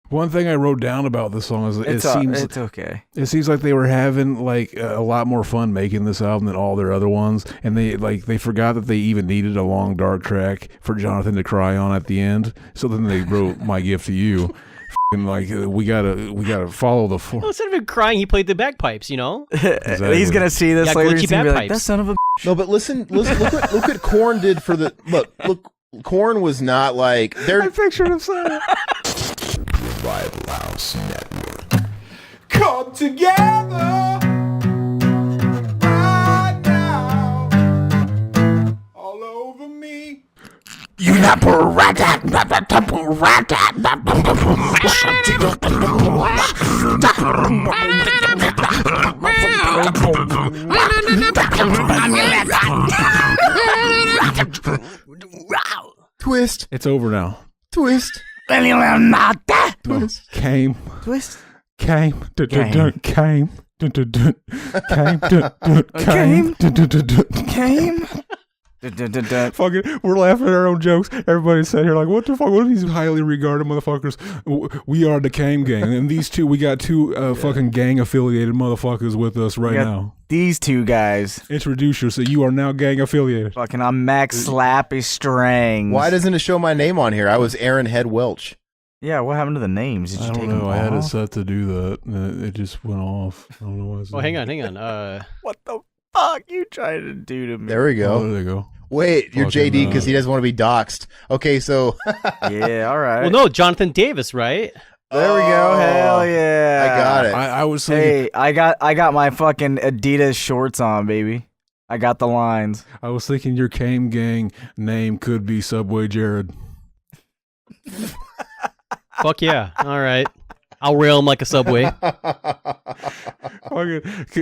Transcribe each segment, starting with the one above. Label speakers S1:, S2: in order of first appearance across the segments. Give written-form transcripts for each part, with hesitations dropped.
S1: One thing I wrote down about this song is
S2: it's okay.
S1: It seems like they were having like a lot more fun making this album than all their other ones, and they forgot that they even needed a long dark track for Jonathan to cry on at the end. So then they wrote "My Gift to You." Like we gotta follow the.
S3: Well, instead of him crying, he played the bagpipes.
S1: Exactly.
S2: He's gonna see this later. He's gonna be like, "That son of a."
S4: No, but listen. Look what Korn did for the look. Korn was not like they're.
S1: I pictured him saying.
S5: Rival House Network.
S6: Come together right now, all over me.
S5: You not rata,
S4: Twist.
S1: It's over now.
S4: Twist.
S1: Twist. Came.
S2: Twist.
S1: Came. Came. Came. Fucking, we're laughing at our own jokes. Everybody's sitting here like, what the fuck? What are these highly regarded motherfuckers? We are the Came Gang, and these two, we got two fucking gang affiliated motherfuckers with us right now.
S2: These two guys.
S1: Introduce yourself. You are now gang affiliated.
S2: Fucking, I'm Max Slappy Strangs.
S4: Why doesn't it show my name on here? I was Aaron Head Welch.
S2: Yeah, what happened to the names? Did you take them off?
S1: I had it set to do that, and it just went off. I don't know why.
S3: Oh, hang on.
S2: What the fuck you trying to do to me?
S4: There we go.
S1: Oh, there they go.
S4: Wait, you're
S1: Fucking,
S4: JD because he doesn't want to be doxxed. Okay, so
S2: yeah, all right.
S3: Well, no, Jonathan Davis, right?
S2: There we go. Hell yeah!
S4: I got it.
S1: I was thinking,
S2: Hey, I got my fucking Adidas shorts on, baby. I got the lines.
S1: I was thinking your Came Gang name could be Subway Jared.
S3: Fuck yeah. All right. I'll rail him like a subway.
S1: Fucking,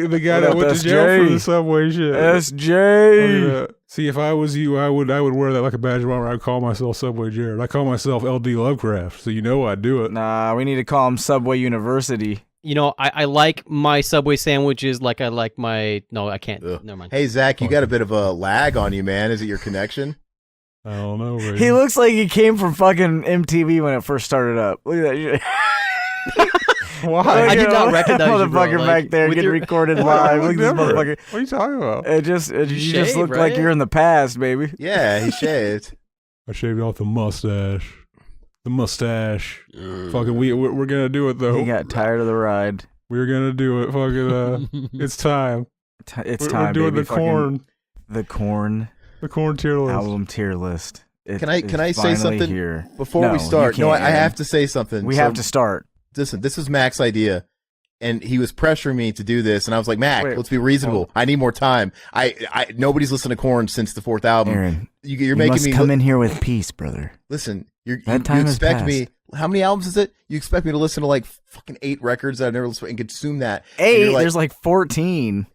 S1: the guy that went to jail for the Subway shit.
S2: SJ.
S1: See, if I was you, I would wear that like a badge of honor. I'd call myself Subway Jared. I call myself L.D. Lovecraft, so you know I'd do it.
S2: Nah, we need to call him Subway University.
S3: I like my Subway sandwiches like I like my... No, I can't.
S4: Ugh.
S3: Never mind.
S4: Hey, Zach, you got a bit of a lag on you, man. Is it your connection?
S1: I don't know. Ray.
S2: He looks like he came from fucking MTV when it first started up. Look at that shit.
S1: Why?
S3: I did not recognize you, bro.
S2: Motherfucker
S3: Like,
S2: back there
S3: with
S2: getting
S3: your-
S2: recorded live. Look at this motherfucker.
S1: What are you talking about?
S2: You just
S3: shaved,
S2: look like
S3: right?
S2: you're in the past, baby.
S4: Yeah, he shaved.
S1: I shaved off the mustache. The mustache. Fucking, we're gonna do it though.
S2: He got tired of the ride.
S1: We're gonna do it. Fucking, it's time.
S2: It's
S1: We're
S2: time,
S1: doing
S2: baby.
S1: the Korn.
S2: The Korn
S1: The Korn tier list.
S2: album tier list.
S4: Can I say something
S2: here.
S4: before we start? No, I have to say something.
S2: We have to start.
S4: Listen, this was Mac's idea, and he was pressuring me to do this, and I was like, Mac, let's be reasonable. I need more time. I nobody's listened to Korn since the fourth album.
S2: Aaron,
S4: you're making
S2: must
S4: me
S2: come in here with peace, brother.
S4: Listen, you
S2: time has
S4: expect
S2: passed.
S4: me. How many albums is it? You expect me to listen to like fucking 8 records that I've never listened to and consume that?
S2: 8? There's like 14.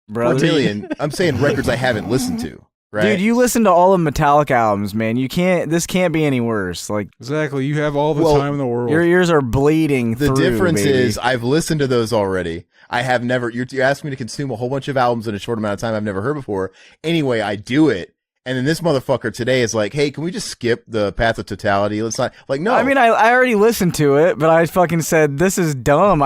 S2: Brother.
S4: 4 million. I'm saying records I haven't listened to. Right?
S2: Dude, you listen to all the Metallica albums, man. This can't be any worse. Like,
S1: Exactly. You have all the time in the world.
S2: your ears are bleeding
S4: The
S2: through,
S4: difference
S2: baby.
S4: is I've listened to those already. I have never. You're asking me to consume a whole bunch of albums in a short amount of time I've never heard before. Anyway, I do it. And then this motherfucker today is like, hey, can we just skip the Path of Totality? Let's not, like, no.
S2: I mean, I already listened to it, but I fucking said, this is dumb.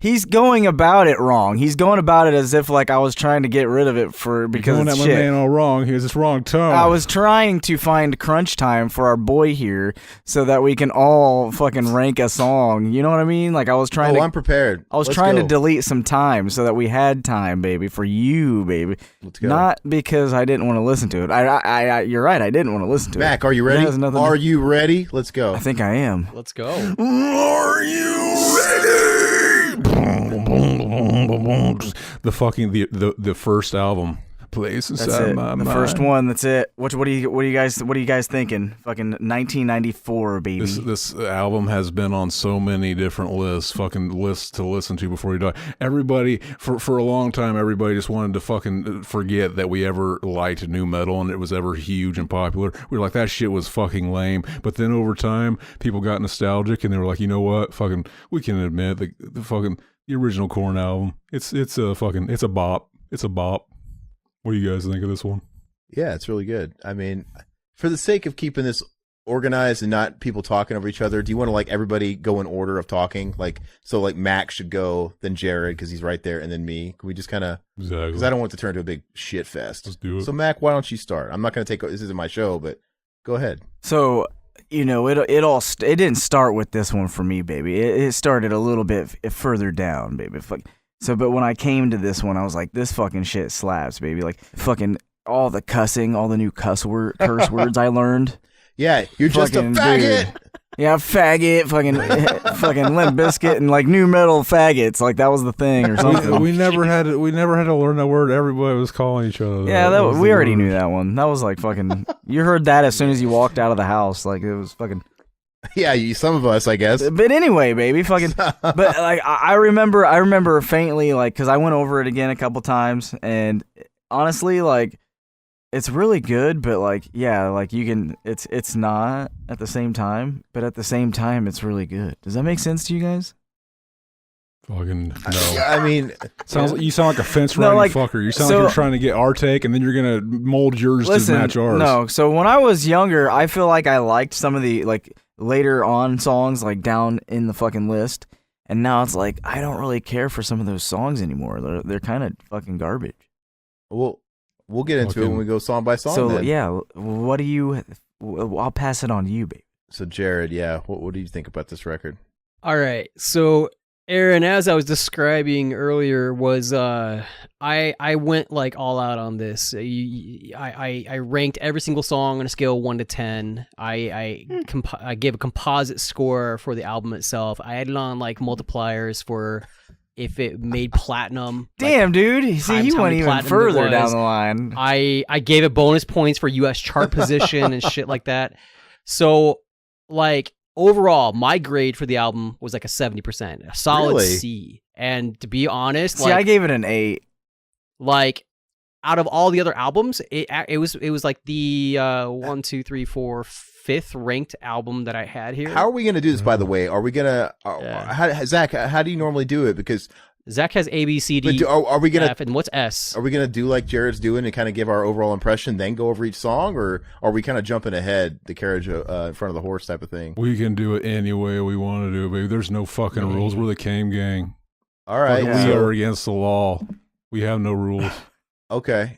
S2: He's going about it wrong. He's going about it as if like I was trying to get rid of it because
S1: going
S2: it's
S1: at
S2: shit.
S1: my man all wrong. He has this wrong tone.
S2: I was trying to find crunch time for our boy here so that we can all fucking rank a song. You know what I mean? Like I was trying
S4: I'm prepared.
S2: I was trying to delete some time so that we had time, baby, for you, baby.
S4: Let's go.
S2: Not because I didn't want to listen to it. You're right. I didn't want to listen to it.
S4: Mac, are you ready?
S2: It has nothing
S4: Are
S2: to-
S4: you ready? Let's go.
S2: I think I am.
S3: Let's go.
S5: Are you ready?
S1: The fucking the first album plays
S2: That's
S1: inside
S2: it.
S1: my
S2: The
S1: mind.
S2: first one. That's it. What are you guys thinking? Fucking 1994, baby.
S1: This album has been on so many different fucking lists to listen to before you die. Everybody, for a long time, everybody just wanted to fucking forget that we ever liked nu metal and it was ever huge and popular. We were like, that shit was fucking lame. But then over time, people got nostalgic and they were like, you know what? Fucking, we can admit the original Korn album. It's a bop. It's a bop. What do you guys think of this one?
S4: Yeah, it's really good. I mean, for the sake of keeping this organized and not people talking over each other, do you want to like everybody go in order of talking? Like, so like Mac should go, then Jared, because he's right there, and then me. Can we just kind of, because I don't want it to turn into a big shit fest.
S1: Let's do it.
S4: So Mac, why don't you start? I'm not going to take, this isn't my show, but go ahead.
S2: So, you know, it didn't start with this one for me, baby. It started a little bit further down, baby. So, but when I came to this one, I was like, this fucking shit slaps, baby. Like, fucking all the cussing, all the new curse words I learned.
S4: Yeah, you're just a faggot.
S2: Dude. Yeah, faggot, fucking Limp Bizkit, and like new metal faggots. Like that was the thing or something.
S1: We never had to learn that word. Everybody was calling each other.
S2: Yeah, we already knew that one. That was like fucking. You heard that as soon as you walked out of the house. Like it was fucking.
S4: Yeah, some of us, I guess.
S2: But anyway, baby, fucking. But like I remember faintly, like, because I went over it again a couple times, and honestly, like. It's really good, but like, yeah, like you can. It's not at the same time, but at the same time, it's really good. Does that make sense to you guys?
S1: Fucking no.
S4: I mean,
S1: you sound like a fence riding fucker. You sound like you're trying to get our take, and then you're gonna mold yours to match ours.
S2: No, so when I was younger, I feel like I liked some of the like later on songs, like down in the fucking list, and now it's like I don't really care for some of those songs anymore. They're kind of fucking garbage.
S4: Well. We'll get into it when we go song by song.
S2: So
S4: then.
S2: Yeah, what do you? I'll pass it on to you, babe.
S4: So Jared, yeah, what do you think about this record?
S3: All right, so Aaron, as I was describing earlier, was I went like all out on this. I ranked every single song on a scale of 1 to 10. I gave a composite score for the album itself. I added on like multipliers for. If it made platinum.
S2: Damn,
S3: like,
S2: dude. See, you went even further down the line.
S3: I gave it bonus points for US chart position and shit like that. So, like, overall, my grade for the album was like a 70%. A solid
S4: really?
S3: C. And to be honest,
S2: see, I gave it an 8.
S3: Like, out of all the other albums, it was like the 1, 2, 3, 4, 5th ranked album that I had here.
S4: How are we going to do this, by the way? Are we going to... Zach, how do you normally do it? Because...
S3: Zach has A, B, C, D,
S4: are we gonna,
S3: F, and what's S?
S4: Are we going to do like Jared's doing and kind of give our overall impression, then go over each song? Or are we kind of jumping ahead, the carriage in front of the horse type of thing?
S1: We can do it any way we want to do it, baby. There's no fucking rules. We're the Came Gang.
S4: All right.
S1: We are against the law. We have no rules.
S4: Okay.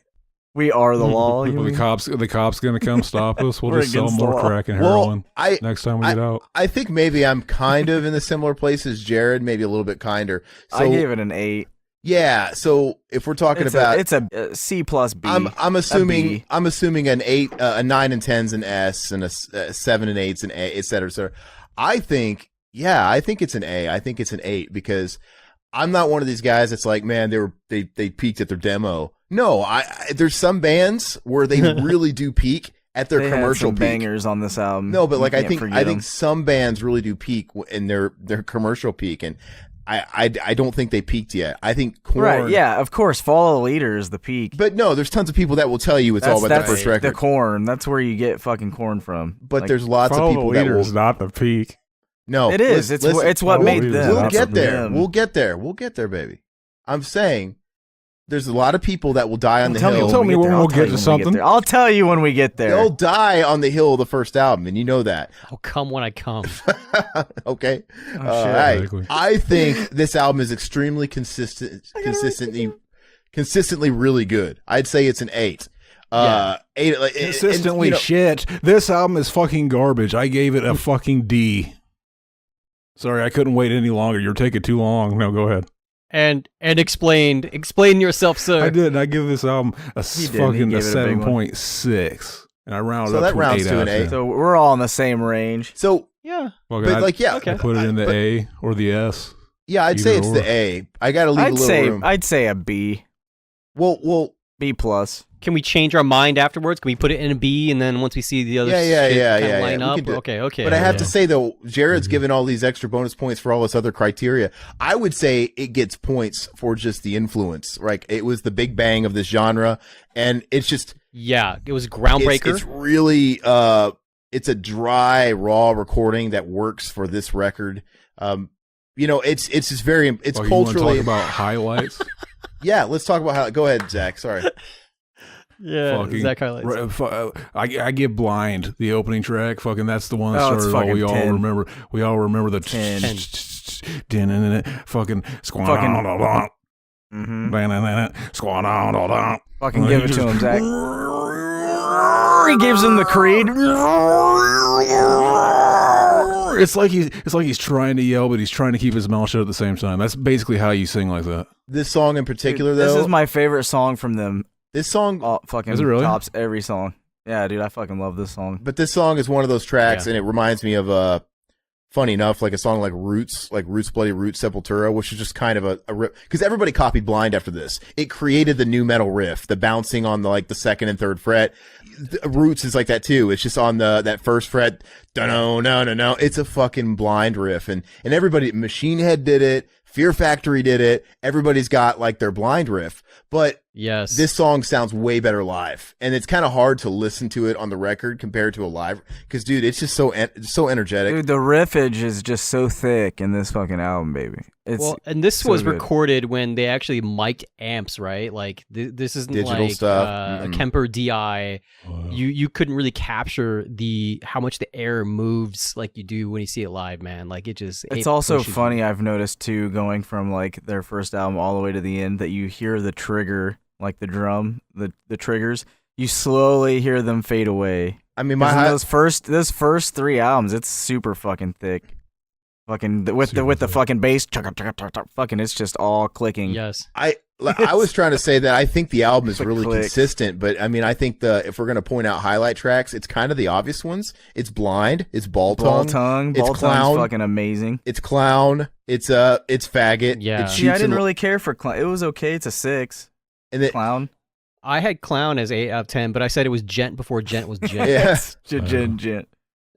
S2: We are the law.
S1: The cops gonna come stop us. We'll just sell more crack and heroin next time we get out.
S4: I think maybe I'm kind of in the similar place as Jared, maybe a little bit kinder. So,
S2: I gave it an 8.
S4: Yeah. So if we're talking about,
S2: it's a C plus B.
S4: I'm assuming an 8, a 9 and 10's an S, and a 7 and 8's an A, et cetera, et cetera. I think it's an A. I think it's an 8 because I'm not one of these guys that's like, man, they peaked at their demo. No, there's some bands where they really do peak at their commercial
S2: had some bangers on this album.
S4: No, but like I think some bands really do peak in their commercial peak, and I don't think they peaked yet. I think Korn,
S2: right? Yeah, of course, Follow the Leader is the peak.
S4: But no, there's tons of people that will tell you it's all about the first record.
S2: The Korn, that's where you get fucking Korn from.
S4: But like, there's lots of people that will.
S1: Is not the peak.
S4: No,
S2: it is. It's what made them.
S4: We'll get there. We'll get there, baby. I'm saying. There's a lot of people that will die on the hill.
S1: Tell me when we'll get to something.
S2: I'll tell you when we get there.
S4: They'll die on the hill of the first album, and you know that.
S3: I'll come when I come.
S4: Okay. I think this album is extremely consistently really good. I'd say it's an 8. 8
S1: consistently shit. This album is fucking garbage. I gave it a fucking D. Sorry, I couldn't wait any longer. You're taking too long. No, go ahead.
S3: And explain yourself, sir.
S1: I did. I give this album a fucking 7.6, and I rounded up to an 8
S4: to an 8.
S2: So we're all in the same range.
S4: So
S3: yeah,
S1: well,
S4: but like
S1: I put it in the A or the S.
S4: Yeah, I'd say it's the A. I got to leave a little room.
S2: I'd say a B.
S4: Well,
S2: B plus.
S3: Can we change our mind afterwards? Can we put it in a B, and then once we see the other line up? Okay.
S4: But I have to say, though, Jared's given all these extra bonus points for all this other criteria. I would say it gets points for just the influence. Right? It was the big bang of this genre, and it's just...
S3: Yeah, it was groundbreaker.
S4: It's really... it's a dry, raw recording that works for this record. It's just very... It's culturally...
S1: You want to talk about highlights?
S4: Yeah, let's talk about how... Go ahead, Zach. Sorry.
S3: Yeah,
S1: Fucking,
S3: Zach highlights.
S1: I get blind. The opening track, fucking, that's the one that
S2: Oh, it's
S1: started.
S2: fucking
S1: We all
S2: 10.
S1: remember. We all remember the
S2: 10.
S1: fucking
S2: Fucking give it to him, Zach. He gives him the Creed.
S1: It's like he's trying to yell, but he's trying to keep his mouth shut at the same time. That's basically how you sing like that.
S4: This song in particular,
S2: Dude,
S4: though.
S2: this is my favorite song from them.
S4: This song,
S2: Oh, fucking
S1: Is it really?
S2: tops every song. Yeah, dude, I fucking love this song.
S4: but this song is one of those tracks,
S3: Yeah.
S4: and it reminds me of funny enough, like a song like Roots, Bloody Roots, Sepultura, which is just kind of a rip, because everybody copied Blind after this. It created the new metal riff, the bouncing on the second and third fret. Roots is like that too. It's just on that first fret. No. It's a fucking Blind riff, and everybody, Machine Head did it, Fear Factory did it. Everybody's got like their Blind riff, but
S3: Yes.
S4: this song sounds way better live, and it's kind of hard to listen to it on the record compared to a live, because dude, it's just so energetic.
S2: Dude, the riffage is just so thick in this fucking album, baby. It's
S3: Well, and this
S2: so
S3: was
S2: good.
S3: recorded when they actually mic'd amps, right? Like this isn't
S4: Digital
S3: like
S4: stuff.
S3: a
S4: Mm-mm.
S3: Kemper DI. You couldn't really capture how much the air moves like you do when you see it live, man. Like it just.
S2: It's
S3: it
S2: also
S3: pushes
S2: funny,
S3: you.
S2: I've noticed too, going from like their first album all the way to the end, that you hear the trigger, like the drum, the triggers. You slowly hear them fade away.
S4: I mean,
S2: 'Cause in those first 3 albums, it's super fucking thick. Fucking with the fucking bass, fucking, it's just all clicking.
S3: Yes.
S4: I was trying to say that I think the album is
S2: Click,
S4: really
S2: click.
S4: consistent, but I mean, I think if we're going to point out highlight tracks, it's kind of the obvious ones. It's Blind, it's Ball Tongue,
S2: Ball
S4: it's
S2: Tongue's
S4: Clown,
S2: fucking amazing.
S4: it's Clown, it's Faggot.
S3: Yeah.
S4: It
S2: See, I
S4: shoots
S2: didn't
S4: in-
S2: really care for Clown. It was okay. It's a 6.
S4: and it,
S2: Clown.
S3: I had Clown as 8 out of 10, but I said it was Gent before Gent was Gent.
S4: yeah.
S2: Gent.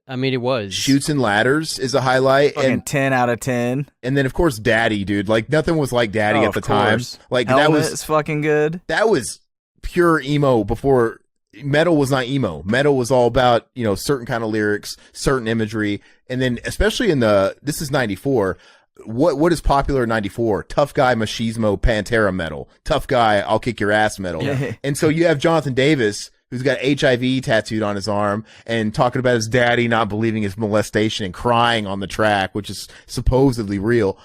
S3: I mean, it was.
S4: Shoots and Ladders is a highlight,
S2: Fucking
S4: and
S2: 10 out of 10.
S4: then of course Daddy, dude. Like nothing was like Daddy
S2: Oh,
S4: at the
S2: of
S4: time.
S2: course.
S4: Like
S2: Helmet is fucking good.
S4: that was pure emo before metal was not emo. Metal was all about, certain kind of lyrics, certain imagery. And then especially this is 94. What is popular in 94? Tough guy, machismo, Pantera metal. Tough guy, I'll kick your ass metal.
S2: Yeah.
S4: And so you have Jonathan Davis, who's got HIV tattooed on his arm and talking about his daddy not believing his molestation and crying on the track, which is supposedly real.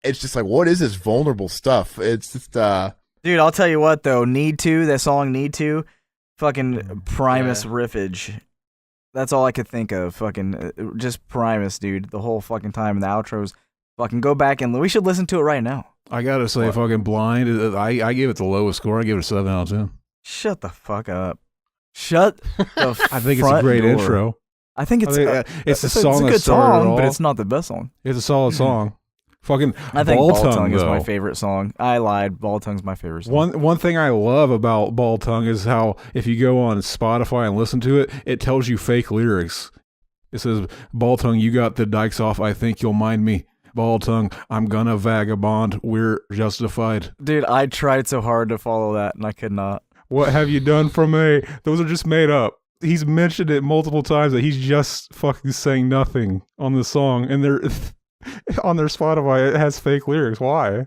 S4: It's just like, what is this vulnerable stuff? It's just,
S2: Dude, I'll tell you what, though. That song Need To, fucking Primus riffage. That's all I could think of. Fucking, just Primus, dude. The whole fucking time. And the outros. Fucking go back and we should listen to it right now.
S1: I gotta say, fucking Blind. I give it the lowest score. I give it a 7 out of 10.
S2: Shut the fuck up. Shut the
S1: I think it's a
S2: front
S1: great
S2: door.
S1: intro.
S2: I think it's
S1: it's a
S2: it's
S1: song
S2: a
S1: that
S2: good
S1: started it
S2: song, but
S1: all.
S2: it's not the best song.
S1: It's a solid song. Fucking
S2: I think
S1: Ball
S2: Ball Tongue is my
S1: though.
S2: favorite song. I lied. Ball Tongue's my favorite song.
S1: One thing I love about Ball Tongue is how if you go on Spotify and listen to it, it tells you fake lyrics. It says, Ball Tongue, you got the dikes off, I think you'll mind me. Ball Tongue, I'm gonna vagabond, we're justified.
S2: Dude, I tried so hard to follow that and I could not.
S1: What have you done for me? Those are just made up. He's mentioned it multiple times that he's just fucking saying nothing on the song, and they're on their Spotify it has fake lyrics. Why?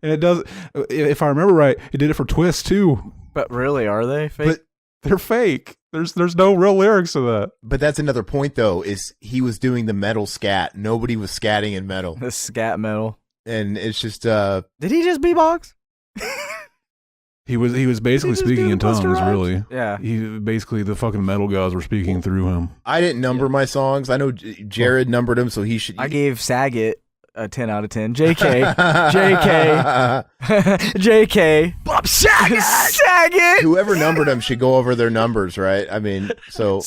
S1: And it does. If I remember right, it did it for Twist too.
S2: But really, are they fake?
S4: But-
S1: They're fake. There's no real lyrics to that.
S4: but that's another point though, is he was doing the metal scat. Nobody was scatting in metal.
S2: This scat metal.
S4: And it's just,
S2: Did he just beatbox?
S1: He was basically
S2: just
S1: speaking
S2: do
S1: in
S2: the Busta
S1: tongues.
S2: Rhymes?
S1: Really,
S2: Yeah.
S1: he basically the fucking metal gods were speaking through him.
S4: I didn't number my songs. I know Jared numbered them, so he should.
S2: I gave Saget a 10 out of 10. JK. JK. JK. Bob Saget. Saget.
S4: Whoever numbered them should go over their numbers, right? I mean, so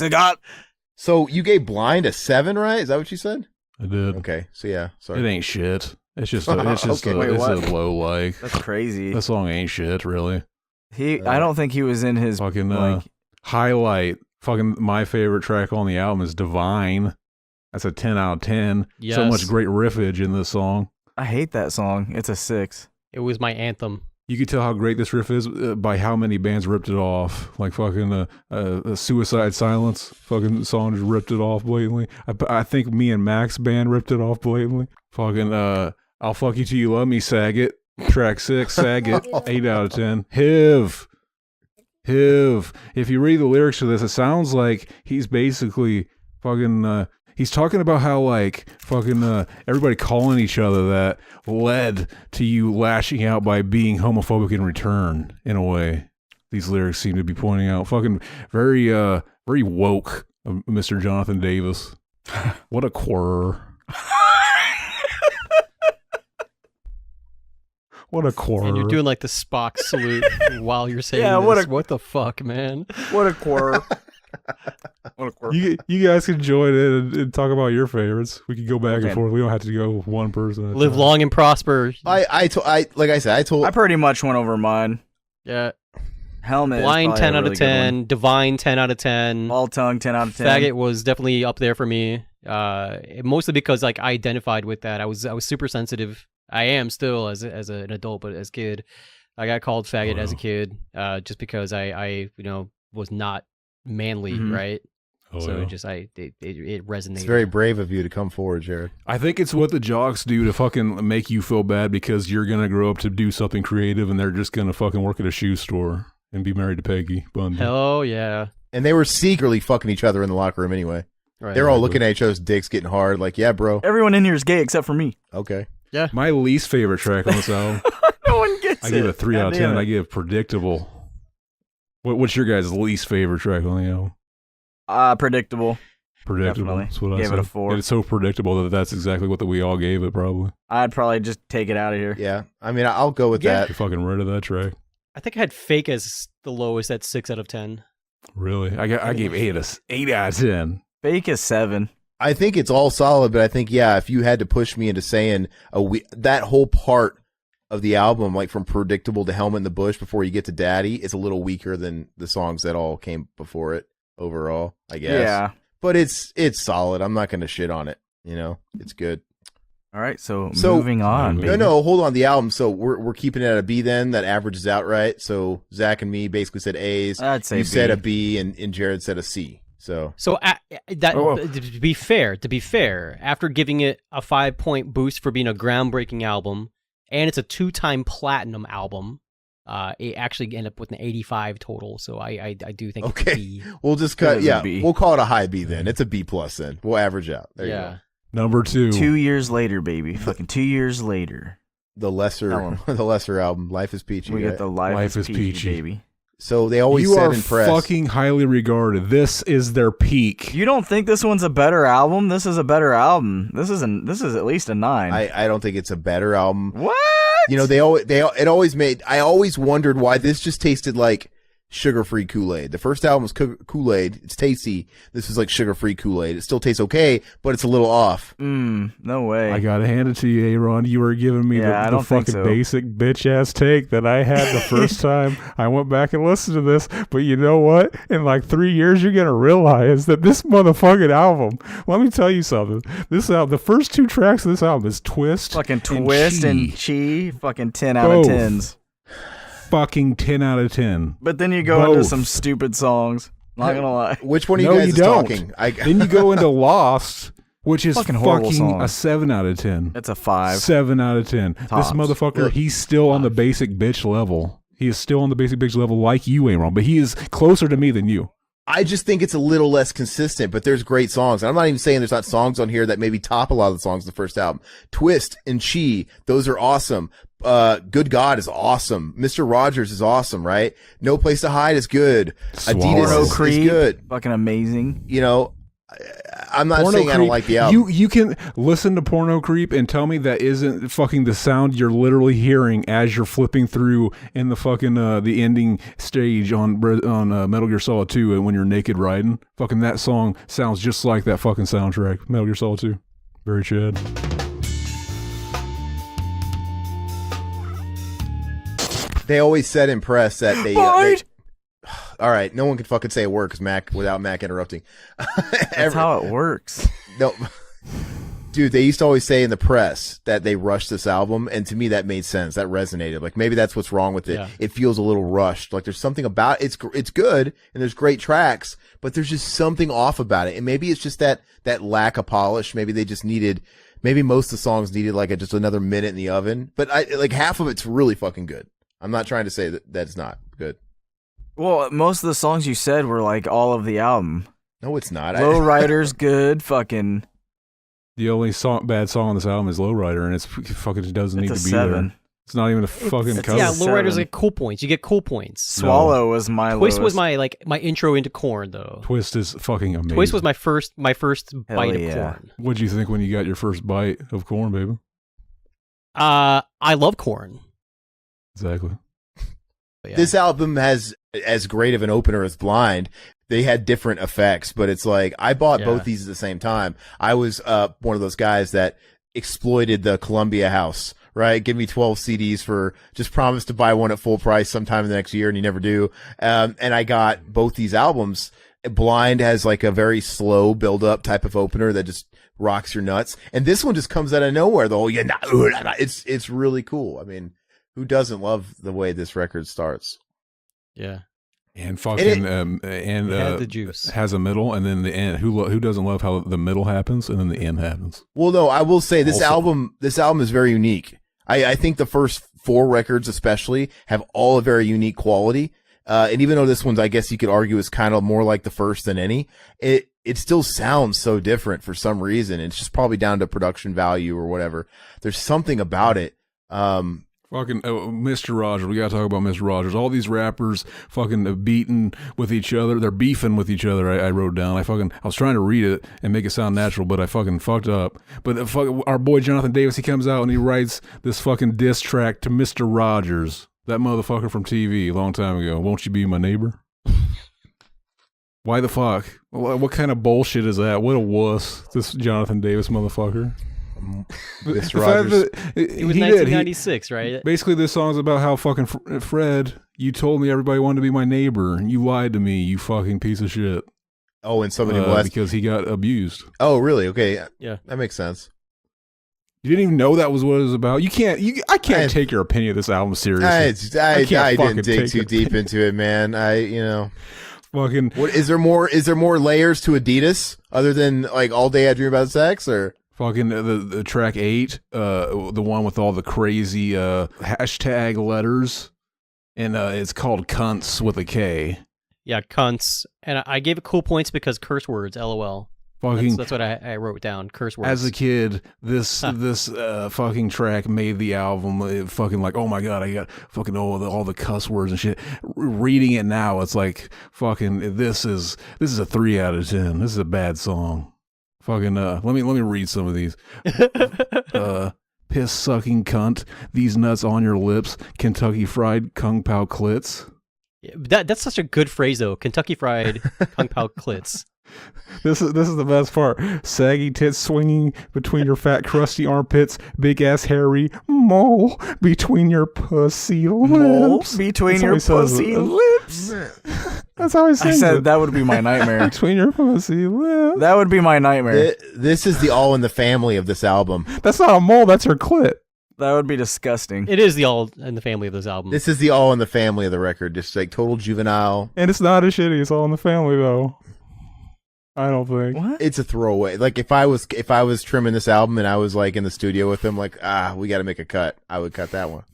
S4: you gave Blind a 7, right? Is that what you said?
S1: I did.
S4: Okay, so yeah,
S1: It
S4: sorry.
S1: ain't shit. It's just
S4: Okay.
S2: Wait,
S1: it's
S2: what?
S1: a low like.
S2: That's crazy.
S1: That song ain't shit really.
S2: I don't think he was in his
S1: Fucking
S2: like.
S1: highlight. Fucking my favorite track on the album is Divine. That's a 10 out of 10. So
S3: Yes.
S1: much great riffage in this song.
S2: I hate that song. It's a 6.
S3: It was my anthem.
S1: You could tell how great this riff is by how many bands ripped it off. Like fucking Suicide Silence. Fucking song just ripped it off blatantly. I think me and Max band ripped it off blatantly. Fucking I'll Fuck You Till You Love Me, Saget. Track 6, Saget. 8 out of 10. HIV If you read the lyrics to this, it sounds like he's basically fucking. He's talking about how like fucking everybody calling each other that led to you lashing out by being homophobic in return. In a way, these lyrics seem to be pointing out fucking very woke of Mr. Jonathan Davis. What a quarrer. What a quarrer.
S3: And you're doing like the Spock salute while you're saying
S2: Yeah,
S3: this. What the fuck, man?
S2: What a quarter. What a quarter.
S1: You guys can join in and talk about your favorites. We can go back
S2: Okay.
S1: and forth. We don't have to go with one person. at a
S3: Live
S1: time.
S3: long and prosper.
S4: I like I said, I told
S2: I pretty much went over mine.
S3: Yeah.
S2: Helmet.
S3: Blind
S2: is
S3: 10
S2: probably
S3: out
S2: a
S3: of
S2: really good one.
S3: 10. Divine 10 out of 10.
S2: All tongue 10 out of 10.
S3: Faggot was definitely up there for me. Mostly because like I identified with that. I was super sensitive. I am still as an adult, but as a kid, I got called faggot as a kid, just because I was not manly,
S2: Mhm.
S3: right?
S1: Oh,
S3: So
S1: yeah.
S3: it resonated.
S4: it's very brave of you to come forward, Jared.
S1: I think it's what the jocks do to fucking make you feel bad because you're gonna grow up to do something creative and they're just gonna fucking work at a shoe store and be married to Peggy Bundy.
S3: Hell yeah.
S4: And they were secretly fucking each other in the locker room anyway.
S3: Right.
S4: They're all looking at each other's dicks getting hard, like, yeah, bro.
S2: Everyone in here is gay except for me.
S4: Okay.
S1: My least favorite track on this album,
S2: No one gets
S1: I
S2: it.
S1: give it a 3 out of 10.
S2: Goddamn it.
S1: I give Predictable. What's your guys' least favorite track on the album?
S2: Predictable.
S1: Predictable.
S2: Definitely.
S1: That's what I
S2: Gave it a
S1: said.
S2: 4.
S1: It's so predictable that that's exactly what we all gave it, probably.
S2: I'd probably just take it out of here.
S4: Yeah. I mean, I'll go with
S3: Yeah.
S4: that.
S1: You're fucking rid of that track.
S3: I think I had Fake as the lowest at 6 out of 10.
S1: Really? I gave 8 out of 10.
S2: Fake is 7.
S4: I think it's all solid, but I think, yeah, if you had to push me into saying that whole part of the album, like from Predictable to Helmet in the Bush before you get to Daddy, is a little weaker than the songs that all came before it overall, I guess.
S2: Yeah.
S4: But it's solid. I'm not going to shit on it. You know, it's good.
S2: All right, so
S4: So-
S2: moving on.
S1: No,
S2: Baby.
S4: No, hold on. The album. So we're keeping it at a B then. That averages out, right? So Zach and me basically said A's.
S2: I'd say
S4: You
S2: B.
S4: said a B, and Jared said a C. So
S3: To be fair, after giving it a 5-point boost for being a groundbreaking album, and it's a 2-time platinum album, it actually ended up with an 85 total. So I do think it's a
S4: okay,
S3: B.
S4: we'll just
S2: It
S4: cut.
S2: is a
S4: Yeah,
S2: B.
S4: we'll call it a high B then. It's a B plus then. We'll average out. There you
S3: Yeah.
S4: go.
S1: Number 2.
S2: 2 years later, baby. Fucking 2 years later.
S4: The lesser,
S2: Album.
S4: the lesser album, Life is Peachy.
S2: We
S4: right?
S2: get the Life is Peachy, baby.
S4: So they always
S1: You
S4: said
S1: are
S4: in press.
S1: fucking highly regarded. This is their peak.
S2: You don't think this one's a better album? This is a better album. This is at least a 9.
S4: I don't think it's a better album.
S2: What?
S4: You know, it always made. I always wondered why this just tasted like sugar-free Kool-Aid. The first album was Kool-Aid. It's tasty. This is like sugar-free Kool-Aid. It still tastes okay, but it's a little off.
S2: No way.
S1: I gotta hand it to you, Aaron. You were giving me
S2: Yeah, I
S1: the
S2: don't think
S1: fucking
S2: so.
S1: basic bitch-ass take that I had the first time I went back and listened to this. But you know what? In like 3 years, you're gonna realize that this motherfucking album. Let me tell you something. This album, the first 2 tracks of this album is Twist,
S2: Fucking Twist
S1: Chi.
S2: and Chi. Fucking 10 out of
S1: Both.
S2: 10s.
S1: fucking 10 out of 10.
S2: But then you go into
S1: Both.
S2: some stupid songs. Not gonna lie.
S4: Which one of you
S1: No,
S4: guys
S1: you
S4: is
S1: don't.
S4: talking?
S1: Then you go into Lost, which is
S2: Fucking horrible
S1: fucking
S2: song.
S1: a 7 out of 10.
S2: It's a 5.
S1: 7 out of 10.
S2: Tops.
S1: This motherfucker, he's still on the basic bitch level. He is still on the basic bitch level like you, Aaron, but he is closer to me than you.
S4: I just think it's a little less consistent, but there's great songs. And I'm not even saying there's not songs on here that maybe top a lot of the songs in the first album. Twist and Chi, those are awesome. Good God is awesome. Mr. Rogers is awesome, right? No Place to Hide is good.
S1: Swallow.
S4: Adidas
S2: Porno
S4: is
S2: Creep.
S4: good.
S2: Fucking amazing.
S4: You know, I'm not
S1: Porno
S4: saying I don't
S1: Creep,
S4: like the album.
S1: You can listen to Porno Creep and tell me that isn't fucking the sound you're literally hearing as you're flipping through in the fucking the ending stage on Metal Gear Solid 2 and when you're naked riding. Fucking that song sounds just like that fucking soundtrack. Metal Gear Solid 2. Very Chad.
S4: They always said in press that they all right, no one can fucking say a word without Mac interrupting.
S2: That's how it works.
S4: No, dude, they used to always say in the press that they rushed this album, and to me that made sense. That resonated. Like maybe that's what's wrong with it.
S3: Yeah.
S4: It feels a little rushed. Like there's something about it's good, and there's great tracks, but there's just something off about it. And maybe it's just that lack of polish. Maybe they just needed. Maybe most of the songs needed like just another minute in the oven. But half of it's really fucking good. I'm not trying to say that that's not good.
S2: Well, most of the songs you said were like all of the album.
S4: No, it's not.
S2: Lowrider's good. Fucking.
S1: The only bad song on this album is Lowrider, and it's fucking doesn't need
S2: It's
S1: to
S2: a
S1: be
S2: 7.
S1: there. It's not even a fucking
S2: It's-
S1: cover.
S3: Yeah,
S2: Seven.
S3: Lowrider's like cool points. You get cool points.
S2: Swallow was my
S3: Twist was
S2: lowest.
S3: my intro into Korn though.
S1: Twist is fucking amazing.
S3: Twist was my first bite of
S2: yeah.
S3: Korn.
S1: What'd you think when you got your first bite of Korn, baby?
S3: I love Korn.
S1: Exactly.
S3: But yeah.
S4: This album has as great of an opener as Blind. They had different effects, but it's like I bought both these at the same time. I was one of those guys that exploited the Columbia house, right? Give me 12 CDs for just promise to buy one at full price sometime in the next year, and you never do. And I got both these albums. Blind has like a very slow build up type of opener that just rocks your nuts. And this one just comes out of nowhere. It's really cool. I mean, who doesn't love the way this record starts?
S3: Yeah.
S1: And fucking
S3: It had the juice.
S1: has a middle, and then the end. Who doesn't love how the middle happens and then the end happens?
S4: Well, no, I will say this
S1: Also-
S4: album is very unique. I think the first 4 records especially have all a very unique quality. And even though this one's, I guess you could argue, is kind of more like the first than any, it still sounds so different for some reason. It's just probably down to production value or whatever. There's something about it.
S1: Fucking Mr. Rogers. We gotta talk about Mr. Rogers. All these rappers fucking beating with each other. They're beefing with each other. I wrote down. I was trying to read it and make it sound natural, but I fucking fucked up. But our boy Jonathan Davis, he comes out and he writes this fucking diss track to Mr. Rogers, that motherfucker from TV a long time ago. Won't you be my neighbor? Why the fuck? What kind of bullshit is that? What a wuss, this Jonathan Davis motherfucker.
S4: Mr. Rogers.
S3: It was
S1: He did.
S3: 1996, right?
S1: Basically, this song's about how fucking Fred, you told me everybody wanted to be my neighbor. You lied to me, you fucking piece of shit.
S4: Oh, and somebody molested.
S1: Because he got abused.
S4: Oh, really? Okay.
S3: Yeah.
S4: That makes sense.
S1: You didn't even know that was what it was about. I can't take your opinion of this album seriously.
S4: I
S1: can't fucking
S4: didn't dig
S1: take
S4: too
S1: it.
S4: deep into it, man.
S1: Fucking
S4: What is there more layers to Adidas other than like All Day I Dream About Sex or
S1: fucking the track 8, the one with all the crazy hashtag letters, and it's called Cunts with a K.
S3: Yeah, cunts. And I gave it cool points because curse words, LOL.
S1: Fucking
S3: That's what I wrote down, curse words.
S1: as a kid, this fucking track made the album. It fucking like, oh my god, I got fucking all the cuss words and shit. Reading it now, it's like fucking this is a 3 out of 10. This is a bad song. Fucking let me read some of these. Piss sucking cunt, these nuts on your lips, Kentucky fried kung pao clits.
S3: Yeah, that's such a good phrase though. Kentucky fried kung pao clits.
S1: This is the best part. Saggy tits swinging between your fat crusty armpits, big ass hairy mole between your pussy lips.
S2: Between
S1: That's
S2: your
S1: how he says
S2: pussy
S1: it.
S2: lips.
S1: That's how he
S2: I
S1: sings
S2: said
S1: it.
S2: that would be my nightmare.
S1: Between your pussy lips.
S2: That would be my nightmare.
S4: this is the all in the family of this album.
S1: That's not a mole. That's her clit.
S2: That would be disgusting.
S3: It is the all in the family of this album.
S4: This is the all in the family of the record. Just like total juvenile.
S1: And it's not as shitty. It's all in the family though. I don't think.
S2: What?
S4: It's a throwaway. Like if I was trimming this album and I was like in the studio with him, like we got to make a cut. I would cut that one.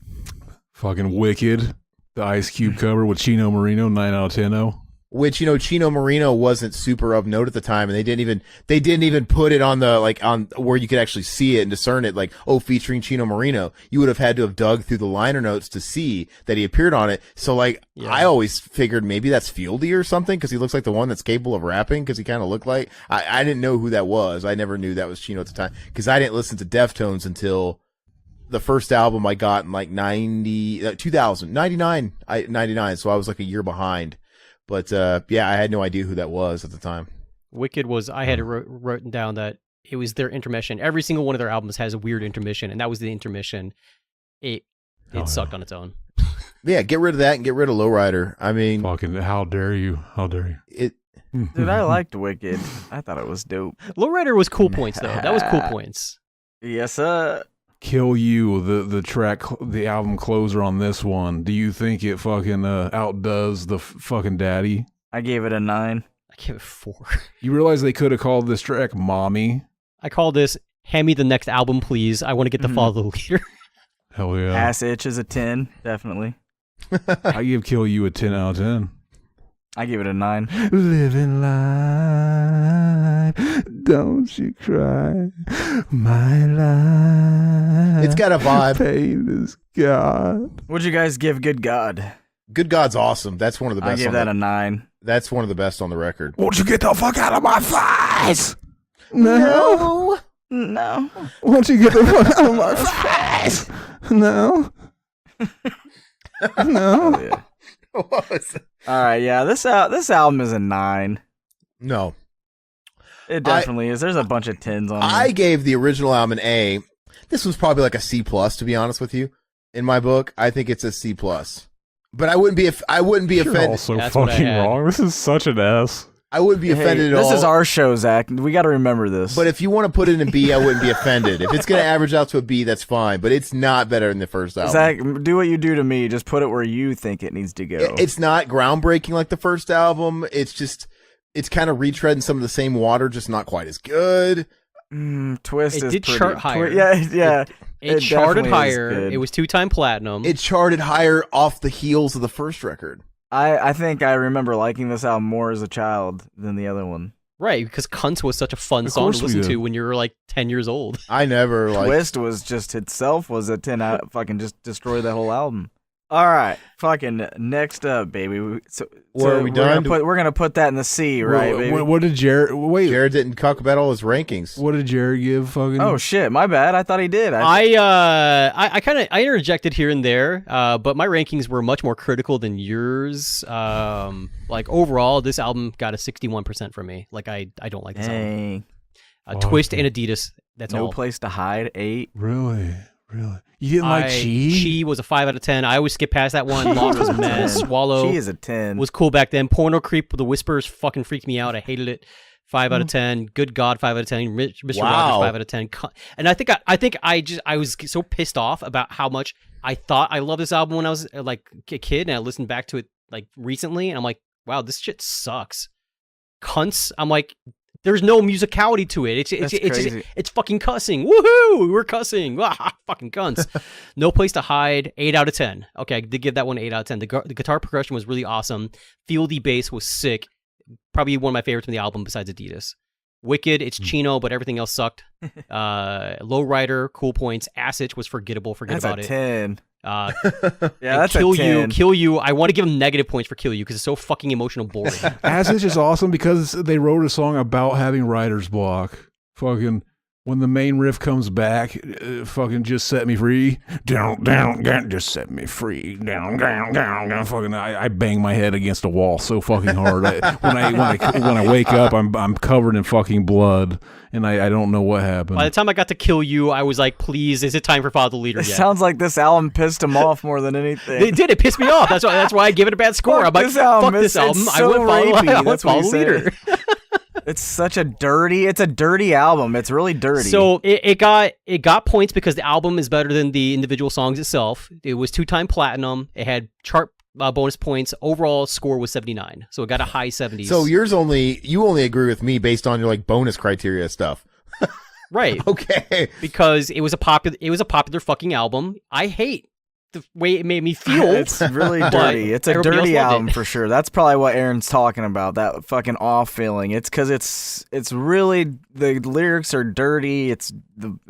S1: Fucking Wicked. The Ice Cube cover with Chino Marino, 9 out of 10.
S4: Which Chino Marino wasn't super of note at the time, and they didn't even put it on on where you could actually see it and discern it. Like, oh, featuring Chino Marino, you would have had to have dug through the liner notes to see that he appeared on it. So I always figured maybe that's Fieldy or something because he looks like the one that's capable of rapping because he kind of looked like. I didn't know who that was. I never knew that was Chino at the time because I didn't listen to Deftones until the first album I got in like 99. So I was like a year behind. But I had no idea who that was at the time.
S3: Wicked was, I had written down that it was their intermission. Every single one of their albums has a weird intermission, and that was the intermission. It sucked on its own.
S4: Yeah, get rid of that and get rid of Lowrider. I mean,
S1: Fucking how dare you? How dare you?
S2: Dude, I liked Wicked. I thought it was dope.
S3: Lowrider was cool points, though. That was cool points.
S2: Yes, sir.
S1: Kill You, the track, the album closer on this one. Do you think it fucking outdoes the fucking Daddy?
S2: I gave it a 9.
S3: I gave it 4.
S1: You realize they could have called this track Mommy?
S3: I call this, hand me the next album, please. I want to get the follow the leader.
S1: Hell yeah.
S2: Ass Itch is a 10, definitely.
S1: I give Kill You a 10 out of 10.
S2: I give it a 9.
S1: Living life, don't you cry, my life.
S4: It's got a vibe.
S1: Pain is God.
S2: What'd you guys give Good God?
S4: Good God's awesome. That's one of the
S2: I
S4: best.
S2: give that a 9.
S4: That's one of the best on the record.
S1: Won't you get the fuck out of my face? No.
S2: No.
S1: Won't you get the fuck out of my face? No. No.
S2: Oh, yeah.
S4: What was it?
S2: All right, yeah. This album is a 9.
S4: No.
S2: It definitely is. There's a bunch of 10s on
S4: I
S2: here.
S4: gave the original album an A. This was probably like a C+, to be honest with you. In my book, I think it's a C+. But I wouldn't be
S1: You're
S4: offended.
S1: also
S3: That's what I
S1: fucking
S3: had.
S1: wrong. This is such an S.
S4: I wouldn't be offended at all.
S2: This is our show, Zach. We got to remember this.
S4: But if you want to put it in a B, I wouldn't be offended. If it's going to average out to a B, that's fine. But it's not better than the first album.
S2: Zach, do what you do to me. Just put it where you think it needs to go.
S4: It's not groundbreaking like the first album. It's kind of retreading some of the same water, just not quite as good.
S2: Twist
S3: It
S2: is
S3: did
S2: pretty.
S3: chart higher.
S2: Yeah.
S3: It charted
S2: definitely is
S3: higher.
S2: good.
S3: It was 2-time platinum.
S4: It charted higher off the heels of the first record.
S2: I think I remember liking this album more as a child than the other one.
S3: Right, because Cunts was such a fun
S1: Of
S3: song
S1: course
S3: to
S1: we
S3: listen
S1: did.
S3: to when you were like 10 years old.
S4: I never like.
S2: Twist was just itself was a 10 out. Fucking just destroy that whole album. All right, fucking next up, baby. Are
S4: we done?
S2: We're gonna put that in the C, right, baby?
S1: What did Jared? Wait.
S4: Jared didn't talk about all his rankings.
S1: What did Jared give? Fucking.
S2: Oh shit, my bad. I thought he did.
S3: I interjected here and there, but my rankings were much more critical than yours. Like overall, this album got a 61% from me. Like I don't like this album.
S2: Dang.
S3: Twist and Adidas. That's
S2: No
S3: all.
S2: Place to Hide. 8.
S1: Really? You didn't like Chi?
S3: Chi was a 5 out of 10. I always skip past that one. Lost was a mess. Swallow
S2: She is a 10.
S3: was cool back then. Porno Creep with the whispers fucking freaked me out. I hated it. 5 out of 10. Good God, 5 out of 10. Mr.
S4: Wow.
S3: Rogers, 5 out of 10. And I was so pissed off about how much I thought I loved this album when I was like a kid, and I listened back to it like recently, and I'm like, wow, this shit sucks. Cunts. I'm like, there's no musicality to it. It's fucking cussing. Woohoo! We're cussing. Ah, fucking cunts. No Place to Hide. 8 out of 10. Okay, I did give that one 8 out of 10. The guitar progression was really awesome. Fieldy bass was sick. Probably one of my favorites from the album besides Adidas. Wicked, it's Chino, but everything else sucked. Lowrider, cool points. Acid was forgettable. Forget
S2: That's
S3: about
S2: a
S3: it.
S2: 10.
S3: Yeah,
S2: that's
S3: Kill
S2: a 10.
S3: Kill You. I want to give them negative points for Kill You because it's so fucking emotional boring.
S1: Acid is awesome because they wrote a song about having writer's block. Fucking when the main riff comes back, fucking just set me free. Down, just set me free. Down. Fucking, I bang my head against a wall so fucking hard. When I wake up, I'm covered in fucking blood, and I don't know what happened.
S3: By the time I got to Kill You, I was like, please, is it time for Follow the Leader
S2: It
S3: yet?
S2: sounds like this album pissed him off more than anything.
S3: It did. It pissed me off. That's why I give it a bad score.
S2: Fuck
S3: I'm like,
S2: this album.
S3: fuck this
S2: It's
S3: album.
S2: so rapey.
S3: I went
S2: That's what
S3: Follow
S2: you
S3: the Leader.
S2: It's such a dirty album. It's really dirty.
S3: So it got points because the album is better than the individual songs itself. It was 2-time platinum. It had chart bonus points. Overall score was 79. So it got a high 70s.
S4: So you only agree with me based on your like bonus criteria stuff.
S3: right.
S4: Okay.
S3: Because it was a popular fucking album. I hate the way it made me feel.
S2: It's really
S3: but
S2: dirty. It's a
S3: everybody else
S2: dirty
S3: loved
S2: album
S3: it.
S2: for sure. That's probably what Aaron's talking about. That fucking off feeling. It's because it's really the lyrics are dirty. It's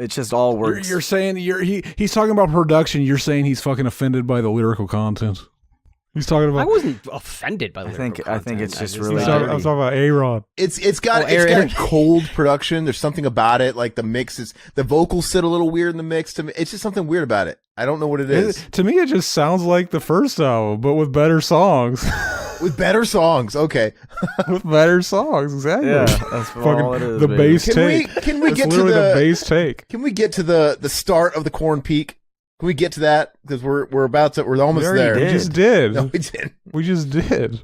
S2: just all works.
S1: You're saying he's talking about production. You're saying he's fucking offended by the lyrical content. He's talking about.
S3: I wasn't offended by the
S2: I think
S3: content.
S2: it's just
S3: I
S2: really
S3: just-
S2: dirty.
S1: I'm talking about A-Rod.
S4: It's got cold production. There's something about it. Like the mix is the vocals sit a little weird in the mix. To me, it's just something weird about it. I don't know what it is.
S1: To me, it just sounds like the first album, but with better songs.
S4: With better songs. Okay.
S1: With better songs, exactly.
S2: Yeah, that's
S1: Fucking
S2: all it is.
S1: the
S2: baby.
S1: bass take.
S4: Can we
S1: That's
S4: get to
S1: literally
S4: the
S1: bass take.
S4: Can we get to the start of the Korn peak? Can we get to that? Because we're almost
S2: already
S4: there.
S2: did.
S1: We just did.
S4: No, we didn't.
S1: We just did.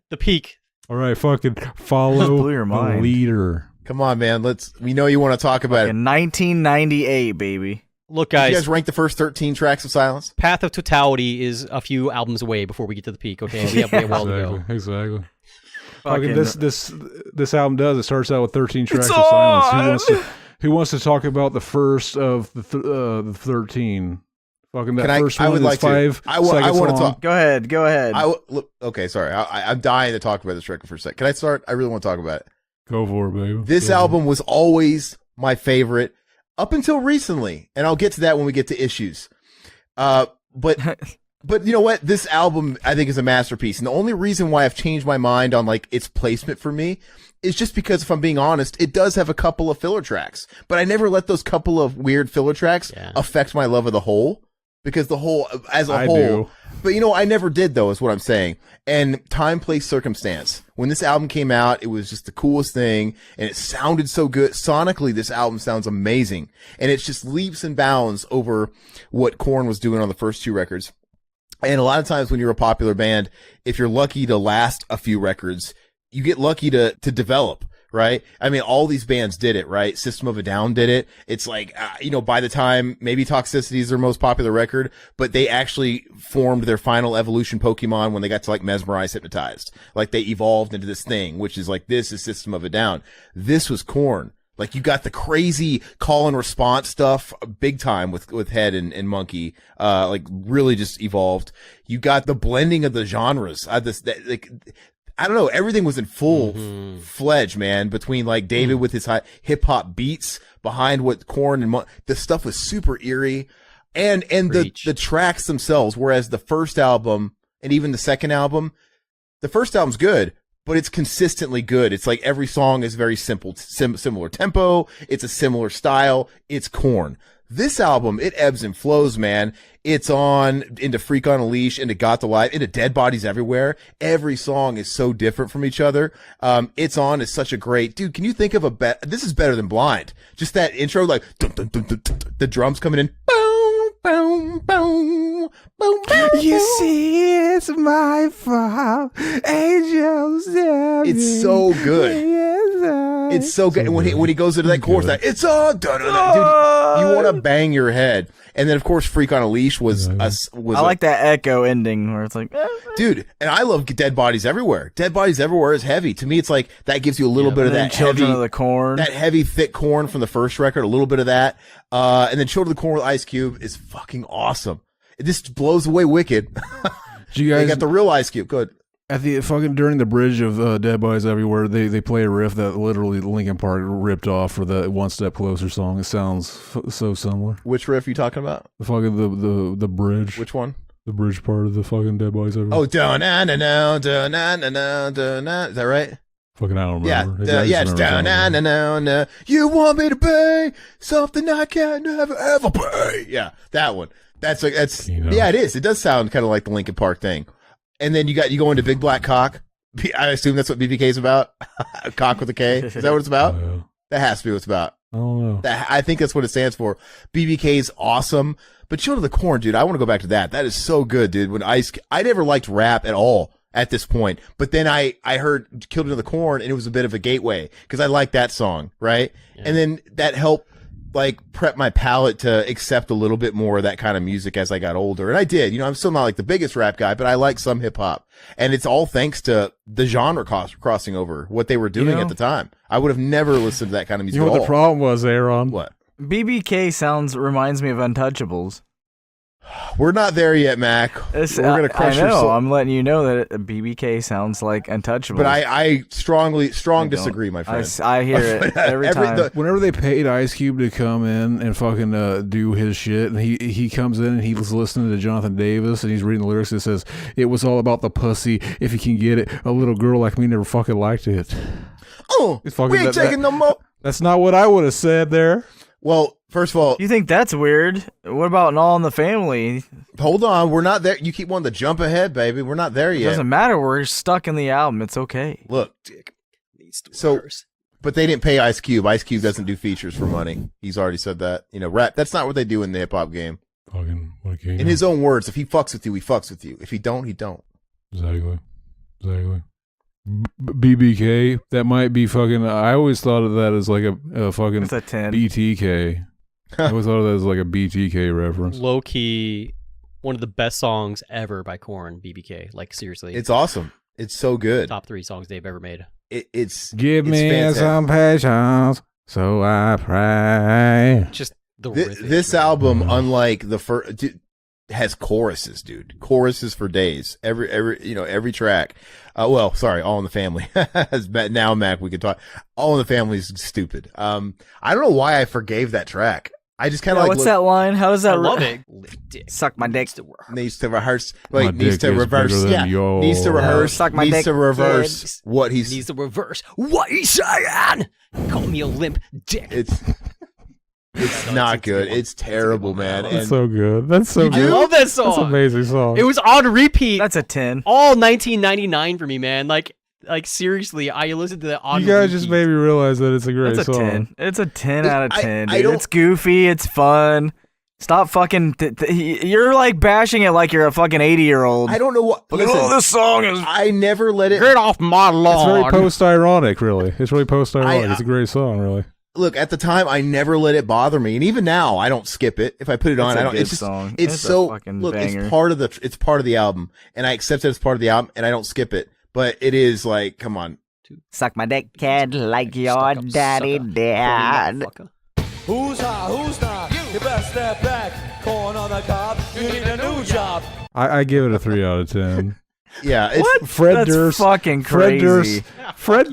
S3: The peak.
S1: All right, fucking follow
S2: Blew your
S1: the
S2: mind.
S1: leader.
S4: Come on, man. We know you want to talk about it.
S2: In 1998, baby.
S3: Look,
S4: Did
S3: guys.
S4: you guys rank the first 13 tracks of Silence?
S3: Path of Totality is a few albums away before we get to the peak. Okay, we have a while to go.
S1: Exactly.
S2: Fucking-
S1: Fucking this album does. It starts out with 13 tracks
S2: It's
S1: of silence.
S2: on!
S1: Who wants to talk about the first of the 13? Fucking that
S4: Can I-
S1: first
S4: I
S1: one
S4: would
S1: is
S4: like to.
S1: 5
S4: I wanna
S1: seconds long.
S4: talk.
S2: Go ahead.
S4: Look, okay, sorry. I'm dying to talk about this record for a sec. Can I start? I really want to talk about it.
S1: Go for it, baby.
S4: This
S1: Go for
S4: album was always my favorite up until recently, and I'll get to that when we get to issues. But you know what? This album I think is a masterpiece, and the only reason why I've changed my mind on like its placement for me is just because, if I'm being honest, it does have a couple of filler tracks, but I never let those couple of weird filler tracks affect my love of the whole, because the whole as a
S1: I
S4: whole.
S1: do.
S4: But you know, I never did though, is what I'm saying. And time, place, circumstance. When this album came out, it was just the coolest thing, and it sounded so good. Sonically, this album sounds amazing, and it's just leaps and bounds over what Korn was doing on the first two records. And a lot of times when you're a popular band, if you're lucky to last a few records, you get lucky to develop, right? I mean, all these bands did it, right? System of a Down did it. It's like, by the time maybe Toxicity is their most popular record, but they actually formed their final evolution Pokemon when they got to like Mesmerize, Hypnotized. Like they evolved into this thing, which is like, this is System of a Down. This was Korn. Like you got the crazy call and response stuff big time with Head and Munky, like really just evolved. You got the blending of the genres. I don't know. Everything was in full fledged, man, between like David with his hip hop beats behind what Korn and the stuff was super eerie, and the tracks themselves. Whereas the first album and even the second album, the first album's good, but it's consistently good. It's like every song is very simple, similar tempo. It's a similar style. It's Korn. This album, it ebbs and flows, man. It's on into Freak on a Leash, into Got the Life, into Dead Bodies Everywhere. Every song is so different from each other. It's on is such a great, dude. Can you think of this is better than Blind. Just that intro, like dun, dun, dun, dun, dun, the drums coming in. Boom, boom, boom, boom, boom.
S1: You see, it's my fault. Angels.
S4: It's so good. It's so good. And when he goes into that chorus, that it's on, dude, you want to bang your head. And then of course, Freak on a Leash was
S2: I like that echo ending where it's like,
S4: dude. And I love Dead Bodies Everywhere. Dead Bodies Everywhere is heavy. To me, it's like that gives you a little bit of that
S2: Children
S4: heavy,
S2: of the Corn,
S4: that heavy, thick Korn from the first record. A little bit of that, and then Children of the Corn with Ice Cube is fucking awesome. It just blows away Wicked.
S1: Do you guys
S4: They got the real Ice Cube. Good.
S1: at the fucking during the bridge of Dead Bodies Everywhere? They play a riff that literally Linkin Park ripped off for the One Step Closer song. It sounds so similar.
S4: Which riff are you talking about?
S1: The fucking the bridge.
S4: Which one?
S1: The bridge part of the fucking Dead Bodies Everywhere.
S4: Oh, down na na na na na na na na. Is that right?
S1: Fucking I don't
S4: Yeah,
S1: remember.
S4: yeah, it's down na na na na. You want me to pay something I can never ever pay? Yeah, that one. That's yeah, it is. It does sound kind of like the Linkin Park thing. And then you go into Big Black Cock. I assume that's what BBK is about. Cock with a K. Is that what it's about? That has to be what it's about.
S1: I don't know.
S4: I think that's what it stands for. BBK's awesome. But Children of the Corn, dude, I want to go back to that. That is so good, dude. I never liked rap at all at this point. But then I heard Children of the Corn, and it was a bit of a gateway because I liked that song, right? Yeah. And then that helped like prep my palate to accept a little bit more of that kind of music as I got older. And I did. I'm still not like the biggest rap guy, but I like some hip hop. And it's all thanks to the genre crossing over, what they were doing at the time. I would have never listened to that kind of music
S1: You know
S4: at
S1: what
S4: all.
S1: the problem was, Aaron?
S4: What?
S2: BBK reminds me of Untouchables.
S4: We're not there yet, Mac. We're gonna crush
S2: I know.
S4: your soul.
S2: I'm letting you know that BBK sounds like Untouchables.
S4: But I strong disagree, my friend.
S2: I hear it every time.
S1: Whenever they paid Ice Cube to come in and fucking do his shit, and he comes in and he's listening to Jonathan Davis and he's reading the lyrics. It says, "It was all about the pussy. If you can get it, a little girl like me never fucking liked it."
S4: Oh, we ain't taking no more.
S1: That's not what I would have said there.
S4: Well, first of all,
S2: you think that's weird? What about an All in the Family?
S4: Hold on, we're not there. You keep wanting to jump ahead, baby. We're not there
S2: It
S4: yet.
S2: doesn't matter. We're stuck in the album. It's okay.
S4: Look, but they didn't pay Ice Cube. Ice Cube doesn't do features for money. He's already said that. Rap. That's not what they do in the hip hop game.
S1: Fucking
S4: in his own words, if he fucks with you, he fucks with you. If he don't, he don't.
S1: Exactly. BBK, that might be fucking. I always thought of that as like a fucking
S2: It's a 10.
S1: BTK. I always thought of that as like a BTK reference.
S3: Low key, one of the best songs ever by Korn, BBK. Like seriously,
S4: It's awesome. It's so good.
S3: top 3 songs they've ever made.
S4: It's
S1: Give
S4: it's
S1: me
S4: fantastic.
S1: some patience, so I pray.
S3: Just the riff is
S4: This
S3: great.
S4: album, unlike the first, has choruses, dude. Choruses for days. Every track. Well, sorry, All in the Family. Now, Mac, we could talk. All in the Family is stupid. I don't know why I forgave that track. I just kind of
S2: what's that line? How does that?
S3: I love it. Dick.
S2: Suck my dick.
S4: Needs to rehearse.
S1: My
S4: Wait, needs
S1: dick
S4: to
S1: is
S4: reverse.
S1: bigger than
S4: Yeah,
S1: yours.
S4: needs to rehearse.
S2: Suck my
S4: needs
S2: dick,
S4: to reverse
S2: kids.
S4: what he's.
S3: Needs to reverse. What he's saying? Call me a limp dick.
S4: It's not good. It's terrible, man.
S1: That's
S4: And
S1: so good. That's so
S3: I
S1: good.
S3: love that song.
S1: That's an amazing song.
S3: It was on repeat
S2: That's a 10.
S3: all 1999 for me, man. Like seriously, I listened to that on
S1: you guys
S3: repeat.
S1: just made me realize that it's a great
S2: That's a
S1: song.
S2: 10. It's a 10 out of 10,
S4: I
S2: dude.
S4: don't-
S2: It's goofy. It's fun. Stop fucking. You're like bashing it like you're a fucking 80-year-old.
S4: I don't know what.
S2: Oh,
S4: Listen,
S2: this song is.
S4: I never let it.
S3: Get off my
S1: It's
S3: lawn.
S1: very post-ironic, really. It's really post-ironic.
S4: I-
S1: It's a great song, really.
S4: Look, at the time, I never let it bother me, and even now, I don't skip it. If I put it on,
S2: It's a
S4: I don't.
S2: good
S4: It's just,
S2: song.
S4: it's
S2: It's a
S4: so.
S2: fucking
S4: Look,
S2: banger.
S4: it's part of the album, and I accept it as part of the album, and I don't skip it. But it is like, come on,
S2: Suck my dick, kid, like your
S3: Stuck up
S2: daddy
S3: sucker.
S2: dad.
S3: Motherfucker.
S7: Who's hot? Who's not? You better step back. Corn on the cob. You need a new job.
S1: I give it a 3 out of 10.
S4: yeah, it's
S2: What?
S1: Fred
S2: That's
S1: Durst,
S2: fucking
S1: Fred
S2: crazy.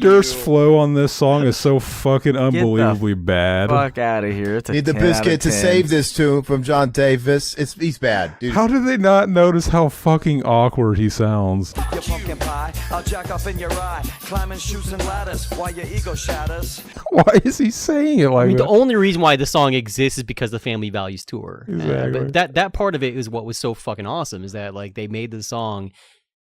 S1: Durst's flow on this song is so fucking unbelievably bad.
S2: Fuck out of here. It's a
S4: need the
S2: 10 out of
S4: biscuit to
S2: 10.
S4: save this tune from John Davis. He's bad, dude.
S1: How did they not notice how fucking awkward he sounds?
S7: Your pumpkin pie. I'll jack up in your eye. Climbing chutes and ladders while your ego shatters.
S1: Why is he saying it like
S3: I mean,
S1: that?
S3: the only reason why the song exists is because the Family Values tour.
S1: Exactly.
S3: But that part of it is what was so fucking awesome. Is that like they made the song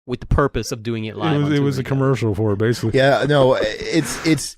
S3: with the purpose of doing it live. on
S1: It was
S3: tour
S1: a commercial for it, basically.
S4: Yeah, no, it's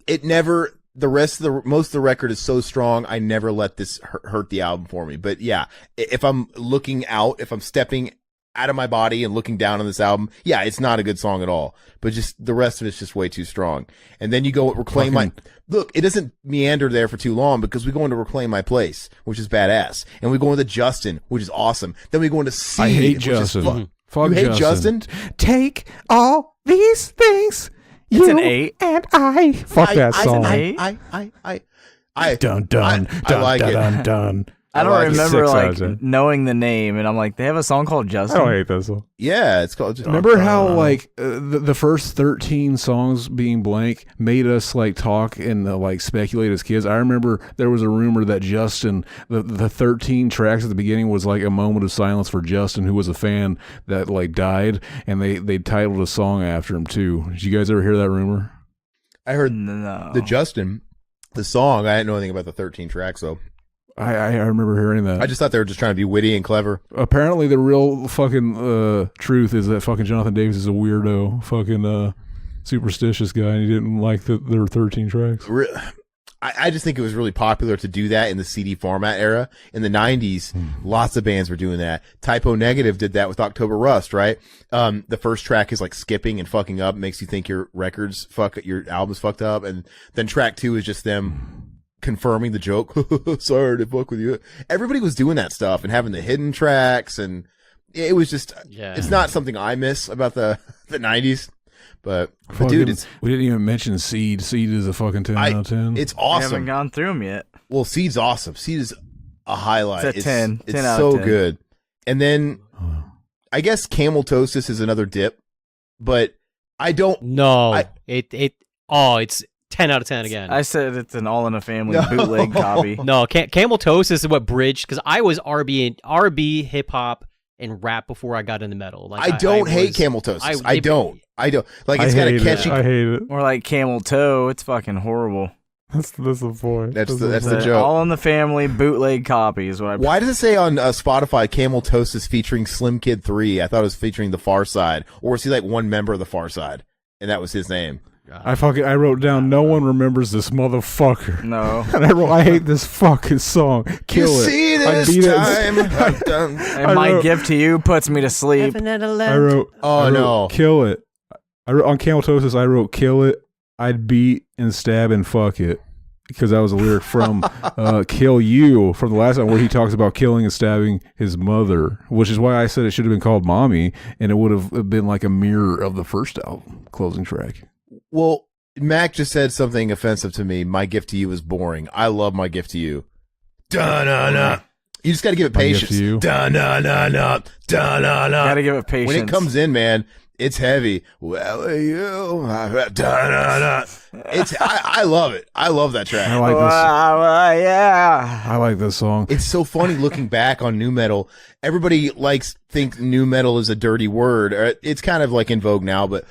S4: it never. The rest of the most of the record is so strong. I never let this hurt the album for me. But yeah, if I'm looking out, if I'm stepping out of my body and looking down on this album, yeah, it's not a good song at all. But just the rest of it's just way too strong. And then you go Reclaim My. Look, it doesn't meander there for too long because we go into Reclaim My Place, which is badass, and we go into Justin, which is awesome. Then we go into Seed.
S1: I hate
S4: which is
S1: Justin. Fuck
S4: You hate Justin?
S1: Take all these things.
S2: It's an 8.
S1: And I. Fuck that song.
S4: I
S1: Dun dun
S4: I
S1: dun
S4: like
S1: dun
S4: it.
S1: dun dun.
S2: I don't
S4: like it.
S2: remember
S1: 6 out of
S2: like
S1: 10.
S2: knowing the name, and I'm like, they have a song called
S1: I
S2: Justin.
S1: don't hate that song.
S4: Yeah, it's called.
S1: Remember how like the first 13 songs being blank made us like talk and like speculate as kids? I remember there was a rumor that Justin, the 13 tracks at the beginning was like a moment of silence for Justin, who was a fan that like died, and they titled a song after him too. Did you guys ever hear that rumor?
S4: I heard
S2: No.
S4: the Justin, the song. I didn't know anything about the 13 tracks though.
S1: I remember hearing that.
S4: I just thought they were just trying to be witty and clever.
S1: Apparently the real fucking truth is that fucking Jonathan Davis is a weirdo, fucking superstitious guy, and he didn't like their 13 tracks.
S4: I just think it was really popular to do that in the CD format era. In the 90s, lots of bands were doing that. Typo Negative did that with October Rust, right? The first track is like skipping and fucking up, makes you think your album's fucked up, and then track 2 is just them confirming the joke. Sorry to fuck with you. Everybody was doing that stuff and having the hidden tracks, and it was just, it's not something I miss about the 90s, but dude,
S1: we didn't even mention Seed. Seed is a fucking 10 out of 10.
S4: It's
S2: I haven't
S4: awesome.
S2: gone through them yet.
S4: Well, Seed's awesome. Seed is a highlight.
S2: It's a 10.
S4: It's
S2: 10 out
S4: so
S2: of 10.
S4: good. And then I guess Camel Toast is another dip, but I don't.
S3: No,
S4: I-
S3: it's 10 out of 10 again.
S2: I said it's an All in a Family bootleg copy.
S3: No, Camel Toast is what bridged, because I was RB hip hop and rap before I got into metal. Like
S4: I don't hate
S3: was-
S4: Camel Toast.
S3: I-
S4: I don't. Like
S1: I
S4: it's got a
S1: hate
S4: catchy.
S1: it. I hate it.
S2: Or like Camel Toe. It's fucking horrible.
S1: That's the point.
S4: That's the
S2: But
S4: joke.
S2: All in the Family bootleg copy is what I.
S4: Why does it say on Spotify Camel Toast is featuring Slim Kid 3? I thought it was featuring the Far Side, or was he like one member of the Far Side, and that was his name?
S1: I wrote down, no one remembers this motherfucker.
S2: No.
S1: And I wrote, I hate this fucking song. Kill
S4: you
S1: it.
S4: see
S1: I
S4: this
S1: beat it.
S4: time. I've done.
S2: And my gift to you puts me to sleep.
S1: I wrote,
S4: Oh, no.
S1: kill it. I wrote on Cameltosis, I wrote, kill it. I'd beat and stab and fuck it. Because that was a lyric from Kill You from the last one, where he talks about killing and stabbing his mother, which is why I said it should have been called Mommy, and it would have been like a mirror of the first album closing track.
S4: Well, Mac just said something offensive to me. My gift to you is boring. I love My Gift to You. Da-na-na. You just got to give it
S1: My Gift
S4: patience.
S1: to You.
S4: Da-na-na-na, da-na-na.
S2: Gotta give it patience.
S4: When it comes in, man, it's heavy. Well, you, da-na-na. I love it. I love that track.
S1: I like this.
S2: Yeah.
S1: I like this song.
S4: It's so funny looking back on nu metal. Everybody think nu metal is a dirty word. It's kind of like in vogue now, but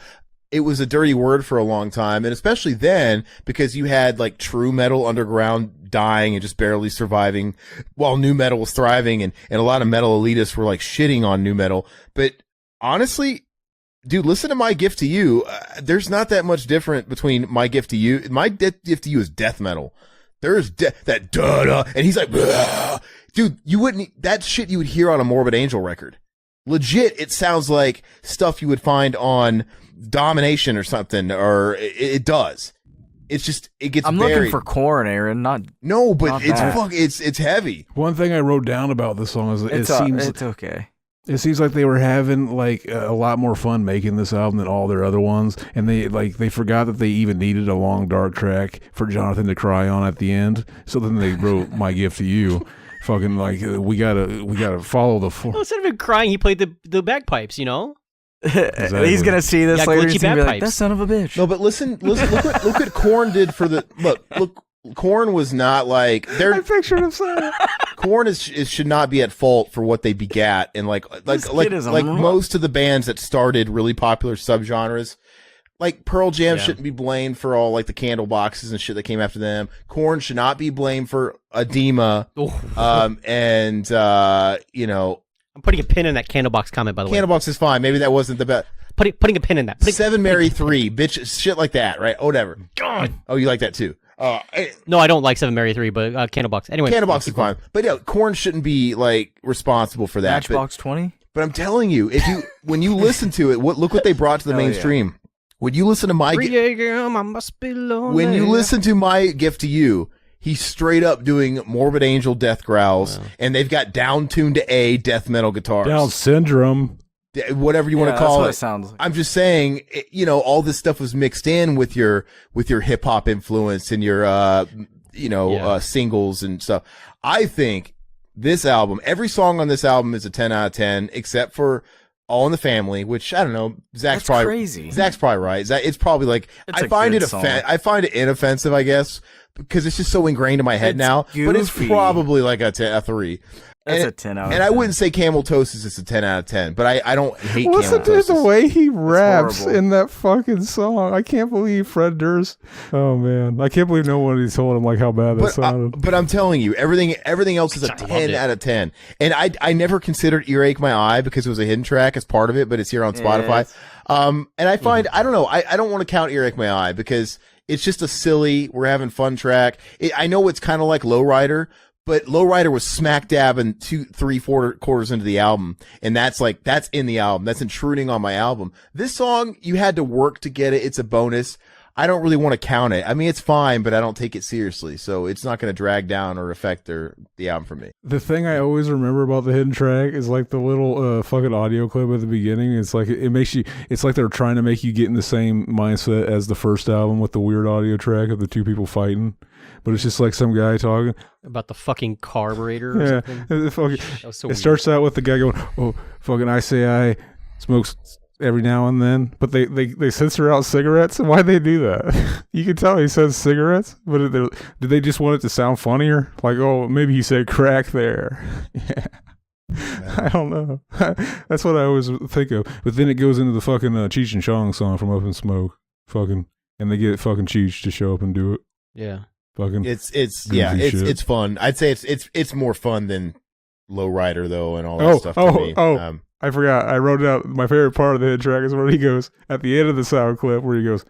S4: it was a dirty word for a long time. And especially then, because you had like true metal underground dying and just barely surviving while nu metal was thriving. And a lot of metal elitists were like shitting on nu metal. But honestly, dude, listen to My Gift to You. There's not that much different between My Gift to You. My Gift to You is death metal. There's that da-da, and he's like, bah. Dude, that shit you would hear on a Morbid Angel record. Legit, it sounds like stuff you would find on Domination or something, or it does. It's just, it gets
S2: I'm
S4: buried.
S2: looking for Korn, Aaron. Not
S4: It's heavy.
S1: One thing I wrote down about this song is
S2: it's okay.
S1: it seems like they were having like a lot more fun making this album than all their other ones, and they forgot that they even needed a long dark track for Jonathan to cry on at the end. So then they wrote My Gift to You. Fucking like we gotta follow the.
S3: Well, instead of him crying, he played the bagpipes. You know.
S1: Exactly.
S2: He's gonna see this
S3: Yeah,
S2: later.
S3: glitchy
S2: He's gonna be like,
S3: bagpipes.
S2: "That son of a bitch."
S4: No, but listen, look what Korn did for the look. Korn was not like
S1: I pictured him saying.
S4: Korn should not be at fault for what they begat, and like
S2: kid is a moron.
S4: most of the bands that started really popular subgenres, like Pearl Jam
S3: Yeah.
S4: shouldn't be blamed for all like the candle boxes and shit that came after them. Korn should not be blamed for edema, and you know,
S3: I'm putting a pin in that Candlebox comment, by the way.
S4: Candlebox is fine. Maybe that wasn't the best.
S3: Putting a pin in that.
S4: Seven Mary 3, bitch, shit like that, right? Oh, whatever. God. Oh, you like that too.
S3: No, I don't like 7 Mary 3, but Candlebox. Anyway.
S4: Candlebox is fine. But yeah, Korn shouldn't be like responsible for that.
S2: Matchbox 20.
S4: But I'm telling you, when you listen to it, look what they brought to the
S2: Hell yeah.
S4: mainstream. When you listen to I must be lonely. When you listen to My Gift to You, he's straight up doing Morbid Angel death growls, and they've got down tuned to A death metal guitars.
S1: Down syndrome.
S4: Whatever you want to
S2: Yeah,
S4: call
S2: that's what
S4: it.
S2: it sounds like.
S4: I'm just saying, all this stuff was mixed in with your hip hop influence and your, singles and stuff. I think this album, every song on this album is a 10 out of 10, except for All in the Family, which I don't know. Zach's
S2: That's
S4: probably
S2: crazy.
S4: Zach's probably right. It's probably like,
S2: It's
S4: I
S2: a
S4: find
S2: good
S4: it
S2: song.
S4: I find it inoffensive, I guess, because it's just so ingrained in my head
S2: It's
S4: now. But it's
S2: goofy.
S4: probably like a 3.
S2: That's
S4: And-
S2: a 10 out of
S4: And I
S2: 10.
S4: wouldn't say Camel Toast is just a 10 out of 10, but I don't hate
S1: Listen
S4: Camel
S1: to the
S4: Toast.
S1: way he raps
S2: horrible.
S1: in that fucking song. I can't believe Fred Durst. Oh man, I can't believe nobody told him like how bad that sounded.
S4: But I'm telling you, everything else is a
S3: I loved
S4: 10
S3: it.
S4: out of 10. And I never considered Earache My Eye because it was a hidden track as part of it, but it's here on Spotify. And I find, I don't know, I don't want to count Earache My Eye because it's just a silly, we're having fun track. I know it's kind of like Lowrider, but Lowrider was smack dab in 2, 3, 4 quarters into the album. And that's in the album. That's intruding on my album. This song, you had to work to get it. It's a bonus. I don't really want to count it. I mean, it's fine, but I don't take it seriously. So it's not going to drag down or affect the album for me.
S1: The thing I always remember about the hidden track is like the little fucking audio clip at the beginning. It's like it makes you. It's like they're trying to make you get in the same mindset as the first album with the weird audio track of the two people fighting. But it's just like some guy talking.
S3: About the fucking carburetor or
S1: Yeah,
S3: something.
S1: it, fucking,
S3: That was so
S1: it
S3: weird.
S1: starts out with the guy going, "Oh, fucking, I say I smokes every now and then," but they censor out cigarettes. And why'd they do that? You can tell he says cigarettes, but did they just want it to sound funnier? Like, oh, maybe he said crack there. Yeah. I don't know. That's what I always think of. But then it goes into the fucking Cheech and Chong song from Up in Smoke, fucking, and they get fucking Cheech to show up and do it.
S3: Yeah.
S1: Fucking,
S4: It's
S1: goofy shit.
S4: it's fun. I'd say it's more fun than Lowrider though, and all that stuff. To me.
S1: I forgot. I wrote out my favorite part of the hit track is where he goes at the end of the sound clip where he goes,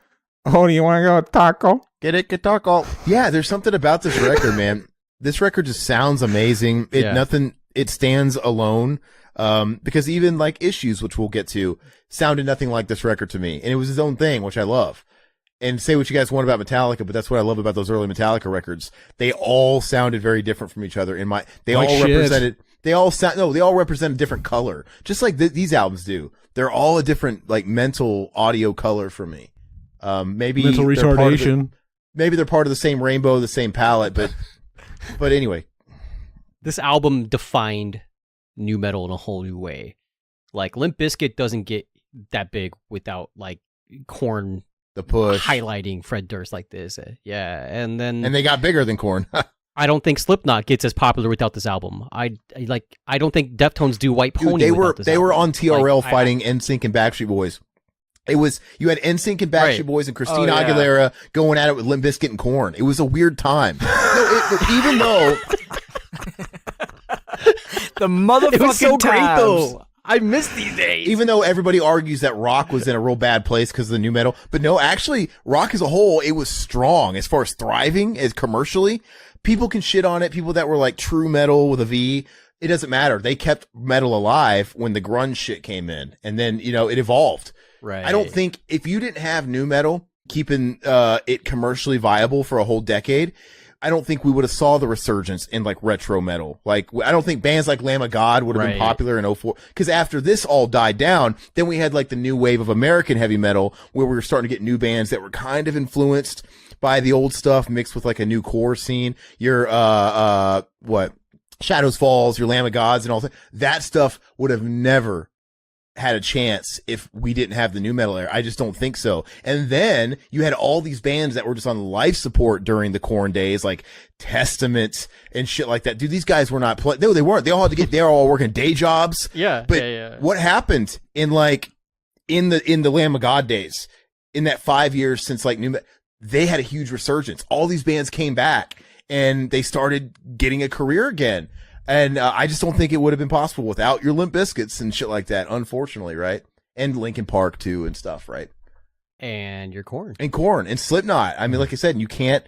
S1: "Oh, do you want to go taco?"
S4: Get it, guitar call. Yeah, there's something about this record, man. This record just sounds amazing. It stands alone. Because even like Issues, which we'll get to, sounded nothing like this record to me. And it was his own thing, which I love. And say what you guys want about Metallica, but that's what I love about those early Metallica records. They all sounded very different from each other. They all represented a different color, just like these albums do. They're all a different like mental audio color for me. Maybe
S1: Mental
S4: they're part of
S1: retardation.
S4: maybe they're part of the same rainbow, the same palette, but anyway.
S3: this album defined new metal in a whole new way. Like Limp Bizkit doesn't get that big without like Korn
S4: The push.
S3: highlighting Fred Durst like this. Yeah, and then
S4: And they got bigger than Korn.
S3: I don't think Slipknot gets as popular without this album. I don't think Deftones do White
S4: Dude,
S3: Pony.
S4: they
S3: without this
S4: were
S3: album.
S4: on TRL
S3: Like,
S4: fighting NSYNC and Backstreet Boys. It was you had NSYNC and Backstreet
S3: Right.
S4: Boys and Christina
S2: Oh, yeah.
S4: Aguilera going at it with Limp Bizkit and Korn. It was a weird time. Even though
S2: The motherfucking
S3: It was so great
S2: times.
S3: though. I miss these days.
S4: even though everybody argues that rock was in a real bad place because of the new metal, but no, actually, rock as a whole, it was strong as far as thriving as commercially. People can shit on it. People that were like true metal with a V, it doesn't matter. They kept metal alive when the grunge shit came in, and then it evolved.
S3: right.
S4: I don't think if you didn't have new metal keeping it commercially viable for a whole decade, I don't think we would have saw the resurgence in like retro metal. Like I don't think bands like Lamb of God would have been
S3: Right.
S4: popular in 04. Because after this all died down, then we had like the new wave of American heavy metal where we were starting to get new bands that were kind of influenced by the old stuff mixed with like a new core scene. Your what Shadows Falls, your Lamb of Gods, and all that. That stuff would have never had a chance if we didn't have the new metal era. I just don't think so. And then you had all these bands that were just on life support during the Korn days, like Testament and shit like that. Dude, these guys were not no, they weren't. They all had to get, they were all working day jobs.
S3: Yeah.
S4: But
S3: yeah.
S4: what happened in the Lamb of God days, in that 5 years since like they had a huge resurgence. All these bands came back and they started getting a career again. And I just don't think it would have been possible without your Limp Bizkits and shit like that, unfortunately, right? And Linkin Park too and stuff, right?
S3: And your Korn.
S4: And Korn and Slipknot. I mean, like I said, you can't.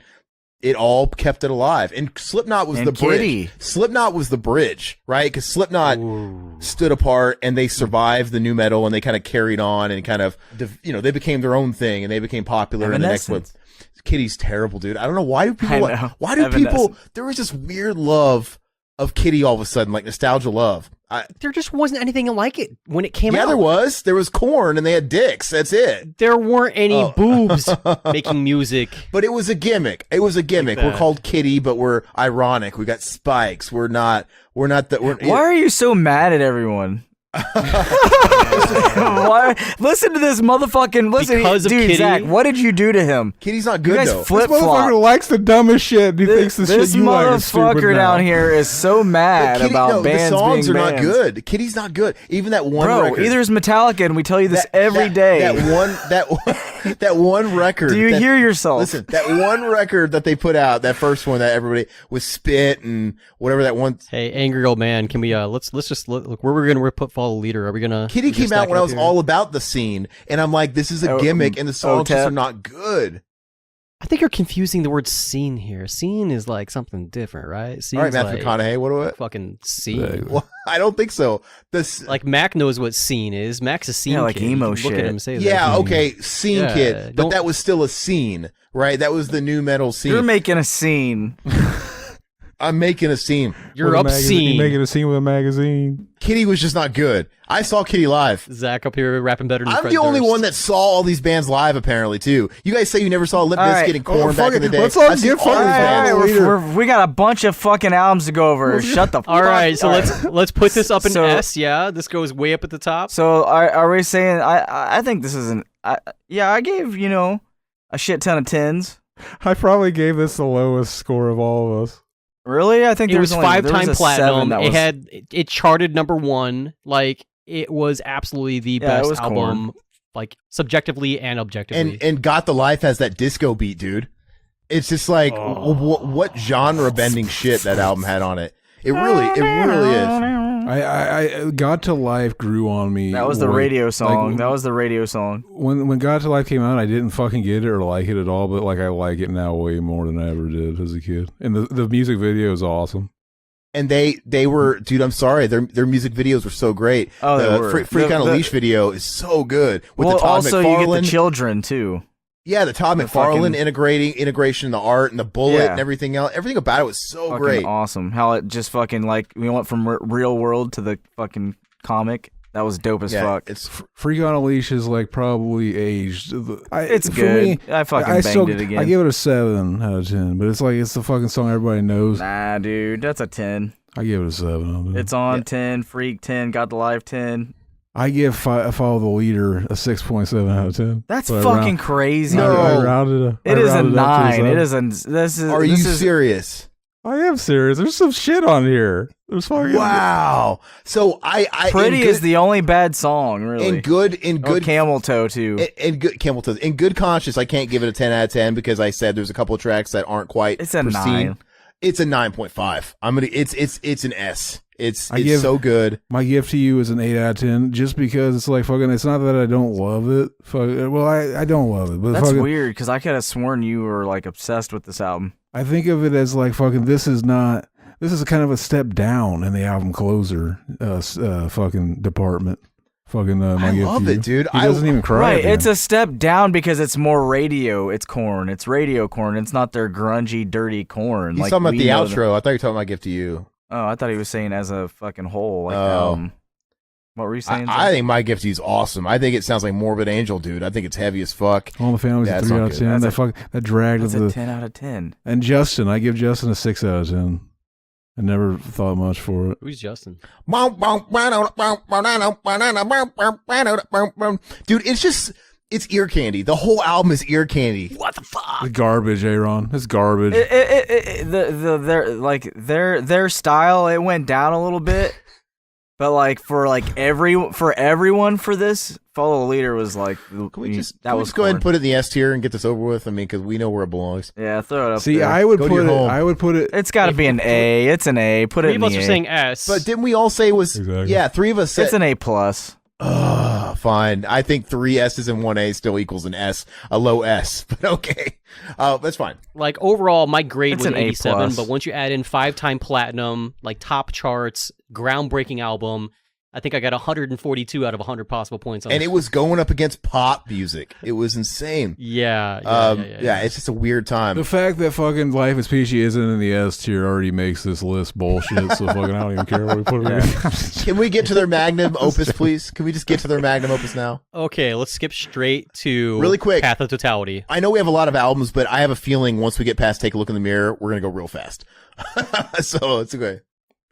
S4: It all kept it alive. And Slipknot was
S2: And
S4: the bridge.
S2: Kitty.
S4: Slipknot was the bridge, right? Because Slipknot stood apart and they survived the new metal and they kind of carried on and kind of, they became their own thing and they became popular. And the next one, Kitty's terrible, dude. I don't know why do people. Why do people? There was this weird love of Kitty all of a sudden, like nostalgia love.
S3: There just wasn't anything like it when it came out.
S4: Yeah, there was. There was Korn and they had dicks. That's it.
S3: There weren't any boobs making music.
S4: But it was a gimmick. It was a gimmick.
S3: Like
S4: we're called Kitty, but we're ironic. We got spikes. We're not the.
S2: Why are you so mad at everyone? Why? Listen to this motherfucking. Listen,
S3: Because of
S2: dude,
S3: Kitty?
S2: Zach, what did you do to him?
S4: Kitty's not
S2: You
S4: good
S2: guys
S4: though.
S1: This
S2: flip
S1: motherfucker
S2: flop.
S1: likes the dumbest shit. He thinks the
S2: This
S1: shit you like is stupid
S2: motherfucker
S1: now.
S2: down here is so mad
S4: Kitty,
S2: about
S4: no,
S2: bands
S4: the songs
S2: being
S4: are not
S2: bands.
S4: good. Kitty's not good. Even that one
S2: Bro,
S4: record.
S2: either is Metallica, and we tell you this every
S4: that,
S2: day.
S4: That one record.
S2: Do you
S4: that-
S2: hear yourself?
S4: Listen, that one record that they put out, that first one that everybody was Spit and whatever that one.
S3: Hey, angry old man, can we let's just look where we're gonna put follow leader? Are we gonna?
S4: Kitty
S3: just
S4: came out
S3: stack
S4: when
S3: it
S4: I
S3: up
S4: was
S3: here?
S4: all about the scene, and I'm like, this is a gimmick, and the songs just
S2: OTEP.
S4: are not good.
S3: I think you're confusing the word scene here. Scene is like something different, right? Scene's
S4: All right, Matthew
S3: like
S4: McConaughey, what do it?
S3: fucking scene.
S4: Well, I don't think so. This,
S3: Like Mac knows what scene is. Mac's a scene
S2: Yeah, like
S3: kid. You
S2: emo
S3: can look at
S2: shit.
S3: him and say that.
S4: yeah, okay, scene
S3: Yeah,
S4: kid, but
S3: don't-
S4: that was still a scene, right? That was the new metal scene.
S2: You're making a scene.
S4: I'm making a scene.
S3: You're
S1: With a magazine-
S3: obscene.
S1: You making a scene with a magazine.
S4: Kitty was just not good. I saw Kitty live.
S3: Zach up here rapping better than
S4: I'm
S3: Fred
S4: the only
S3: Durst.
S4: one that saw all these bands live, apparently, too. You guys say you never saw Limp
S2: All
S4: Bizkit
S2: right.
S4: and Korn
S1: Oh,
S4: back
S1: fuck
S4: in the
S1: it.
S4: day.
S1: Let's all
S4: I've seen
S1: get
S4: all
S1: fucking
S4: these bands.
S1: leader.
S2: We got a bunch of fucking albums to go over. Shut the fuck
S3: All right, so
S2: up.
S3: let's put this up in
S2: So-
S3: S. Yeah, this goes way up at the top.
S2: So are we saying? I think this isn't. I gave a shit ton of tens.
S1: I probably gave this the lowest score of all of us.
S2: Really? I think
S3: It
S2: there
S3: was
S2: only, there
S3: 5-time
S2: was a 7
S3: platinum.
S2: that
S3: It
S2: was-
S3: had it charted #1. Like it was absolutely the
S2: Yeah, it
S3: best
S2: was
S3: album,
S2: Korn.
S3: like subjectively and objectively.
S4: And Got the Life has that disco beat, dude. It's just like, what genre bending shit that album had on it. It really is.
S1: I Got to Life grew on me.
S2: That was the
S1: when-
S2: radio song.
S1: like,
S2: That was the radio song.
S1: When Got to Life came out, I didn't fucking get it or like it at all, but like I like it now way more than I ever did as a kid. And the music video is awesome.
S4: And they were, dude, I'm sorry. Their music videos were so great.
S2: Oh, they
S4: the
S2: were.
S4: Freak on a
S2: The-
S4: Leash video is so good. With
S2: Well,
S4: the Todd
S2: also you get
S4: McFarlane.
S2: the children too.
S4: Yeah, the Todd
S2: The
S4: McFarlane
S2: fucking-
S4: integration in the art and the bullet
S2: Yeah.
S4: and everything else. Everything about it was so
S2: Fucking
S4: great.
S2: awesome. How it just fucking like we went from real world to the fucking comic. That was dope as
S4: Yeah,
S2: fuck.
S4: it's
S1: Freak on a Leash is like probably aged.
S2: It's
S1: for
S2: good.
S1: me,
S2: I fucking
S1: I
S2: banged it again.
S1: I give it a 7 out of 10, but it's like it's the fucking song everybody knows.
S2: Nah, dude, that's a 10.
S1: I give it a 7.
S2: It's on 10, Freak 10, Got the Life 10.
S1: I give Follow the Leader a 6.7 out of 10.
S2: That's
S1: So
S2: fucking crazy.
S4: No.
S1: I rounded
S2: It is a
S1: rounded up to
S2: 9. It
S1: 7.
S2: is a. This is.
S4: Are you
S2: this is,
S4: serious?
S1: I am serious. There's some shit on here. There's fucking
S4: Wow. So I
S2: Pretty is the only bad song, really.
S4: in good
S2: Or Camel Toe too.
S4: in good Camel Toe. In good conscience, I can't give it a 10 out of 10 because I said there's a couple of tracks that aren't quite
S2: It's a
S4: pristine.
S2: 9.
S4: It's a 9.5. It's an S. It's
S1: give-
S4: so good.
S1: My gift to you is an 8 out of 10, just because it's like fucking. It's not that I don't love it. Well, I don't love it, but
S2: That's
S1: fucking,
S2: weird because I could have sworn you were like obsessed with this album.
S1: I think of it as like fucking. This is kind of a step down in the album closer, fucking department. Fucking. My
S4: I
S1: gift
S4: love
S1: to
S4: it,
S1: you.
S4: dude.
S1: He doesn't even cry.
S2: Right,
S1: at the
S2: it's
S1: end.
S2: a step down because it's more radio. It's Korn. It's radio Korn. It's not their grungy, dirty Korn.
S4: He's
S2: like,
S4: talking about
S2: we
S4: the
S2: know
S4: outro. I thought you were talking about Gift to You.
S2: Oh, I thought he was saying as a fucking whole. Like,
S4: Oh.
S2: what were you saying?
S4: I think My Gift to You is awesome. I think it sounds like Morbid Angel, dude. I think it's heavy as fuck.
S1: All the Families
S4: Yeah,
S1: a
S4: it's
S1: 3
S4: not
S1: out of
S4: good.
S1: 10.
S2: That's
S1: That dragged
S2: That's
S1: of
S2: a
S1: the
S2: 10 out of 10.
S1: and Justin. I give Justin a 6 out of 10. I never thought much for it.
S3: Who's Justin?
S4: Dude, it's ear candy. The whole album is ear candy.
S3: What the fuck?
S1: It's garbage, Aaron. It's garbage.
S2: Their style, it went down a little bit. But like for everyone for this, Follow the Leader was like
S4: Can we just
S2: that was
S4: go ahead
S2: Korn.
S4: and put it in the S tier and get this over with? I mean, because we know where it belongs.
S2: Yeah, throw it up
S1: See,
S2: there.
S1: I would
S4: Go to
S1: put
S4: your
S1: it.
S4: home.
S1: I would put it.
S2: It's got to be an A. It's an A. Put it
S3: Three
S2: in
S3: of
S2: the
S3: us are
S2: A.
S3: saying S.
S4: But didn't we all say it was?
S1: Exactly.
S4: Yeah, 3 of us said.
S2: It's an A plus.
S4: Fine. I think 3 S's and 1 A still equals an S, a low S. But okay, that's fine.
S3: Like overall, my grade
S2: It's
S3: was
S2: an A
S3: 87,
S2: plus.
S3: but once you add in 5-time platinum, like top charts, groundbreaking album, I think I got 142 out of 100 possible points on
S4: And
S3: this.
S4: it was going up against pop music. It was insane.
S3: Yeah.
S4: It's just a weird time.
S1: The fact that fucking Life is Peachy isn't in the S tier already makes this list bullshit. So fucking I don't even care what we put it in.
S4: Can we get to their magnum opus, please? Can we just get to their magnum opus now?
S3: Okay, let's skip straight to
S4: Really quick.
S3: Path of Totality.
S4: I know we have a lot of albums, but I have a feeling once we get past Take a Look in the Mirror, we're going to go real fast. So it's okay.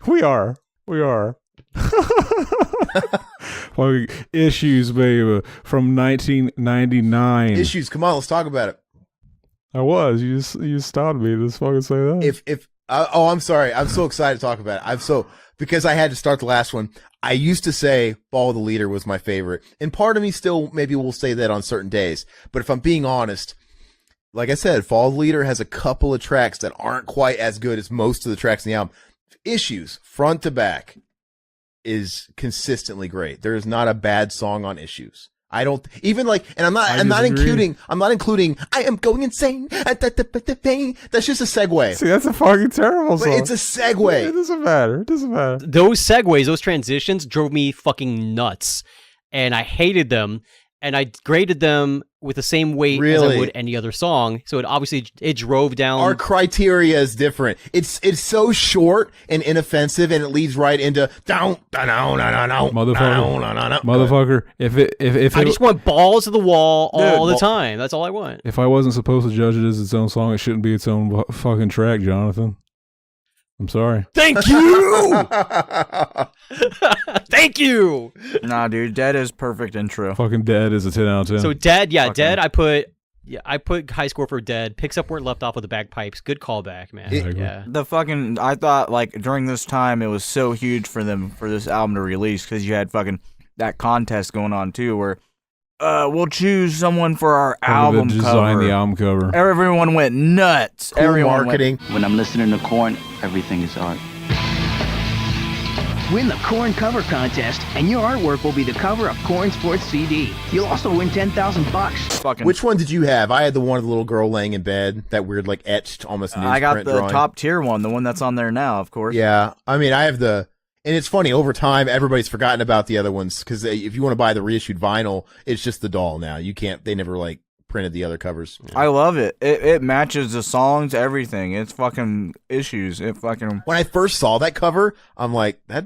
S1: We are. Fucking Issues, baby, from 1999.
S4: Issues. Come on, let's talk about it.
S1: I was. You stopped me to just fucking say that.
S4: I'm sorry. I'm so excited to talk about it. Because I had to start the last one. I used to say Follow the Leader was my favorite. And part of me still maybe will say that on certain days. But if I'm being honest, like I said, Follow the Leader has a couple of tracks that aren't quite as good as most of the tracks in the album. Issues, front to back, is consistently great. There is not a bad song on Issues. I don't even like, and I'm not including I am going insane. That's just a segue.
S1: See, that's a fucking terrible
S4: But
S1: song.
S4: it's a segue.
S1: It doesn't matter.
S3: Those segues, those transitions drove me fucking nuts. And I hated them. And I graded them with the same weight as
S4: Really?
S3: I would any other song. So it drove down.
S4: Our criteria is different. It's so short and inoffensive, and it leads right into
S1: Motherfucker. If
S3: I just want balls to the wall all the time. That's all I want.
S1: if I wasn't supposed to judge it as its own song, it shouldn't be its own fucking track, Jonathan. I'm sorry.
S3: Thank you. Thank you.
S2: Nah, dude, Dead is perfect intro.
S1: Fucking Dead is a 10 out of 10.
S3: So Dead,
S2: Fucking-
S3: Dead. I put high score for Dead. Picks up where it left off with the bagpipes. Good callback, man. Yeah.
S2: I thought like during this time it was so huge for them for this album to release because you had fucking that contest going on too where we'll choose someone for our album
S1: design
S2: cover.
S1: the album cover.
S2: Everyone went nuts.
S4: Cool
S2: Everyone
S4: marketing.
S8: When I'm listening to Korn, everything is art.
S9: Win the Korn cover contest, and your artwork will be the cover of Korn's 4th CD. You'll also win $10,000.
S2: Fucking.
S4: Which one did you have? I had the one of the little girl laying in bed, that weird like etched almost newsprint
S2: I got the
S4: drawing.
S2: top tier one, the one that's on there now, of course.
S4: Yeah, I mean, I have and it's funny, over time, everybody's forgotten about the other ones, because if you want to buy the reissued vinyl, it's just the doll now. They never, like, printed the other covers.
S2: I love it. It matches the songs, everything. It's fucking Issues. It fucking.
S4: When I first saw that cover, I'm like, at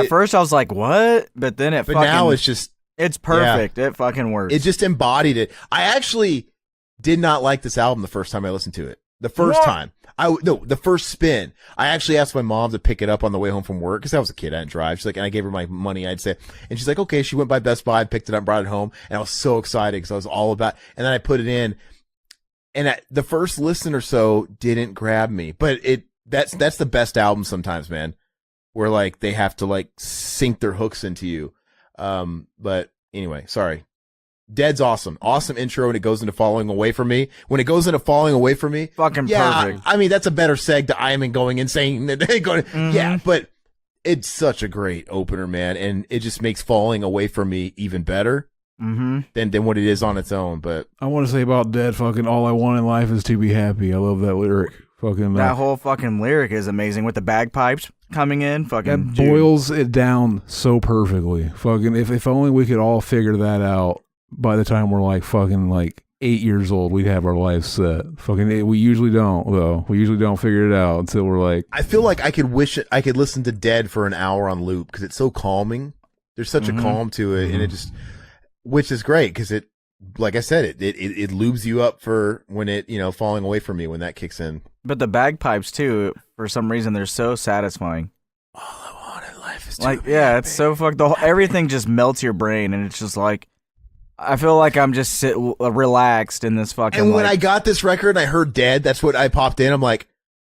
S2: first I was like, what? But then
S4: but now it's just,
S2: it's perfect. It fucking works.
S4: it just embodied it. I actually did not like this album the first time I listened to it. The first time. No, the first spin. I actually asked my mom to pick it up on the way home from work because I was a kid. I didn't drive. She's like, and I gave her my money. I'd say, and she's like, okay. She went by Best Buy, picked it up, brought it home, and I was so excited because I was all about. And then I put it in, and the first listen or so didn't grab me, but that's the best album sometimes, man. Where like they have to like sink their hooks into you. But anyway, sorry. Dead's awesome. Awesome intro, and it goes into Falling Away From Me. When it goes into Falling Away From Me,
S2: fucking perfect.
S4: I mean, that's a better seg to I'm going insane. Yeah, but it's such a great opener, man, and it just makes Falling Away From Me even better than what it is on its own. But
S1: I want to say about Dead, fucking all I want in life is to be happy. I love that lyric. Fucking
S2: that whole fucking lyric is amazing with the bagpipes coming in. Fucking
S1: that boils it down so perfectly. Fucking if only we could all figure that out. By the time we're like fucking like 8 years old, we'd have our life set. Fucking, we usually don't though. We usually don't figure it out until we're like.
S4: I feel like I could listen to Dead for an hour on loop because it's so calming. There's such a calm to it, and it just, which is great because it, like I said, it lubes you up for when it, Falling Away From Me when that kicks in.
S2: But the bagpipes too, for some reason, they're so satisfying.
S4: All I want in life is to
S2: like,
S4: be
S2: yeah,
S4: happy.
S2: it's so fucked. Everything just melts your brain, and it's just like. I feel like I'm just relaxed in this fucking.
S4: And when I got this record and I heard Dead, that's what I popped in. I'm like,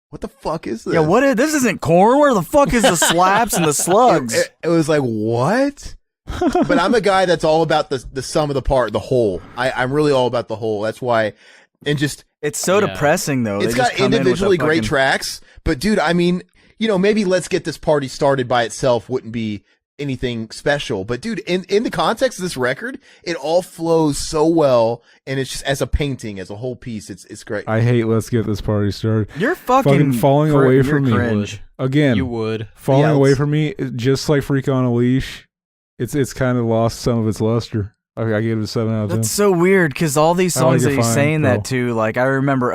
S4: what the fuck is this?
S2: Yeah, this isn't Korn. Where the fuck is the slaps and the slugs?
S4: It was like, what? But I'm a guy that's all about the sum of the part, the whole. I'm really all about the whole. That's why, and just
S2: it's so depressing though.
S4: It's got individually great tracks, but dude, I mean, maybe Let's Get This Party Started by itself wouldn't be anything special, but dude, in the context of this record, it all flows so well, and it's just as a painting, as a whole piece, it's great.
S1: I hate Let's Get This Party Started.
S2: You're fucking
S1: Falling Away From Me
S2: cringe.
S1: again.
S3: You would
S1: Falling Away From Me, just like Freak on a Leash. It's kind of lost some of its luster. I gave it a 7 out of 10.
S2: That's so weird because all these songs that he's saying that
S1: to,
S2: like I remember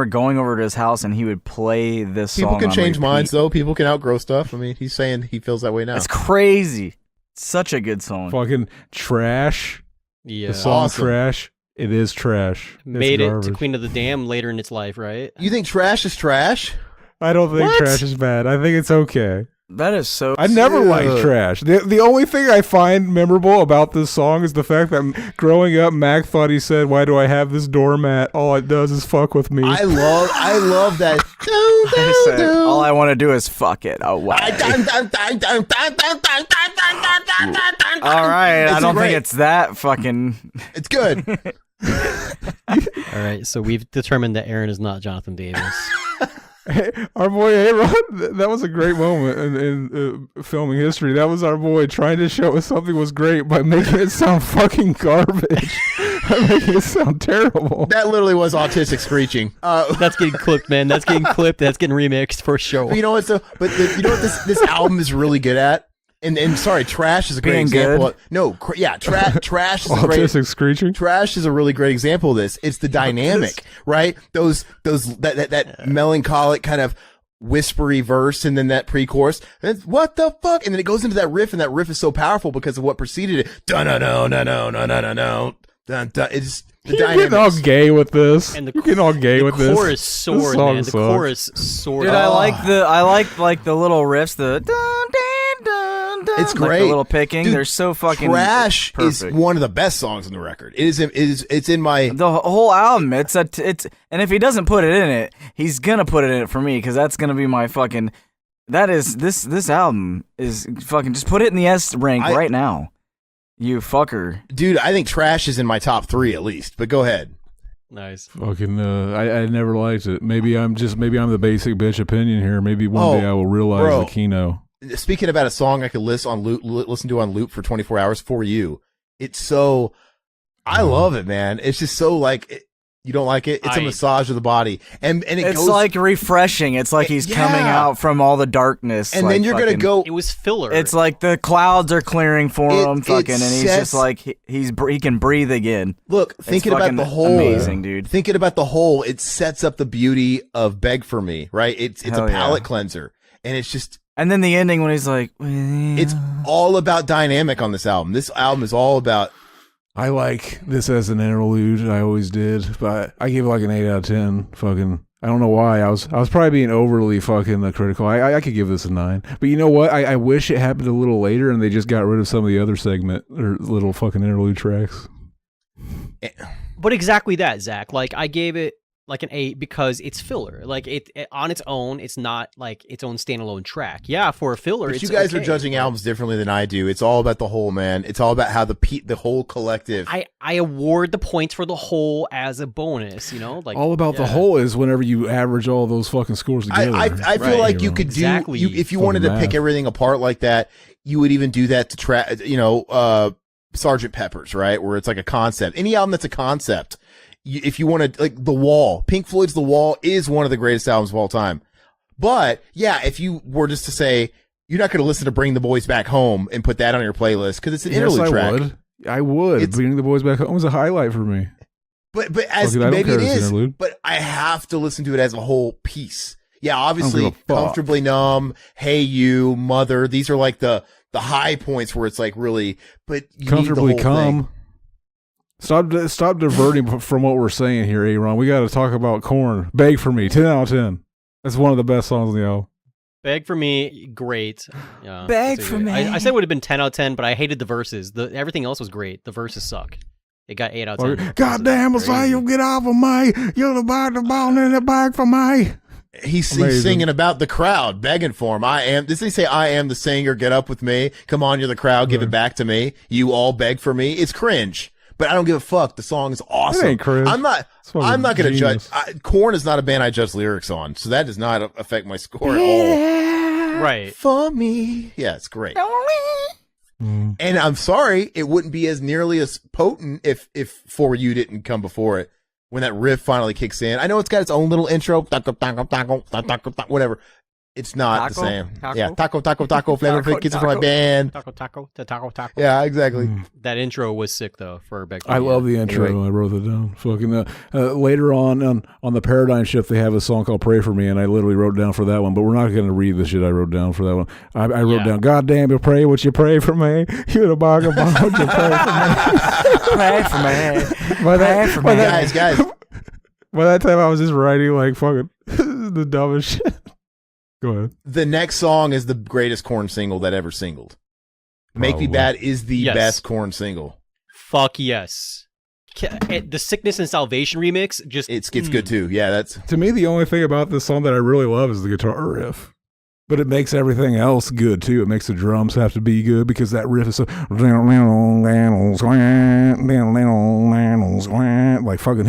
S2: going over to his house and he would play this song.
S4: People can change
S2: repeat.
S4: minds though. People can outgrow stuff. I mean, he's saying he feels that way now.
S2: It's crazy. Such a good song.
S1: Fucking Trash.
S3: Yeah.
S1: The song
S4: Awesome.
S1: Trash. It is trash. It's
S3: Made it
S1: garbage.
S3: to Queen of the Dam later in its life, right?
S4: You think Trash is trash?
S1: I don't think
S4: What?
S1: Trash is bad. I think it's okay.
S2: That is so.
S1: I never liked Trash. The only thing I find memorable about this song is the fact that growing up, Mac thought he said, "Why do I have this doormat? All it does is fuck with me."
S4: I love that.
S2: I said, all I want to do is fuck it. Oh wow. All right, I don't think it's that fucking.
S4: It's good.
S3: All right, so we've determined that Aaron is not Jonathan Davis.
S1: Hey, our boy Aaron, that was a great moment in filming history. That was our boy trying to show us something was great by making it sound fucking garbage. By making it sound terrible.
S4: That literally was autistic screeching.
S3: That's getting clipped, man. That's getting clipped. That's getting remixed for sure.
S4: You know what? You know what this album is really good at? And sorry, Trash is a great
S2: Being
S4: example.
S2: good?
S4: Trash is a
S1: Autistic screeching.
S4: Trash is a really great example of this. It's the dynamic, right? That melancholic kind of whispery verse, and then that pre-chorus. And what the fuck? And then it goes into that riff, and that riff is so powerful because of what preceded it. Dun dun dun dun dun dun dun dun dun dun. It's the
S1: You're getting all
S4: dynamics.
S1: gay with this.
S3: And
S1: You're getting all gay with this.
S3: The chorus soared, man. The
S1: sucks.
S3: chorus soared.
S2: Dude, I like the little riffs. The dun, dun, dun, dun,
S4: It's
S2: like
S4: great.
S2: the little picking.
S4: Dude,
S2: They're so fucking
S4: Trash is
S2: perfect.
S4: one of the best songs on the record. It's in my.
S2: The whole album. It's and if he doesn't put it in it, he's gonna put it in it for me because that's gonna be my fucking. That is this album is fucking. Just put it in the S rank right now. You fucker.
S4: Dude, I think Trash is in my top 3 at least, but go ahead.
S3: Nice.
S1: Fucking, I never liked it. Maybe I'm the basic bitch opinion here. Maybe one day I will realize the Kino.
S4: Speaking about a song I could listen to on loop for 24 hours for you. It's so, I love it, man. It's just so like, you don't like it? It's a massage of the body. And it
S2: it's
S4: goes
S2: like refreshing. It's like he's coming out from all the darkness.
S4: And
S2: like
S4: then you're going to go.
S3: It was filler.
S2: It's like the clouds are clearing for him, fucking, and he's
S4: sets-
S2: just like he can breathe again.
S4: Look, thinking about
S2: fucking
S4: the whole,
S2: amazing, dude.
S4: Thinking about the whole, it sets up the beauty of Beg for Me, right? It's
S2: Hell
S4: a palate
S2: yeah.
S4: cleanser, and it's just.
S2: And then the ending when he's like,
S4: It's all about dynamic on this album. This album is all about.
S1: I like this as an interlude. I always did, but I give it like an 8 out of 10. Fucking, I don't know why. I was probably being overly fucking critical. I could give this a 9. But you know what? I wish it happened a little later and they just got rid of some of the other segment or little fucking interlude tracks.
S3: But exactly that, Zach. Like, I gave it like an 8 because it's filler. Like, it on its own, it's not like its own standalone track. Yeah, for a filler,
S4: But
S3: it's
S4: you guys
S3: okay.
S4: are judging albums differently than I do. It's all about the whole, man. It's all about how the whole collective.
S3: I award the points for the whole as a bonus, you know? Like,
S1: All about the whole is whenever you average all those fucking scores together.
S4: I feel like you could do
S3: Exactly.
S4: if you wanted to
S1: Fucking
S4: pick
S1: math.
S4: everything apart like that, you would even do that to track, Sgt. Pepper's, right? Where it's like a concept. Any album that's a concept. If you want to, like, The Wall, Pink Floyd's The Wall is one of the greatest albums of all time. But yeah, if you were just to say, you're not going to listen to Bring the Boys Back Home and put that on your playlist because it's an interlude track.
S1: I would. Bringing the Boys Back Home was a highlight for me.
S4: But as
S1: Fuck it, I don't
S4: maybe
S1: care
S4: it
S1: if it's
S4: is,
S1: interlude.
S4: but I have to listen to it as a whole piece. Yeah,
S1: give
S4: obviously,
S1: a fuck.
S4: Comfortably Numb, Hey You, Mother. These are like the high points where it's like really, but you
S1: Comfortably
S4: need the whole
S1: Come.
S4: thing.
S1: Stop diverting from what we're saying here, Aaron. We got to talk about Korn. Beg for Me, 10 out of 10. That's one of the best songs on the album.
S3: Beg for Me, great. Yeah,
S2: Beg
S3: that's
S2: for
S3: good.
S2: Me.
S3: I said it would have been 10 out of 10, but I hated the verses. Everything else was great. The verses suck. It got 8 out of 10.
S1: God damn, Messiah, get off of me. You're the ball in the bag for me.
S4: He's
S1: Amazing.
S4: singing about the crowd, begging for him. Does he say, I am the singer, get up with me? Come on, you're the crowd, give it back to me. You all beg for me. It's cringe. But I don't give a fuck. The song is awesome.
S1: It ain't cringe.
S4: I'm not going to
S1: genius.
S4: judge. Korn is not a band I judge lyrics on, so that does not affect my score at all.
S3: Right.
S4: For me. Yeah, it's great. And I'm sorry, it wouldn't be as nearly as potent if For You didn't come before it. When that riff finally kicks in. I know it's got its own little intro. Whatever. It's not the
S2: Taco?
S4: same.
S2: Taco?
S4: Yeah. Taco, flavor
S2: Taco,
S4: kids from my
S2: taco.
S4: band.
S3: Taco.
S4: Yeah, exactly.
S3: That intro was sick, though, for Beg for
S1: I
S3: Me.
S1: love the intro.
S4: Anyway.
S1: I wrote it down. Fucking later on the Paradigm Shift, they have a song called "Pray for Me," and I literally wrote down for that one. But we're not going to read the shit I wrote down for that one. I wrote down, "God damn, you pray what you pray for me. You the bog of what you pray for me."
S2: Pray for me.
S1: By
S2: Pray for
S1: by
S2: me.
S4: Guys.
S1: by that time, I was just writing like fucking the dumbest shit. Go ahead.
S4: The next song is the greatest Korn single that ever singled. Make Me
S1: Probably.
S4: Bad is the
S3: Yes.
S4: best Korn single.
S3: Fuck yes. The Sickness and Salvation remix just...
S4: It's good too. Yeah, that's
S1: To me, the only thing about this song that I really love is the guitar riff. But it makes everything else good too. It makes the drums have to be good because that riff is so like fucking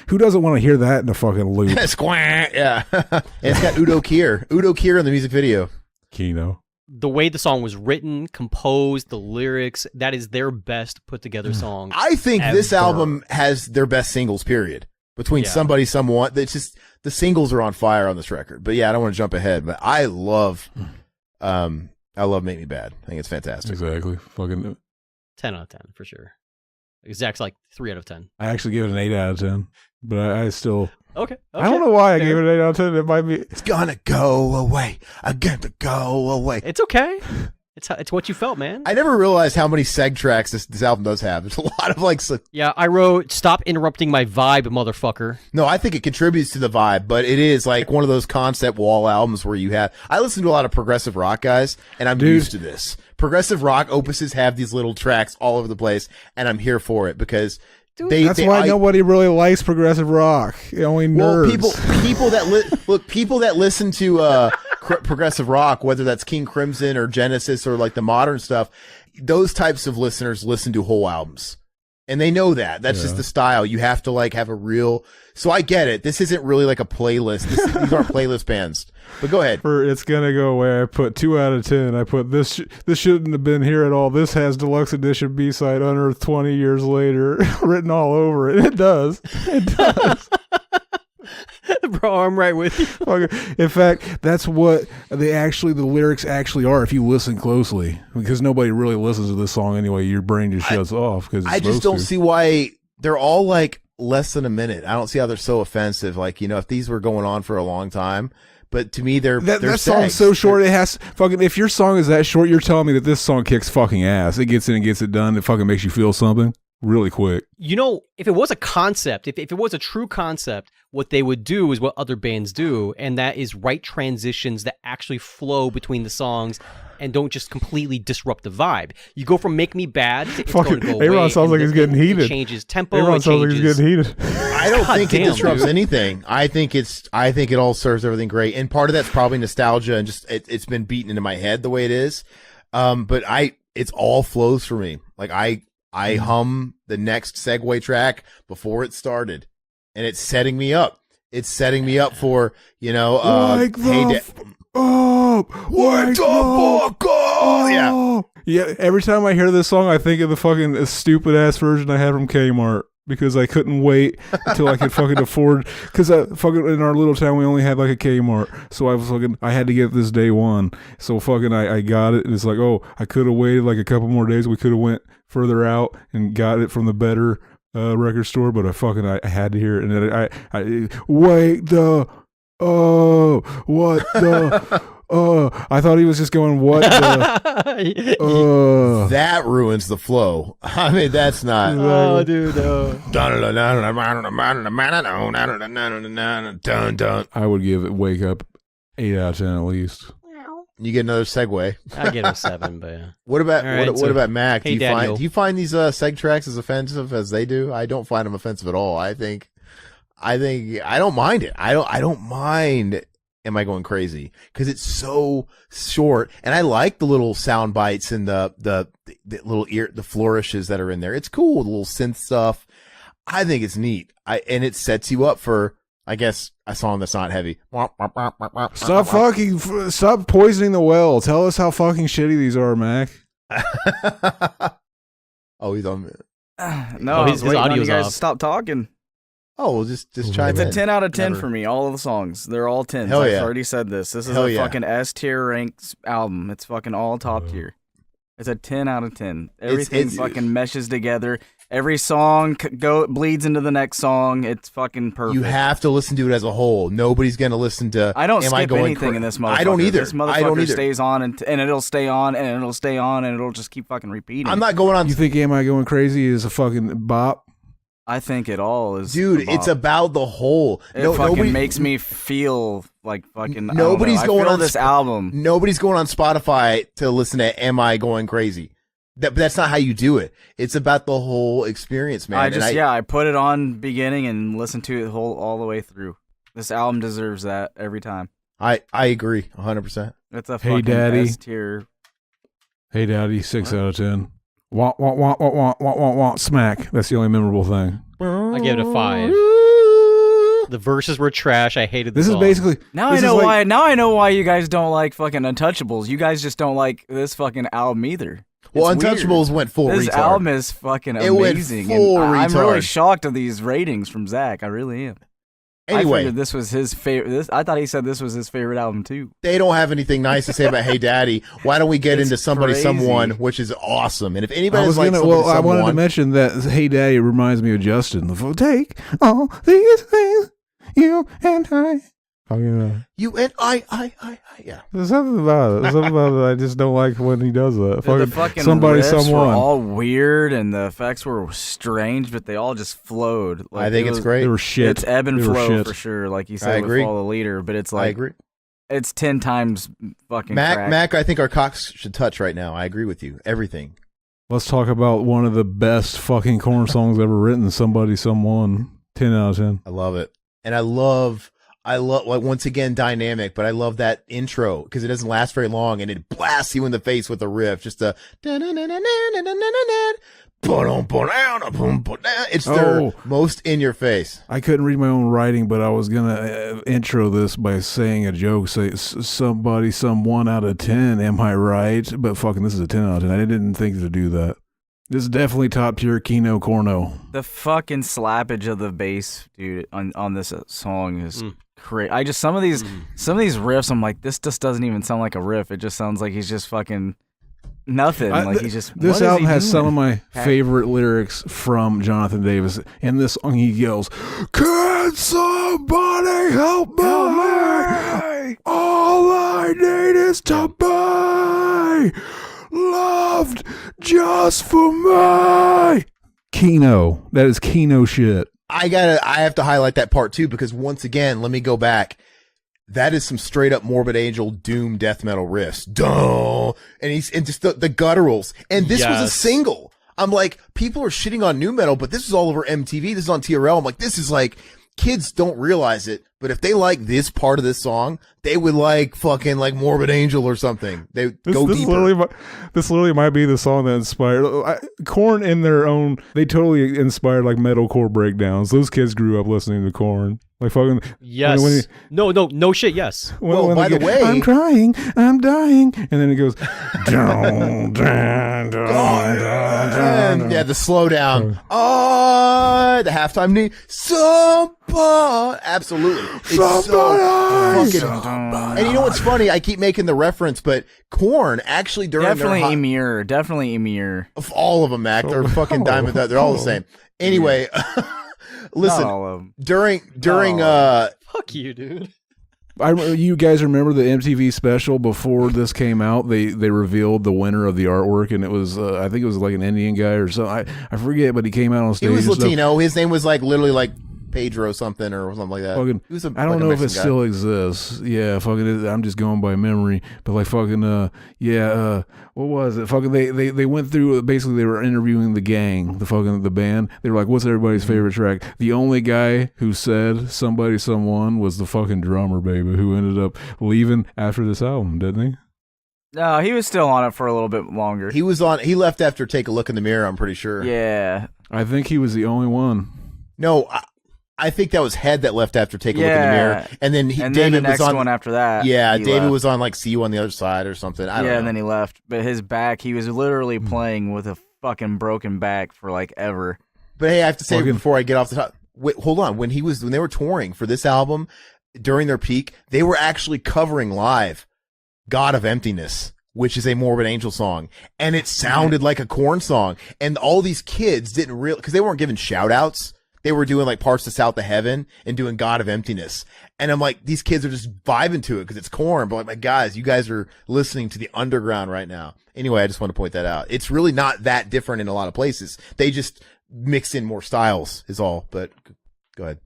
S1: who doesn't want to hear that in a fucking loop?
S4: Squant. Yeah. And it's got Udo Kier in the music video.
S1: Kino.
S3: The way the song was written, composed, the lyrics, that is their best put together song.
S4: I think this
S3: Ever.
S4: album has their best singles, period. Between
S3: Yeah.
S4: Somebody, Someone. It's just the singles are on fire on this record. But yeah, I don't want to jump ahead, but I love Make Me Bad. I think it's fantastic.
S1: Exactly. Fucking.
S3: 10 out of 10, for sure. Zach's like 3 out of 10.
S1: I actually give it an 8 out of 10, but I still.
S3: Okay.
S1: I don't know why I
S3: Fair.
S1: gave it an 8 out of 10. It might be.
S4: It's gonna go away. I got to go away.
S3: It's okay. It's what you felt, man.
S4: I never realized how many seg tracks this album does have. There's a lot of like.
S3: Yeah, I wrote, stop interrupting my vibe, motherfucker.
S4: No, I think it contributes to the vibe, but it is like one of those concept wall albums where you have. I listen to a lot of progressive rock guys, and I'm used to this. Progressive rock opuses have these little tracks all over the place, and I'm here for it because
S1: That's why nobody really likes progressive rock. Only nerds.
S4: People that listen to progressive rock, whether that's King Crimson or Genesis or like the modern stuff, those types of listeners listen to whole albums. And they know that. That's just the style. You have to like have a real. So I get it. This isn't really like a playlist. These aren't playlist bands. But go ahead.
S1: For It's Gonna Go Away, I put 2 out of 10. I put this shouldn't have been here at all. This has deluxe edition B-side Unearthed 20 years later written all over it. It does. It does.
S3: Bro, I'm right with you.
S1: In fact, that's what the lyrics actually are if you listen closely. Because nobody really listens to this song anyway. Your brain just shuts off. Because
S4: I just don't see why they're all like less than a minute. I don't see how they're so offensive. Like, if these were going on for a long time. But to me, they're
S1: that song's so short. It has fucking. If your song is that short, you're telling me that this song kicks fucking ass. It gets in and gets it done. It fucking makes you feel something. really quick.
S3: You know, if it was a concept, if it was a true concept, what they would do is what other bands do, and that is write transitions that actually flow between the songs and don't just completely disrupt the vibe. You go from Make Me Bad to It's Going to Go Away.
S1: Aaron sounds like he's getting heated.
S3: It changes tempo.
S1: Aaron sounds like he's getting heated.
S4: I don't think it disrupts anything. I think it all serves everything great. And part of that's probably nostalgia and just it's been beaten into my head the way it is. But it's all flows for me. Like I hum the next segue track before it started, and it's setting me up. It's setting me up for,
S1: Wake the fuck up!
S4: Yeah.
S1: Yeah, every time I hear this song, I think of the fucking stupid ass version I had from Kmart because I couldn't wait until I could fucking afford. Because fucking in our little town, we only had like a Kmart, so I had to get this day one. So fucking I got it, and it's like, oh, I could have waited like a couple more days. We could have went further out and got it from the better record store, but I had to hear it, and then I wait the what the. I thought he was just going, what the?
S4: That ruins the flow. I mean, that's not.
S3: Oh, dude, no.
S1: I would give it Wake Up 8 out of 10 at least.
S4: You get another segue.
S3: I get a 7, but yeah.
S4: What about
S3: right,
S4: what about Mac?
S3: Hey,
S4: do you find these seg tracks as offensive as they do? I don't find them offensive at all. I think I don't mind it. I don't mind. Am I going crazy? Because it's so short, and I like the little sound bites and the little the flourishes that are in there. It's cool, the little synth stuff. I think it's neat. And it sets you up for, I guess, a song that's not heavy.
S1: Stop poisoning the well. Tell us how fucking shitty these are, Mac.
S4: Oh, he's on.
S2: No, his audio's off. To stop talking.
S4: Oh, well, just chime in.
S2: It's a 10 out of 10 for me. All of the songs, they're all 10s.
S4: Hell yeah.
S2: I've already said this. This is a fucking S tier ranked album. It's fucking all top tier. It's a 10 out of 10. Everything fucking meshes together. Every song bleeds into the next song. It's fucking perfect.
S4: You have to listen to it as a whole. Nobody's going to listen to.
S2: I don't skip anything in this motherfucker.
S4: I don't either.
S2: This motherfucker stays on and it'll stay on and it'll stay on and it'll just keep fucking repeating.
S4: I'm not going on.
S1: You think Am I Going Crazy is a fucking bop?
S2: I think it all is.
S4: Dude, it's about the whole.
S2: It fucking makes me feel like fucking.
S4: Nobody's going on
S2: this album.
S4: Nobody's going on Spotify to listen to Am I Going Crazy? That's not how you do it. It's about the whole experience, man.
S2: I put it on beginning and listen to it all the way through. This album deserves that every time.
S4: I agree 100%.
S2: It's a fucking S tier.
S1: Hey Daddy, 6 out of 10. Want, smack. That's the only memorable thing.
S3: I gave it a 5. The verses were trash. I hated
S1: this. This is basically
S2: now I know why. Now I know why you guys don't like fucking Untouchables. You guys just don't like this fucking album either.
S4: Well, Untouchables went full retard.
S2: This album is fucking amazing. I'm really shocked at these ratings from Zach. I really am.
S4: Anyway,
S2: I figured this was his favorite. I thought he said this was his favorite album too.
S4: They don't have anything nice to say about Hey Daddy. Why don't we get into Somebody Someone, which is awesome? And if anybody
S1: I wanted to mention that Hey Daddy reminds me of Justin. Take all these things, you and I.
S4: You and I, yeah.
S1: There's something about it. There's something about it I just don't like when he does that.
S2: The fucking Somebody Someone were all weird and the effects were strange, but they all just flowed.
S4: Like, I think it's great.
S1: They were shit.
S2: It's ebb and flow for sure, like you said with Follow the Leader. But it's like,
S4: I agree.
S2: It's 10 times fucking
S4: Mac, I think our cocks should touch right now. I agree with you. Everything.
S1: Let's talk about one of the best fucking Korn songs ever written. Somebody Someone. 10 out of 10.
S4: I love it, and I love once again dynamic, but I love that intro because it doesn't last very long and it blasts you in the face with a riff. Just a it's their most in your face.
S1: I couldn't read my own writing, but I was gonna intro this by saying a joke. Say somebody, some 1 out of 10. Am I right? But fucking, this is a 10 out of 10. I didn't think to do that. This is definitely top tier Kino Corno.
S2: The fucking slappage of the bass, dude, on this song is great. I just some of these riffs, I'm like, this just doesn't even sound like a riff. It just sounds like he's just fucking nothing. Like he's just.
S1: This album has some of my favorite lyrics from Jonathan Davis. In this song, he yells, "Can somebody help me? All I need is to be loved just for me." Kino. That is Kino shit.
S4: I have to highlight that part too, because once again, let me go back. That is some straight up Morbid Angel doom death metal riffs. Duh. And just the gutturals. And this was a single. I'm like, people are shitting on new metal, but this is all over MTV. This is on TRL. I'm like, this is like, kids don't realize it, but if they like this part of this song, they would like fucking like Morbid Angel or something. They go deeper.
S1: This literally might be the song that inspired Korn in their own. They totally inspired like metalcore breakdowns. Those kids grew up listening to Korn. Like fucking
S3: yes. No shit. Yes.
S4: Well, by the way,
S1: I'm crying, I'm dying, and then it goes, dun, dun, dun, dun,
S4: yeah, the slowdown. Oh, the halftime knee. Somebody, absolutely. It's so fucking. And you know what's funny? I keep making the reference, but Korn actually during
S2: definitely Emir.
S4: Of all of them, Mac, they're fucking diamond. They're all the same. Anyway. Listen, during
S3: fuck you, dude.
S1: You guys remember the MTV special before this came out? They revealed the winner of the artwork, and it was I think it was like an Indian guy or something. I forget, but he came out on stage.
S4: He was Latino. His name was like literally like Pedro something or something like that.
S1: Fucking, I don't know if it still exists. Yeah, fucking. I'm just going by memory, but like fucking. What was it? Fucking. They went through. Basically, they were interviewing the gang, the band. They were like, "What's everybody's favorite track?" The only guy who said "Somebody Someone" was the fucking drummer, baby, who ended up leaving after this album, didn't he?
S2: No, he was still on it for a little bit longer.
S4: He left after Take a Look in the Mirror, I'm pretty sure.
S2: Yeah.
S1: I think he was the only one.
S4: No, I think that was Head that left after Take a Look in the Mirror, and then David
S2: the next
S4: was on
S2: one after that.
S4: Yeah, David
S2: left.
S4: Was on like See You on the Other Side or something. I don't know.
S2: And then he left, but his back, he was literally playing with a fucking broken back for like ever.
S4: But hey, I have to say before I get off the top, wait, hold on. When they were touring for this album during their peak, they were actually covering live "God of Emptiness," which is a Morbid Angel song, and it sounded like a Korn song. And all these kids didn't realize, because they weren't given shout outs. They were doing like Parts to South of Heaven and doing God of Emptiness. And I'm like, these kids are just vibing to it because it's Korn. But like, my guys, you guys are listening to the underground right now. Anyway, I just want to point that out. It's really not that different in a lot of places. They just mix in more styles is all. But go ahead.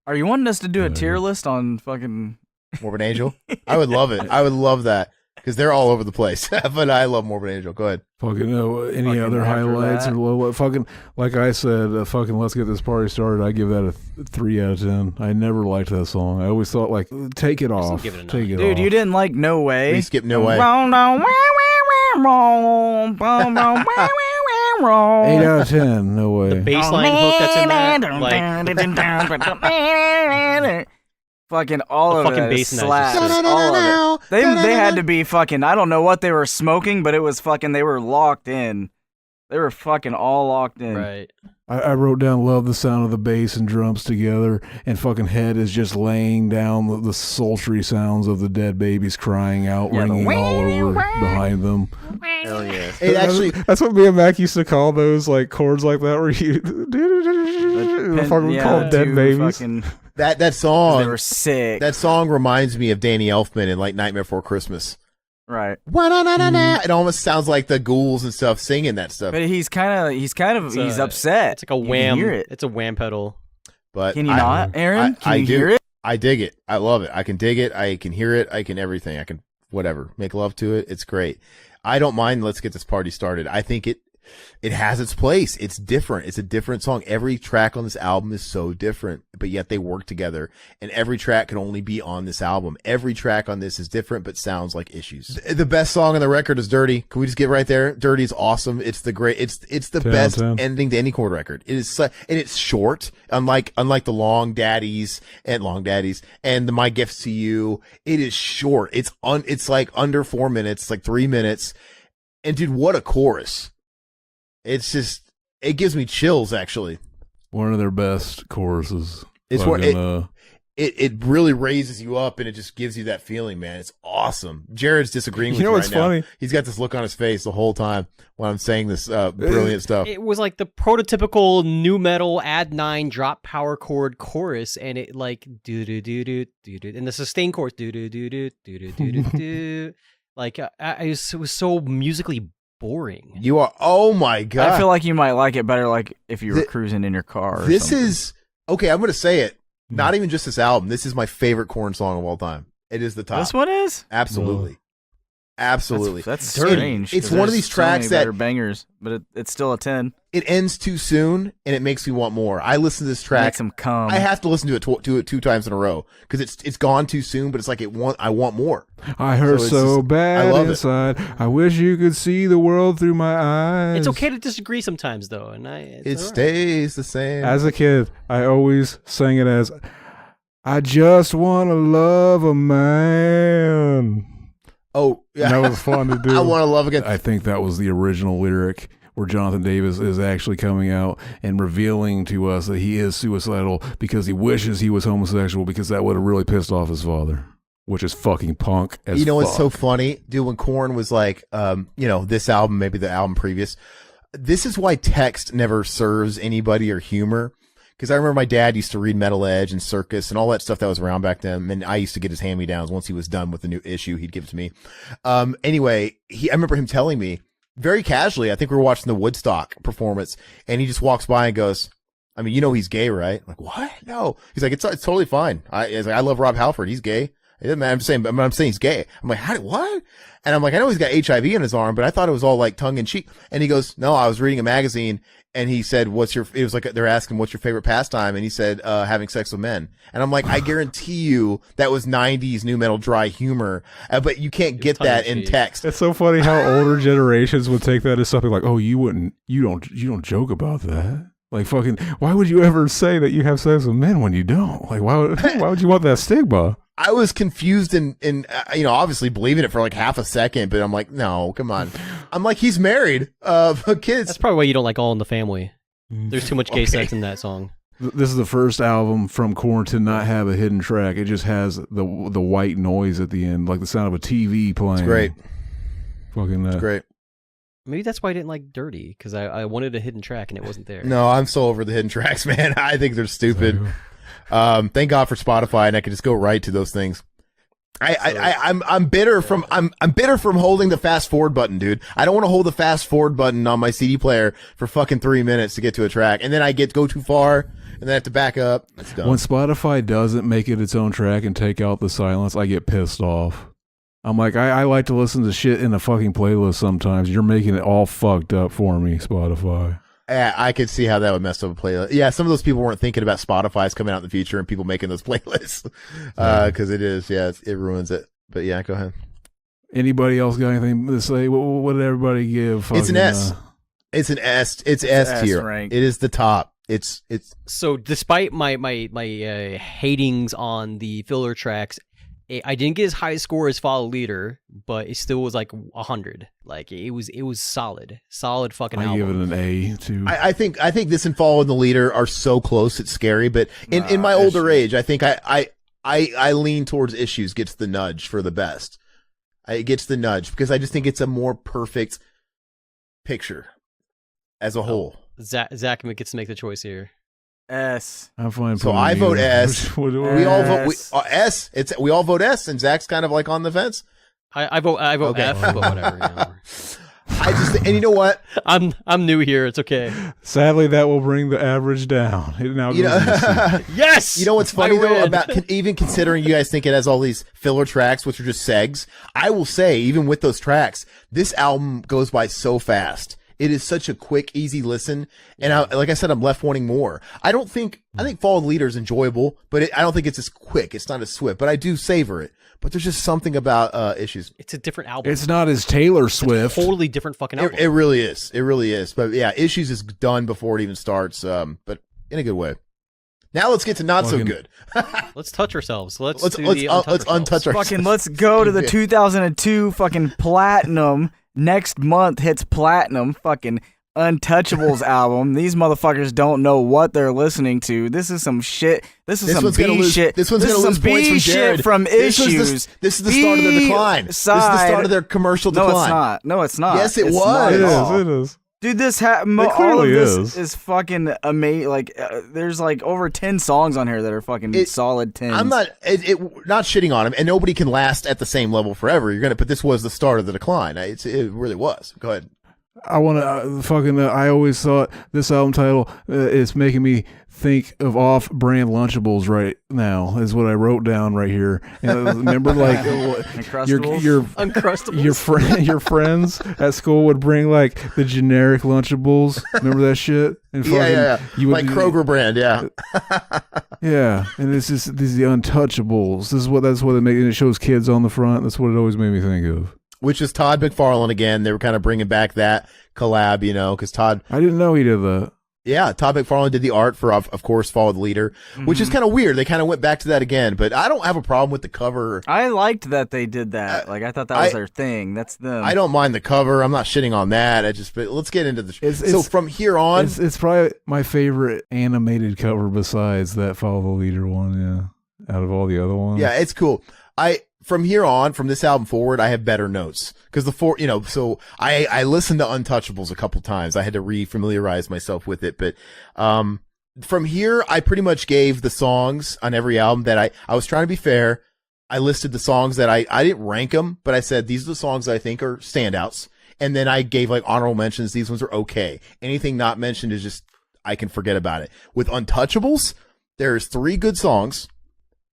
S2: Are you wanting us to do a tier list on fucking
S4: Morbid Angel? I would love it. I would love that. Because they're all over the place. But I love Morbid Angel. Go ahead.
S1: Fucking any other highlights or low? Fucking, like I said, fucking Let's Get This Party Started. I give that a 3 out of 10. I never liked that song. I always thought, like, take it off. Take it
S2: Dude,
S1: off.
S2: you didn't like No Way?
S4: We skipped No Way.
S1: 8 out of 10. No way.
S3: The bassline hook that's in that, like,
S2: fucking all of
S3: fucking
S2: it
S3: bass in that
S2: slaps. All of it. They had to be fucking, I don't know what they were smoking, but it was fucking, they were locked in. They were fucking all locked in.
S3: Right.
S1: I wrote down, love the sound of the bass and drums together, and fucking Head is just laying down the sultry sounds of the dead babies crying out, ringing all over behind them.
S2: Hell yeah.
S4: It actually,
S1: that's what me and Mac used to call those like chords like that, where you fucking call them dead babies.
S4: That song,
S2: they were sick.
S4: That song reminds me of Danny Elfman in like Nightmare Before Christmas.
S2: Right.
S4: It almost sounds like the ghouls and stuff singing that stuff.
S2: But he's upset.
S3: It's like a wham. It's a wham pedal.
S4: But
S2: can you not, Aaron? Can you hear it?
S4: I dig it. I love it. I can dig it. I can hear it. I can everything. I can whatever. Make love to it. It's great. I don't mind. Let's Get This Party Started. I think it has its place. It's different. It's a different song. Every track on this album is so different, but yet they work together. And every track can only be on this album. Every track on this is different, but sounds like Issues. The best song on the record is Dirty. Can we just get right there? Dirty is awesome. It's the great. It's the best ending to any Korn record. It is, and it's short. Unlike the Long Daddies and the My Gifts to You. It is short. It's like under 4 minutes. It's like 3 minutes. And dude, what a chorus. It's just, it gives me chills, actually.
S1: One of their best choruses.
S4: It's it really raises you up, and it just gives you that feeling, man. It's awesome. Jared's disagreeing with me right now.
S1: Funny?
S4: He's got this look on his face the whole time while I'm saying this brilliant stuff.
S3: It was like the prototypical new metal Ad 9 drop power chord chorus, and it like do do do do do do, and the sustained chorus do do do do do do do do. Like it was so musically boring.
S4: You are. Oh my god!
S2: I feel like you might like it better, like if you were cruising in your car. Or
S4: this
S2: something.
S4: is okay. I'm going to say it. Not even just this album. This is my favorite Korn song of all time. It is the top.
S2: This one is
S4: Absolutely. Absolutely.
S2: That's strange.
S4: It's
S2: 'cause
S4: one of
S2: there's
S4: these tracks
S2: so many
S4: that
S2: better bangers, but it's still a 10.
S4: it ends too soon, and it makes me want more. I listen to this track.
S2: Makes them come.
S4: I have to listen to it two times in a row because it's gone too soon. But it's like I want more.
S1: I hurt
S4: So it's
S1: so
S4: just-
S1: bad
S4: I love it.
S1: inside. I wish you could see the world through my eyes.
S3: It's okay to disagree sometimes, though, and
S4: It stays the same.
S1: As a kid, I always sang it as, I just want to love a man.
S4: Oh, yeah.
S1: That was fun to do.
S4: I want to love again.
S1: I think that was the original lyric where Jonathan Davis is actually coming out and revealing to us that he is suicidal because he wishes he was homosexual because that would have really pissed off his father, which is fucking punk as
S4: You know what's
S1: fuck.
S4: so funny, dude? When Korn was like, this album, maybe the album previous. This is why text never serves anybody or humor. Because I remember my dad used to read Metal Edge and Circus and all that stuff that was around back then. And I used to get his hand-me-downs. Once he was done with the new issue, he'd give it to me. Anyway, I remember him telling me very casually, I think we were watching the Woodstock performance, and he just walks by and goes, I mean, you know he's gay, right? I'm like, what? No. He's like, it's totally fine. He's like, I love Rob Halford. He's gay. It doesn't matter. I'm saying he's gay. I'm like, what? And I'm like, I know he's got HIV in his arm, but I thought it was all like tongue in cheek. And he goes, no, I was reading a magazine and he said, it was like, they're asking, what's your favorite pastime? And he said, having sex with men. And I'm like, I guarantee you that was 90s new metal dry humor, but you can't get that in text.
S1: It's so funny how older generations would take that as something like, oh, you don't joke about that. Like fucking, why would you ever say that you have sex with men when you don't? Like, why would you want that stigma?
S4: I was confused and obviously believing it for like half a second, but I'm like, no, come on. I'm like, he's married, kids.
S3: That's probably why you don't like All in the Family. There's too much gay sex in that song.
S1: This is the first album from Korn to not have a hidden track. It just has the white noise at the end, like the sound of a TV playing.
S4: It's great.
S1: Fucking
S4: It's great.
S3: Maybe that's why I didn't like Dirty, because I wanted a hidden track and it wasn't there.
S4: No, I'm so over the hidden tracks, man. I think they're stupid. Thank God for Spotify, and I could just go right to those things. I'm bitter from holding the fast forward button, dude. I don't want to hold the fast forward button on my CD player for fucking 3 minutes to get to a track, and then I go too far, and then I have to back up. That's dumb.
S1: When Spotify doesn't make it its own track and take out the silence, I get pissed off. I'm like, I like to listen to shit in a fucking playlist sometimes. You're making it all fucked up for me, Spotify.
S4: I could see how that would mess up a playlist. Yeah, some of those people weren't thinking about Spotify's coming out in the future and people making those playlists. Because it is, it ruins it. But yeah, go ahead.
S1: Anybody else got anything to say? What did everybody give?
S4: It's an S. It's an S. It's S tier.
S2: rank.
S4: It is the top. It's
S3: So despite my hatings on the filler tracks, I didn't get as high a score as Follow Leader, but it still was like 100. Like it was solid fucking
S1: I
S3: album.
S1: give it an A too.
S4: I think this and Follow the Leader are so close it's scary. But in my older age, I think I lean towards Issues gets the nudge for the best. It gets the nudge because I just think it's a more perfect picture as a whole.
S3: Zach gets to make the choice here.
S2: S.
S1: I'm fine.
S4: So
S1: putting
S4: I
S1: it
S4: vote
S1: either.
S4: S.
S1: What do
S4: We all vote
S2: S.
S4: S. We all vote S, and Zach's kind of like on the fence.
S3: I vote
S4: Okay.
S3: F, but whatever.
S4: And you know what?
S3: I'm new here. It's okay.
S1: Sadly, that will bring the average down. It now goes
S4: You know,
S1: into C.
S3: Yes.
S4: you know what's funny
S3: I
S4: though
S3: win.
S4: about even considering you guys think it has all these filler tracks, which are just segs. I will say, even with those tracks, this album goes by so fast. It is such a quick, easy listen, and like I said, I'm left wanting more. I think Follow the Leader is enjoyable, but I don't think it's as quick. It's not as swift, but I do savor it. But there's just something about Issues.
S3: It's a different album.
S1: It's not as Taylor Swift.
S3: Totally different fucking album.
S4: It really is. It really is. But yeah, Issues is done before it even starts, but in a good way. Now let's get to not so
S1: Fucking-
S4: good.
S3: Let's touch ourselves. Let's
S4: Let's untouch ourselves.
S2: Fucking let's go to the 2002 fucking platinum. Next month hits platinum. Fucking Untouchables album. These motherfuckers don't know what they're listening to. This is some shit. This is some B shit.
S4: This one's
S2: is
S4: gonna
S2: some
S4: lose points from
S2: B
S4: Jared.
S2: shit from
S4: This is
S2: Issues.
S4: this is the start of their decline. This is the start of their commercial decline.
S2: No, it's not. No, it's not.
S4: Yes, it
S2: It's
S4: was.
S2: not
S1: It
S2: at all.
S1: is. It is.
S2: Dude, this
S1: It
S2: all of
S1: clearly
S2: this
S1: is.
S2: fucking amazing. Like, there's like over 10 songs on here that are fucking solid 10s.
S4: I'm not not shitting on him, and nobody can last at the same level forever. But this was the start of the decline. It really was. Go ahead.
S1: I want to fucking. I always thought this album title is making me think of off-brand Lunchables right now. Is what I wrote down right here. And remember, like your
S3: Uncrustables.
S1: your friends at school would bring like the generic Lunchables. Remember that shit? And
S4: Yeah.
S1: You would,
S4: Like Kroger brand, yeah.
S1: yeah. And this is the Untouchables. That's what it makes. And it shows kids on the front. That's what it always made me think of.
S4: Which is Todd McFarlane again. They were kind of bringing back that collab, you know, because Todd.
S1: I didn't know he did that.
S4: Yeah, Todd McFarlane did the art for, of course, Follow the Leader, which is kind of weird. They kind of went back to that again, but I don't have a problem with the cover.
S2: I liked that they did that. Like I thought that was their thing. That's them.
S4: I don't mind the cover. I'm not shitting on that. But let's get into the. So from here on,
S1: it's probably my favorite animated cover besides that Follow the Leader one. Yeah, out of all the other ones.
S4: Yeah, it's cool. From here on, from this album forward, I have better notes because so I listened to Untouchables a couple times. I had to refamiliarize myself with it, but from here, I pretty much gave the songs on every album that I was trying to be fair. I listed the songs that I didn't rank them, but I said these are the songs I think are standouts, and then I gave like honorable mentions. These ones are okay. Anything not mentioned is just I can forget about it. With Untouchables, there's 3 good songs.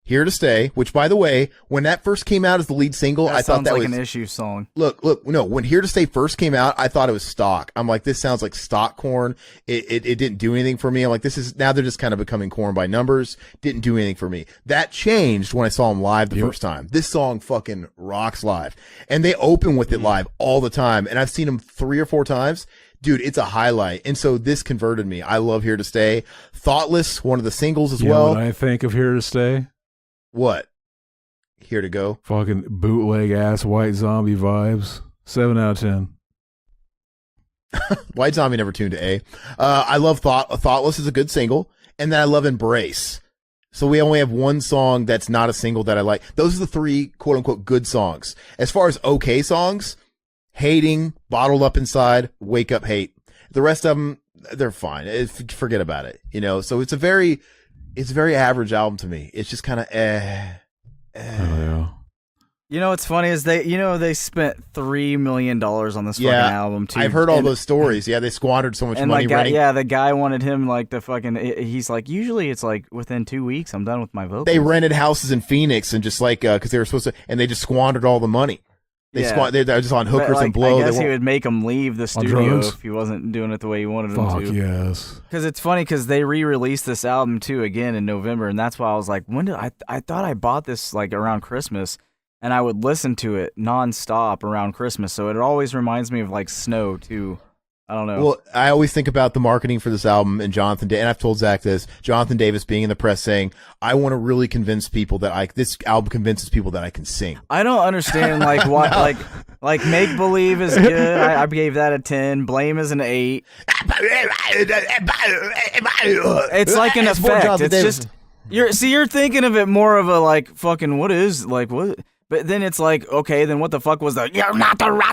S4: Here to Stay, which by the way, when that first came out as the lead single, I thought that
S2: like
S4: was
S2: an Issue song.
S4: Look, no, when Here to Stay first came out, I thought it was stock. I'm like, this sounds like stock Korn. It didn't do anything for me. I'm like, now they're just kind of becoming Korn by numbers. Didn't do anything for me. That changed when I saw them live the first time. This song fucking rocks live. And they open with it live all the time. And I've seen them 3 or 4 times. Dude, it's a highlight. And so this converted me. I love Here to Stay. Thoughtless, one of the singles as well.
S1: What I think of Here to Stay?
S4: What? Here to Go?
S1: Fucking bootleg ass White Zombie vibes. 7 out of 10.
S4: White Zombie never tuned to A. I love Thoughtless is a good single. And then I love Embrace. So we only have one song that's not a single that I like. Those are the 3 quote unquote good songs. As far as okay songs, Hating, Bottled Up Inside, Wake Up Hate. The rest of them, they're fine. Forget about it. You know, so it's a very average album to me. It's just kind of
S1: Oh, yeah.
S2: You know what's funny is they spent $3 million on this fucking album too.
S4: I've heard all those stories. Yeah, they squandered so much money renting.
S2: The guy wanted him like the fucking. He's like, usually it's like within 2 weeks I'm done with my vocals.
S4: They rented houses in Phoenix and just like because they were supposed to, and they just squandered all the money. They're just on hookers and blow.
S2: I guess he would make him leave the studio if he wasn't doing it the way he wanted him to.
S1: Fuck yes.
S2: Because it's funny because they re-released this album too again in November, and that's why I was like, when did I thought I bought this like around Christmas, and I would listen to it nonstop around Christmas, so it always reminds me of like Snow too. I don't know.
S4: Well, I always think about the marketing for this album and and I've told Zach this, Jonathan Davis being in the press saying, I want to really convince people that this album convinces people that I can sing.
S2: I don't understand like what, like Make Believe is good. I gave that a 10. Blame is an 8. It's like an effect. It's just, you're thinking of it more of a like fucking what. But then it's like, okay, then what the fuck was that? You're not the rat.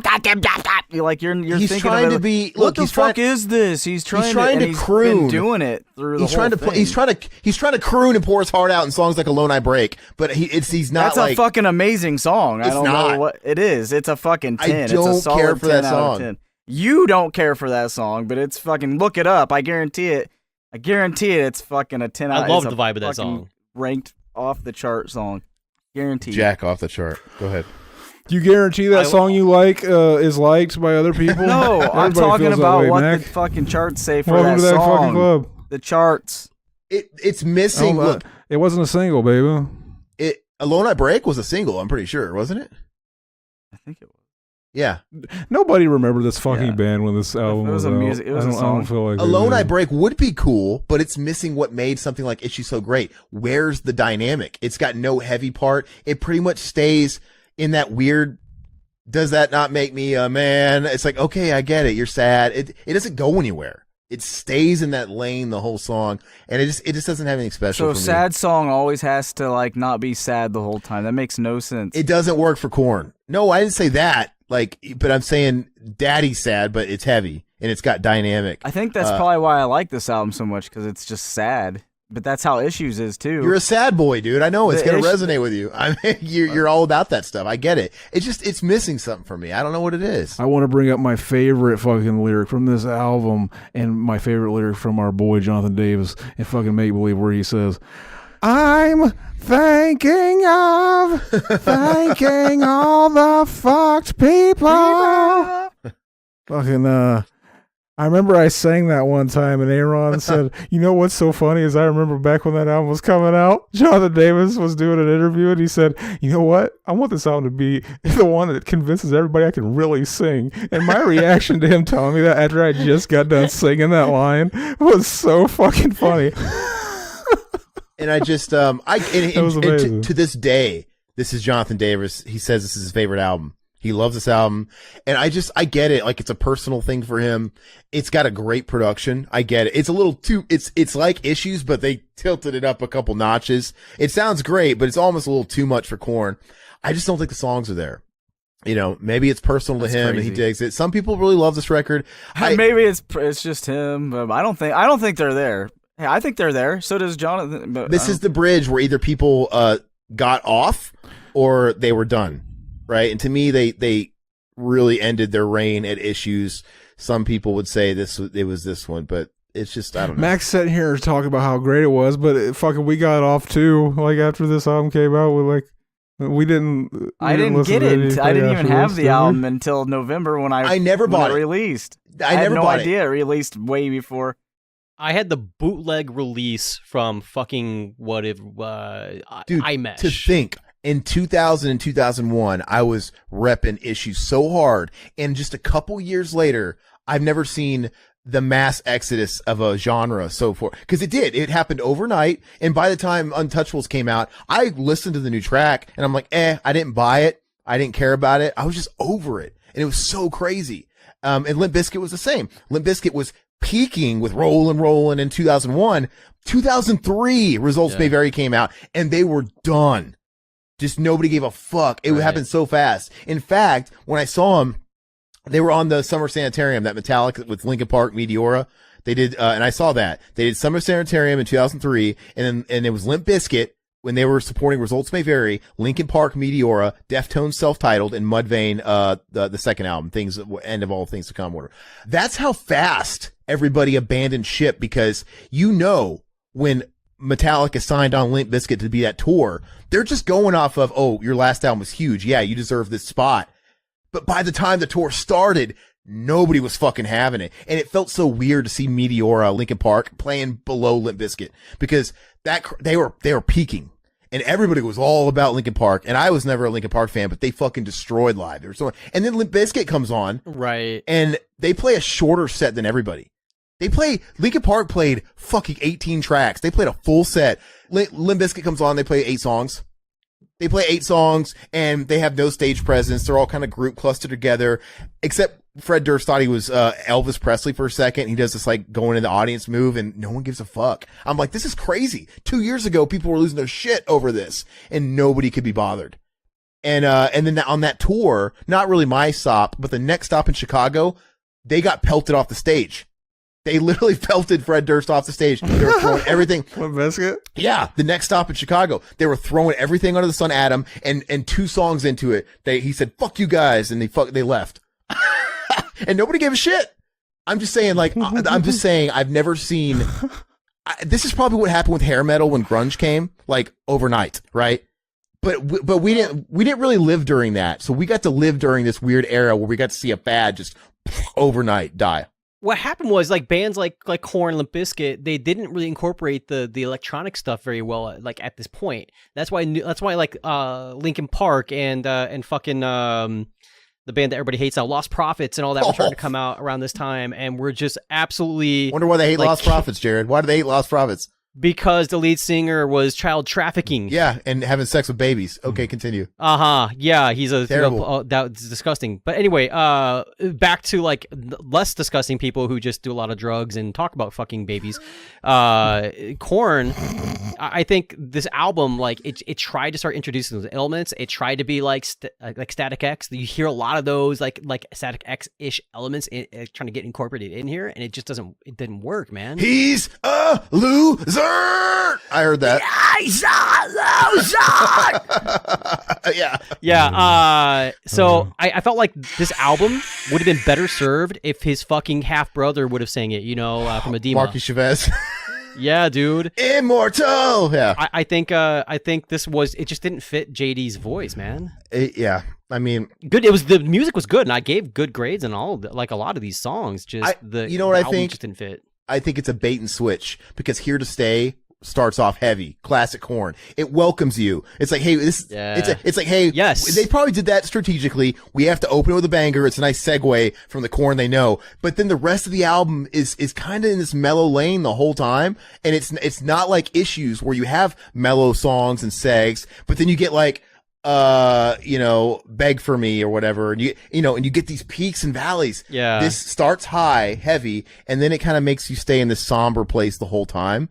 S2: Like you're
S4: he's
S2: thinking
S4: trying
S2: of it,
S4: to be.
S2: What
S4: Look,
S2: the fuck is this? He's trying to
S4: croon.
S2: Been doing it through the whole thing.
S4: He's trying to croon and pour his heart out in songs like Alone I Break. But he's not.
S2: That's a fucking amazing song. I don't know what it is. It's a fucking 10.
S4: I don't
S2: it's a solid
S4: care for
S2: 10
S4: that
S2: out of
S4: song.
S2: 10. You don't care for that song, but it's fucking look it up. I guarantee it. It's fucking a 10 out.
S3: I love the vibe of that song.
S2: Ranked off the chart song. Guaranteed.
S4: Jack off the chart. Go ahead.
S1: Do you guarantee that song you like is liked by other people?
S2: No, I'm
S1: Everybody
S2: talking
S1: feels that
S2: about
S1: way,
S2: what
S1: Mac.
S2: the fucking charts say for
S1: Welcome
S2: that
S1: to that
S2: song.
S1: fucking club.
S2: The charts.
S4: It's missing. Look,
S1: it wasn't a single, baby.
S4: Alone I Break was a single. I'm pretty sure, wasn't it?
S2: I think it was.
S4: Yeah.
S1: Nobody remembered this fucking band when this album was out.
S2: It was a song.
S1: I don't feel like
S4: Alone I Break would be cool, but it's missing what made something like Is She So Great. Where's the dynamic? It's got no heavy part. It pretty much stays in that weird, does that not make me a man? It's like, okay, I get it. You're sad. It doesn't go anywhere. It stays in that lane the whole song, and it just doesn't have anything special.
S2: So a sad song always has to like not be sad the whole time. That makes no sense.
S4: It doesn't work for Korn. No, I didn't say that. But I'm saying Daddy's sad, but it's heavy and it's got dynamic.
S2: I think that's probably why I like this album so much because it's just sad. but that's how Issues is too.
S4: You're a sad boy, dude. I know it's
S2: The
S4: gonna
S2: issue-
S4: resonate with you. I mean, you're all about that stuff. I get it. It's missing something for me. I don't know what it is.
S1: I want to bring up my favorite fucking lyric from this album and my favorite lyric from our boy Jonathan Davis in fucking Make Believe, where he says, I'm thanking all the fucked people. Fucking, I remember I sang that one time and Aaron said, you know what's so funny is I remember back when that album was coming out, Jonathan Davis was doing an interview and he said, you know what? I want this album to be the one that convinces everybody I can really sing. And my reaction to him telling me that after I just got done singing that line was so fucking funny.
S4: And I just,
S1: That was amazing.
S4: to this day, this is Jonathan Davis. He says this is his favorite album. He loves this album. And I get it. Like, it's a personal thing for him. It's got a great production. I get it. It's a little too, it's like Issues, but they tilted it up a couple notches. It sounds great, but it's almost a little too much for Korn. I just don't think the songs are there. You know, maybe it's personal to him and he digs it. Some people really love this record.
S2: Maybe it's just him. But I don't think they're there. Yeah, I think they're there. So does Jonathan. But
S4: This is the bridge where either people got off or they were done, right? And to me, they really ended their reign at Issues. Some people would say it was this one, but it's just, I don't know.
S1: Max sitting here talking about how great it was, but we got off too. Like after this album came out, we didn't.
S2: I didn't
S1: listen
S2: get
S1: to
S2: it.
S1: anything
S2: I didn't even
S1: after
S2: have
S1: this,
S2: the
S1: did we?
S2: album until November when
S4: I never bought it.
S2: Released.
S4: I
S2: had
S4: never
S2: no
S4: bought it.
S2: idea it released way before.
S3: I had the bootleg release from fucking
S4: Dude,
S3: iMesh.
S4: to think, in 2000 and 2001, I was repping Issues so hard. And just a couple years later, I've never seen the mass exodus of a genre so far. Because it happened overnight. And by the time Untouchables came out, I listened to the new track and I'm like, I didn't buy it. I didn't care about it. I was just over it. And it was so crazy. And Limp Bizkit was the same. Limp Bizkit was peaking with Rollin' in 2001. 2003, Results May Vary came out and they were done. Just nobody gave a fuck. It happened so fast. In fact, when I saw them, they were on the Summer Sanitarium, that Metallic with Linkin Park, Meteora. They did, and I saw that. They did Summer Sanitarium in 2003, and it was Limp Bizkit when they were supporting Results May Vary, Linkin Park, Meteora, Deftones Self-Titled, and Mudvayne, the second album, End of All Things to Come order. That's how fast everybody abandoned ship, because when Metallica signed on Limp Bizkit to be that tour, they're just going off of, oh, your last album was huge. Yeah, you deserve this spot. But by the time the tour started, nobody was fucking having it. And it felt so weird to see Meteora, Linkin Park playing below Limp Bizkit, because they were peaking and everybody was all about Linkin Park. And I was never a Linkin Park fan, but they fucking destroyed live. And then Limp Bizkit comes on.
S3: Right.
S4: And they play a shorter set than everybody. Linkin Park played fucking 18 tracks. They played a full set. Limp Bizkit comes on, they play 8 songs. They play 8 songs and they have no stage presence. They're all kind of group clustered together, except Fred Durst thought he was Elvis Presley for a second. He does this like going in the audience move and no one gives a fuck. I'm like, this is crazy. 2 years ago, people were losing their shit over this and nobody could be bothered. And then on that tour, not really my stop, but the next stop in Chicago, they got pelted off the stage. They literally pelted Fred Durst off the stage. They were throwing everything.
S1: Limp Bizkit?
S4: Yeah, the next stop in Chicago, they were throwing everything under the sun at him, and 2 songs into it, he said, "Fuck you guys," and they left. And nobody gave a shit. I'm just saying, I've never seen. This is probably what happened with hair metal when grunge came, like overnight, right? But we didn't really live during that, so we got to live during this weird era where we got to see a fad just overnight die.
S3: What happened was, like, bands like Korn, Limp Bizkit, they didn't really incorporate the electronic stuff very well, like, at this point. That's why like Linkin Park and fucking the band that everybody hates now, Lost Prophets and all that were starting to come out around this time, and we're just absolutely
S4: wonder why they hate Lost Prophets, Jared. Why do they hate Lost Prophets?
S3: Because the lead singer was child trafficking.
S4: Yeah, and having sex with babies. Okay, continue.
S3: Yeah, he's a
S4: terrible.
S3: That's disgusting. But anyway, back to like less disgusting people who just do a lot of drugs and talk about fucking babies. Korn, I think this album, like it tried to start introducing those elements. It tried to be like Static X. You hear a lot of those like Static X-ish elements trying to get incorporated in here, and it just didn't work, man.
S4: He's a loser. loser. I heard that.
S3: Yeah. So I felt like this album would have been better served if his fucking half brother would have sang it. From Edema.
S4: Marky Chavez.
S3: Yeah, dude.
S4: Immortal. Yeah.
S3: I think this was. It just didn't fit JD's voice, man.
S4: Yeah. I mean,
S3: good. It was the music was good, and I gave good grades and all. Like a lot of these songs, just the
S4: I think
S3: just didn't fit.
S4: I think it's a bait and switch because Here to Stay starts off heavy, classic Korn. It welcomes you. It's like, hey, it's like, hey,
S3: yes.
S4: They probably did that strategically. We have to open it with a banger. It's a nice segue from the Korn they know. But then the rest of the album is kind of in this mellow lane the whole time. And it's not like Issues where you have mellow songs and segs, but then you get like, Beg for Me or whatever. And you get these peaks and valleys.
S3: Yeah.
S4: This starts high, heavy, and then it kind of makes you stay in this somber place the whole time.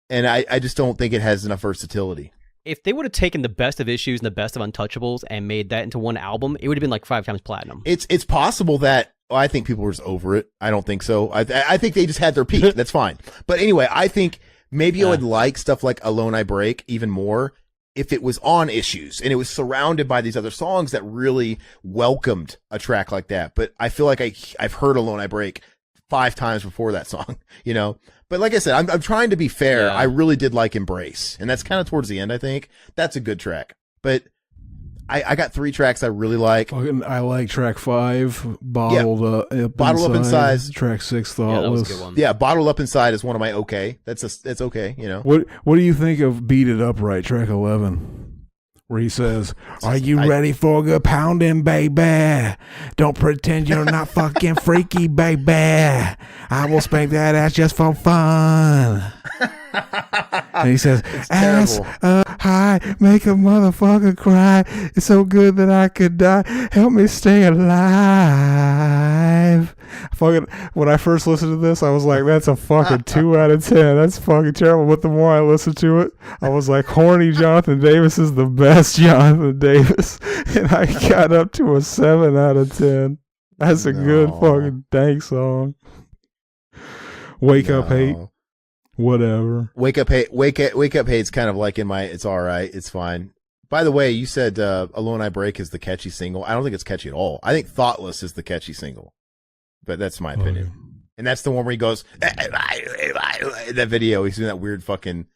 S4: And I just don't think it has enough versatility.
S3: If they would have taken the best of Issues and the best of Untouchables and made that into one album, it would have been like 5 times platinum.
S4: It's possible that I think people were just over it. I don't think so. I think they just had their peak. That's fine. But anyway, I think maybe I would like stuff like Alone I Break even more if it was on Issues and it was surrounded by these other songs that really welcomed a track like that. But I feel like I've heard Alone I Break 5 times before that song, But like I said, I'm trying to be fair.
S3: Yeah.
S4: I really did like Embrace, and that's kind of towards the end, I think. That's a good track. But I got 3 tracks I really like.
S1: I like track 5, Bottled Up
S4: Inside.
S1: Track 6, Thoughtless.
S3: Yeah, that was a good one.
S4: Yeah, Bottled Up Inside is one of my okay. That's okay,
S1: What do you think of Beat It Up Right, track 11? Where he says, "Are you ready for a good pounding, baby? Don't pretend you're not fucking freaky, baby. I will spank that ass just for fun." And he says, "Ass high, make a motherfucker cry. It's so good that I could die. Help me stay alive." Fucking, when I first listened to this, I was like, "That's a fucking 2 out of 10. That's fucking terrible." But the more I listened to it, I was like, "Horny Jonathan Davis is the best Jonathan Davis," and I got up to a 7 out of 10. That's a good fucking dank song. Wake Up Hate. Whatever.
S4: Wake Up Hate's kind of like it's all right. It's fine. By the way, you said Alone I Break is the catchy single. I don't think it's catchy at all. I think Thoughtless is the catchy single. But that's my opinion. And that's the one where he goes, that video, he's doing that weird fucking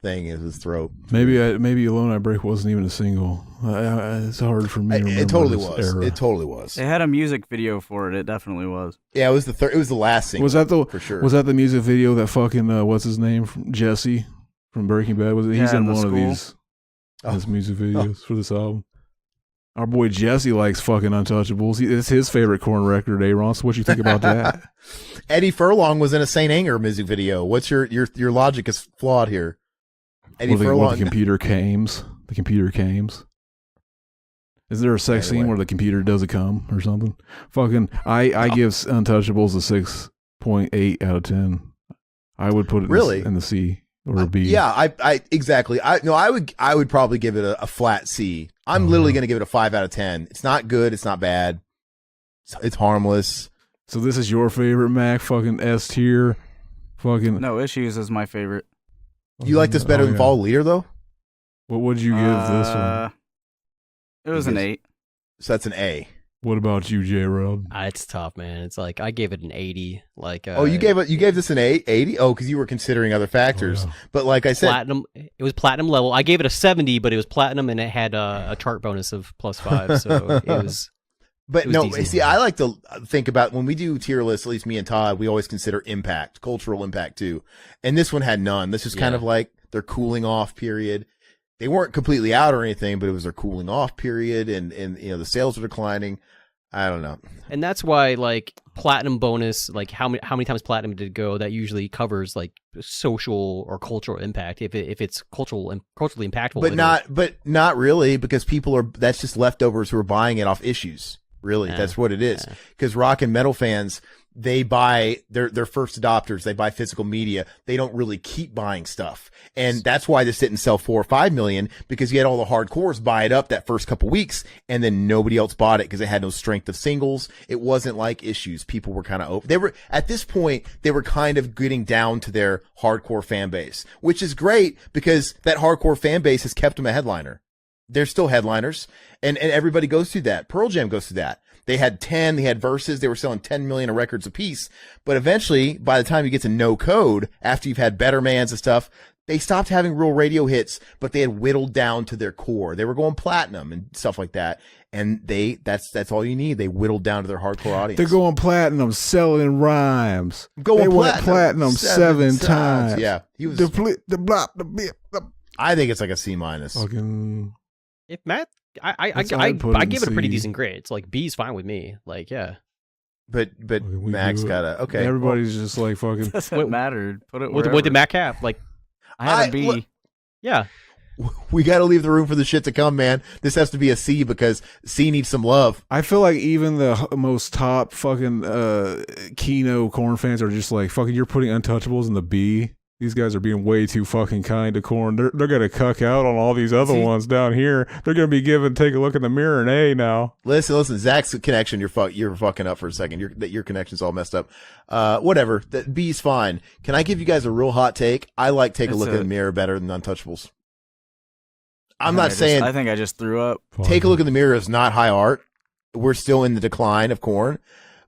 S4: thing in his throat.
S1: Maybe Alone I Break wasn't even a single. It's hard for me to remember.
S4: It totally was.
S1: Era.
S4: It totally was.
S2: They had a music video for it. It definitely was.
S4: Yeah, it was the last single.
S1: Was that
S4: for sure?
S1: Was that the music video that fucking what's his name from Jesse from Breaking Bad? He's in one of these his music videos for this album. Our boy Jesse likes fucking Untouchables. It's his favorite Korn record, Aaron. So what you think about that?
S4: Eddie Furlong was in a Saint Anger music video. What's your logic is flawed here. Eddie Furlong.
S1: The computer cames. The computer cames. Is there a sex scene where the computer does a cum or something? Fucking, I give Untouchables a 6.8 out of 10. I would put it in the C or a B.
S4: Yeah, I exactly. I would probably give it a flat C. I'm literally going to give it a 5 out of 10. It's not good. It's not bad. It's harmless.
S1: So this is your favorite, Mac? Fucking S tier. Fucking
S2: No Issues is my favorite.
S4: You like this better than Follow Leader though?
S1: What would you give this one?
S2: It was an 8.
S4: So that's an A.
S1: What about you, J-Rob?
S3: It's tough, man. It's like I gave it an 80. Like
S4: you gave this an 80? Oh, because you were considering other factors.
S1: Oh, yeah.
S4: But like I said,
S3: platinum. It was platinum level. I gave it a 70, but it was platinum and it had a chart bonus of +5. So it was.
S4: But no,
S3: decent.
S4: see, I like to think about when we do tier lists, at least me and Todd, we always consider impact, cultural impact too. And this one had none. This is kind of like their cooling off period. They weren't completely out or anything, but it was their cooling off period, and the sales were declining. I don't know.
S3: And that's why like platinum bonus, like how many times platinum did it go? That usually covers like social or cultural impact if it's culturally impactful.
S4: But not really, because that's just leftovers who are buying it off Issues. Really,
S3: Yeah.
S4: that's what it is. Because rock and metal fans, they buy their first adopters. They buy physical media. They don't really keep buying stuff, and that's why this didn't sell 4 or 5 million, because you had all the hardcores buy it up that first couple weeks, and then nobody else bought it because it had no strength of singles. It wasn't like Issues. People were kind of open. They were at this point. They were kind of getting down to their hardcore fan base, which is great because that hardcore fan base has kept them a headliner. They're still headliners, and everybody goes through that. Pearl Jam goes through that. They had Verses. They were selling 10 million of records a piece. But eventually, by the time you get to No Code, after you've had Better Mans and stuff, they stopped having real radio hits, but they had whittled down to their core. They were going platinum and stuff like that. And that's all you need. They whittled down to their hardcore audience.
S1: They're going platinum, selling rhymes.
S4: Going
S1: they went platinum 7 times.
S4: Yeah. He was. I think it's like a C-.
S1: Fucking.
S3: If Matt, I
S1: That's
S3: I
S1: I'd put in
S3: give it a pretty
S1: C.
S3: decent grade. It's like B's fine with me. Like, yeah.
S4: But
S1: We
S4: Max
S1: do it.
S4: gotta, okay.
S1: Everybody's just like fucking.
S2: Doesn't matter. Put it
S3: What did Mac have? Like,
S2: I had a B.
S4: look-
S3: yeah.
S4: We gotta leave the room for the shit to come, man. This has to be a C because C needs some love.
S1: I feel like even the most top fucking Kino Korn fans are just like fucking. You're putting Untouchables in the B. These guys are being way too fucking kind to Korn. They're gonna cuck out on all these other ones down here. They're gonna be giving take a look in the mirror and A now.
S4: Listen, Zach's connection, you're fucking up for a second. Your connection's all messed up. Whatever. That B's fine. Can I give you guys a real hot take? I like Take a Look in the Mirror better than Untouchables. I
S2: think I just threw up.
S4: Take a Look in the Mirror is not high art. We're still in the decline of Korn,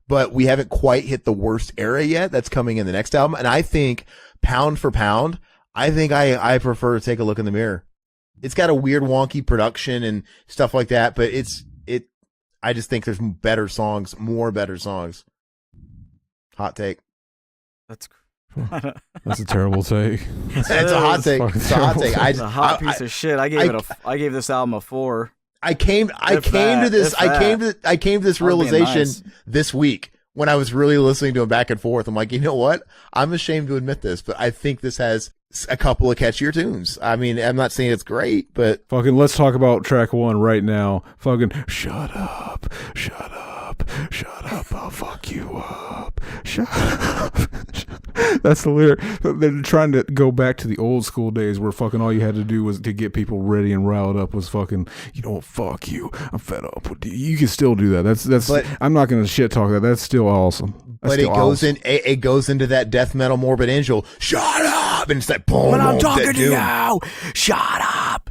S4: but we haven't quite hit the worst era yet. That's coming in the next album. And I think pound for pound, I think I prefer to Take a Look in the Mirror. It's got a weird wonky production and stuff like that, but I just think there's more better songs. Hot take.
S1: That's a terrible take.
S4: That's a hot take. It's a hot take.
S2: It's a hot piece of shit. I gave this album a 4.
S4: I came to this realization this week when I was really listening to him back and forth. I'm like, you know what? I'm ashamed to admit this, but I think this has a couple of catchier tunes. I mean, I'm not saying it's great, but
S1: Fucking let's talk about track 1 right now. Fucking shut up, I'll fuck you up. Shut up. That's the lyric. They're trying to go back to the old school days where fucking all you had to do was to get people ready and riled up was fucking, you know, fuck you. I'm fed up with you. You can still do that. That's I'm not gonna shit talk that. That's still awesome. That's
S4: but it goes into that death metal Morbid Angel. Shut up, and it's that boom.
S2: When I'm talking to you, shut up.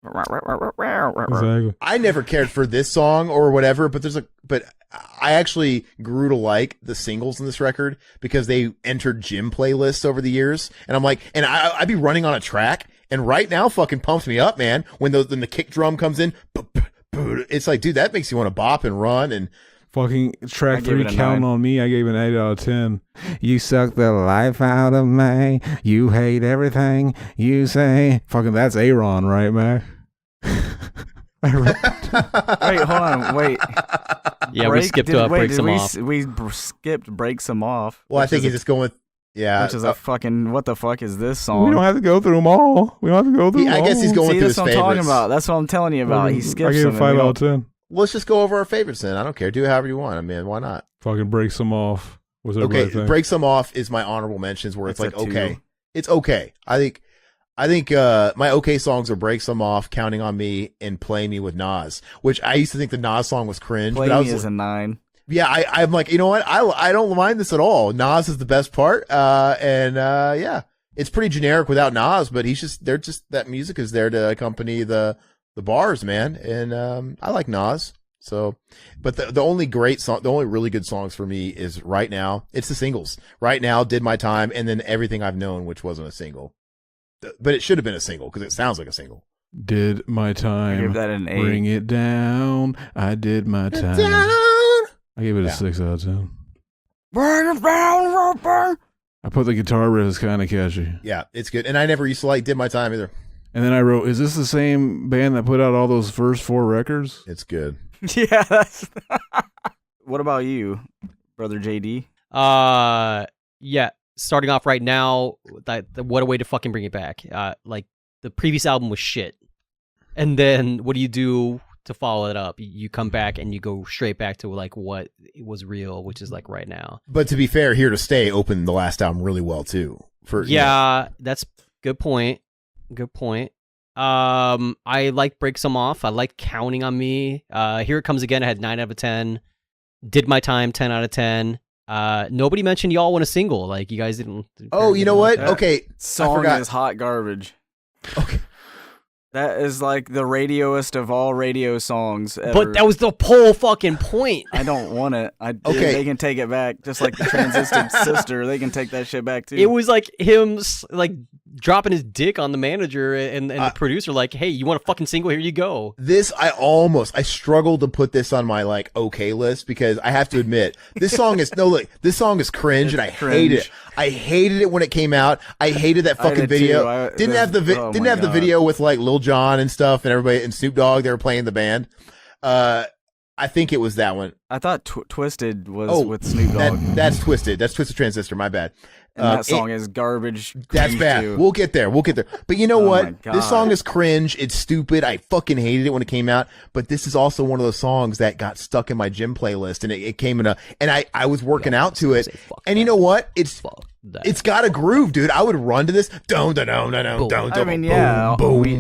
S1: Exactly.
S4: I never cared for this song or whatever, but I actually grew to like the singles in this record because they entered gym playlists over the years. And I'm like, and I'd be running on a track, and Right Now fucking pumps me up, man. When the kick drum comes in, it's like, dude, that makes you want to bop and run. And
S1: fucking track 3, Counting on Me, I gave an 8 out of 10. You suck the life out of me. You hate everything you say. Fucking that's Aaron, right, man?
S2: Wait, hold on. Wait.
S3: Yeah, we skipped Breaks Them Off.
S2: We skipped Breaks Them Off.
S4: Well, I think he's just going with, yeah.
S2: Which is a fucking, what the fuck is this song?
S1: We don't have to go through them all. We don't have to go through them all.
S4: I guess he's going through his favorites.
S2: That's what I'm talking about. That's what I'm telling you about. He skips
S1: I gave it 5 out of 10.
S4: Let's just go over our favorites then. I don't care. Do it however you want. I mean, why not?
S1: Fucking Breaks Them Off.
S4: Okay, Breaks Them Off is my honorable mentions where it's like, okay. It's okay. I think my okay songs are Breaks Them Off, Counting on Me, and Play Me with Nas, which I used to think the Nas song was cringe.
S2: Play
S4: but
S2: Me is a 9.
S4: Yeah, I'm like, you know what? I don't mind this at all. Nas is the best part. Yeah, it's pretty generic without Nas, but that music is there to accompany the bars, man. And I like Nas. So, but the only great song, the only really good songs for me is Right Now. It's the singles. Right Now, Did My Time, and then Everything I've Known, which wasn't a single. But it should have been a single because it sounds like a single.
S1: Did my time.
S2: I gave that an 8.
S1: Bring it down. I did my time. I gave it a 6 out of 10.
S2: Burn it down, Roper.
S1: I put the guitar riff as kind of catchy.
S4: Yeah, it's good. And I never used to like Did My Time either.
S1: And then I wrote, is this the same band that put out all those first 4 records?
S4: It's good.
S2: Yeah. That's what about you, brother JD?
S3: Yeah. Starting off Right Now, what a way to fucking bring it back. Like the previous album was shit, and then what do you do to follow it up. You come back and you go straight back to like what was real, which is like right now.
S4: But to be fair, Here to Stay opened the last album really well too.
S3: That's good point. Good point. I like Break Some Off. I like Counting on Me. Here It Comes Again. I had 9 out of 10. Did My Time, 10 out of 10. Nobody mentioned Y'all Want a Single. Like you guys didn't.
S4: Oh, you know what? Okay,
S2: Song is hot garbage.
S4: Okay.
S2: That is like the radioist of all radio songs ever.
S3: But that was the whole fucking point.
S2: I don't want it. They can take it back, just like the Transisted Sister. They can take that shit back too.
S3: It was like him like dropping his dick on the manager and the producer, like, "Hey, you want a fucking single? Here you go."
S4: I struggled to put this on my like okay list because I have to admit this song is this song is cringe and I hate it. I hated it when it came out. I hated that fucking video. Didn't have the video with like Lil Jon and stuff and everybody and Snoop Dogg. They were playing the band. I think it was that one.
S2: I thought Twisted was with Snoop Dogg.
S4: That's Twisted. That's Twisted Transistor. My bad.
S2: And that song is garbage.
S4: That's bad.
S2: Too.
S4: We'll get there. But you know what? This song is cringe. It's stupid. I fucking hated it when it came out. But this is also one of those songs that got stuck in my gym playlist, and it came in and I was working out to it. And you know what? It's got a groove, dude. I would run to this. Boom,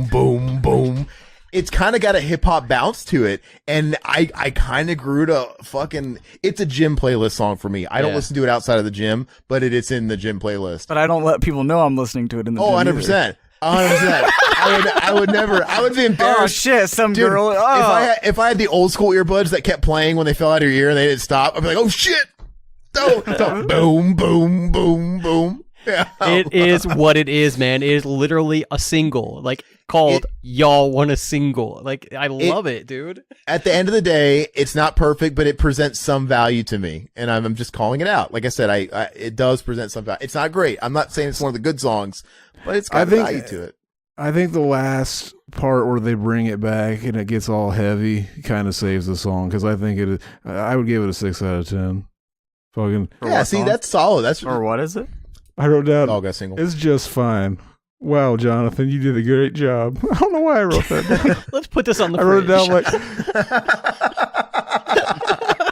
S4: boom, boom. It's kind of got a hip hop bounce to it, and I kind of grew to fucking. It's a gym playlist song for me. I don't listen to it outside of the gym, but it's in the gym playlist.
S2: But I don't let people know I'm listening to it in the gym.
S4: 100%. 100%. I would never. I would be embarrassed.
S2: Oh shit! Some
S4: Dude,
S2: girl.
S4: If I had the old school earbuds that kept playing when they fell out of your ear and they didn't stop, I'd be like, oh shit! Boom, boom, boom, boom. Yeah.
S3: It is what it is, man. It is literally a single, like called "Y'all Want a Single." Like I love it, dude.
S4: At the end of the day, it's not perfect, but it presents some value to me, and I'm just calling it out. Like I said, it does present some value. It's not great. I'm not saying it's one of the good songs, but it's got value to it.
S1: I think the last part where they bring it back and it gets all heavy kind of saves the song because I think I would give it a 6 out of 10. Fucking
S4: see, that's solid.
S2: Or what is it?
S1: I wrote down.
S4: All got single.
S1: It's just fine. Wow, Jonathan, you did a great job. I don't know why I wrote that down.
S3: Let's put this on the
S1: I wrote
S3: fridge.
S1: it down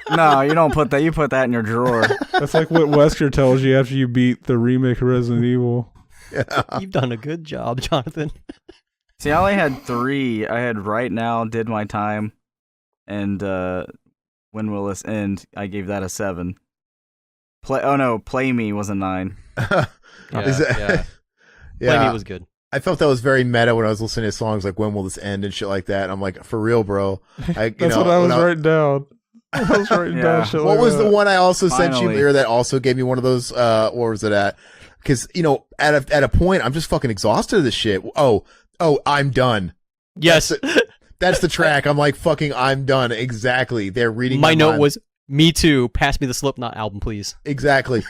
S1: like.
S2: No, you don't put that. You put that in your drawer.
S1: That's like what Wesker tells you after you beat the remake of Resident Evil.
S4: Yeah.
S3: You've done a good job, Jonathan.
S2: See, I only had 3. I had Right Now, Did My Time, and When Will This End? I gave that a 7. Play Me was a 9.
S3: Yeah. Play Me was good.
S4: I felt that was very meta when I was listening to songs like When Will This End and shit like that. And I'm like, for real, bro.
S1: That's what I was writing down. I was writing down shit
S4: What
S1: like
S4: was
S1: that.
S4: the one I also sent you there that also gave me one of those, where was it at? Because, at a point, I'm just fucking exhausted of this shit. Oh, I'm done.
S3: Yes.
S4: That's the track. I'm like, fucking, I'm done. Exactly. They're reading
S3: my note
S4: mind.
S3: was, me too. Pass me the Slipknot album, please.
S4: Exactly.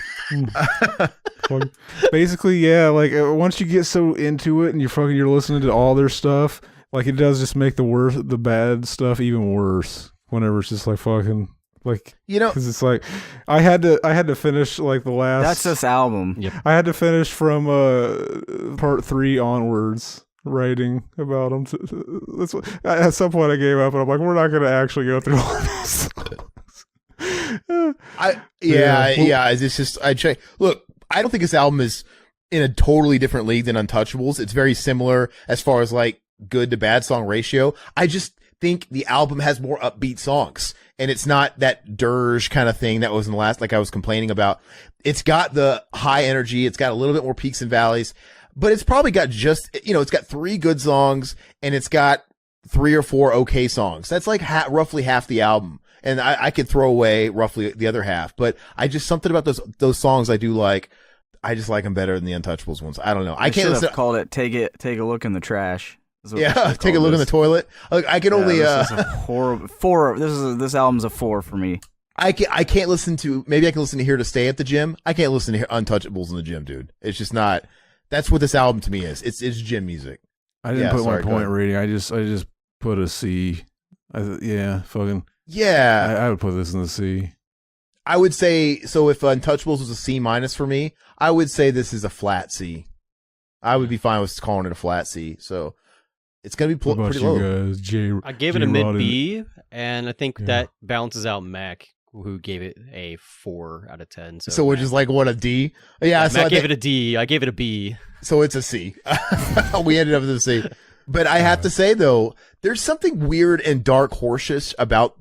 S1: Basically, yeah. Like once you get so into it and you're listening to all their stuff, like it does just make the bad stuff even worse. Whenever it's just like fucking like because it's like I had to finish like the last.
S2: That's this album.
S3: Yep.
S1: I had to finish from part 3 onwards. Writing about them. At some point, I gave up, and I'm like, we're not going to actually go through all this.
S4: It's just I check. Look, I don't think this album is in a totally different league than Untouchables. It's very similar as far as like good to bad song ratio. I just think the album has more upbeat songs, and it's not that dirge kind of thing that was in the last, like I was complaining about. It's got the high energy. It's got a little bit more peaks and valleys, but it's probably got it's got 3 good songs and it's got 3 or 4 okay songs. That's like roughly half the album. And I could throw away roughly the other half, but something about those songs I do like. I just like them better than the Untouchables ones. I don't know. I can't
S2: have called it Take a Look in the Trash.
S4: Yeah, take a look in the toilet. Look, I can only.
S2: This is a horrible 4. This album's a 4 for me.
S4: I can't listen to. Maybe I can listen to Here to Stay at the gym. I can't listen to Untouchables in the gym, dude. It's just not. That's what this album to me is. It's gym music.
S1: I didn't put my point rating. I just put a C. Fucking.
S4: Yeah,
S1: I would put this in the C.
S4: I would say so. If Untouchables was a C- for me, I would say this is a flat C. I would be fine with calling it a flat C. So, It's gonna be
S1: What about
S4: pretty
S1: you
S4: low.
S1: guys? Jay,
S3: I gave it a
S1: J-Rod
S3: mid B, and I think that balances out Mac, who gave it a 4 out of 10.
S4: So which is like what, a D? Yeah, so
S3: Mac gave it a D. I gave it a B.
S4: So it's a C. We ended up with a C. But I have to say though, there's something weird and dark horse-ish about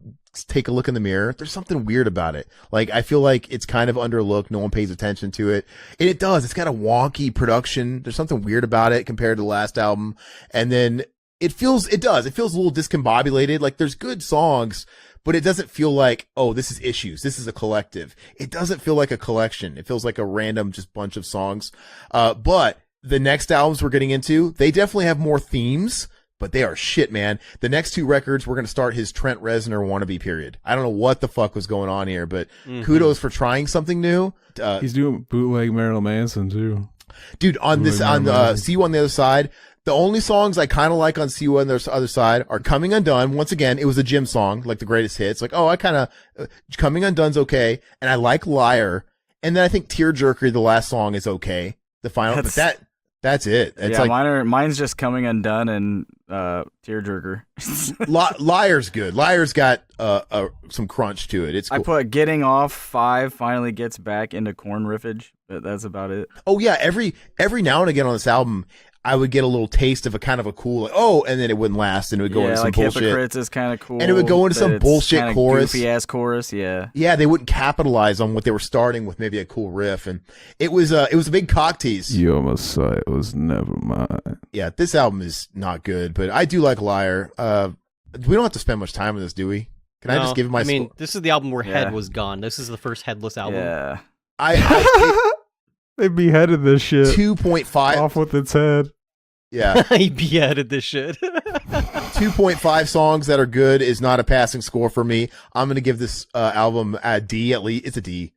S4: Take a Look in the Mirror. There's something weird about it. Like, I feel like it's kind of underlooked. No one pays attention to it. And it does. It's got a wonky production. There's something weird about it compared to the last album. And then it feels a little discombobulated. Like, there's good songs, but it doesn't feel like, oh, this is Issues. This is a collective. It doesn't feel like a collection. It feels like a random just bunch of songs. But the next albums we're getting into, they definitely have more themes. But they are shit, man. The next 2 records, we're going to start his Trent Reznor wannabe period. I don't know what the fuck was going on here, but kudos for trying something new.
S1: He's doing bootleg Marilyn Manson too.
S4: Dude, See You on the Other Side, the only songs I kind of like on See You on the Other Side are Coming Undone. Once again, it was a Jim song, like the greatest hits. Like, I kind of, Coming Undone's okay. And I like Liar. And then I think Tearjerker, the last song, is okay. The final, but that's it. It's
S2: mine's just Coming Undone and Tearjerker.
S4: Liar's good. Liar's got some crunch to it. It's cool.
S2: I put Getting Off 5 finally gets back into Korn riffage, but that's about it.
S4: Oh yeah, every now and again on this album, I would get a little taste of a kind of a cool, and then it wouldn't last, and it would go into some
S2: like
S4: bullshit.
S2: Hypocrites is kind of cool,
S4: and it would go into some bullshit chorus,
S2: goofy ass chorus. Yeah,
S4: they wouldn't capitalize on what they were starting with, maybe a cool riff, and it was a big cock tease.
S1: Your Messiah was never mine.
S4: Yeah, this album is not good, but I do like Liar. We don't have to spend much time on this, do we? Can I just give it my?
S3: This is the album where Head was gone. This is the first Headless album.
S2: Yeah,
S1: they beheaded this shit.
S4: 2.5
S1: off with its head.
S4: Yeah,
S3: he beheaded this shit.
S4: 2.5 songs that are good is not a passing score for me. I'm going to give this album a D at least. It's a D.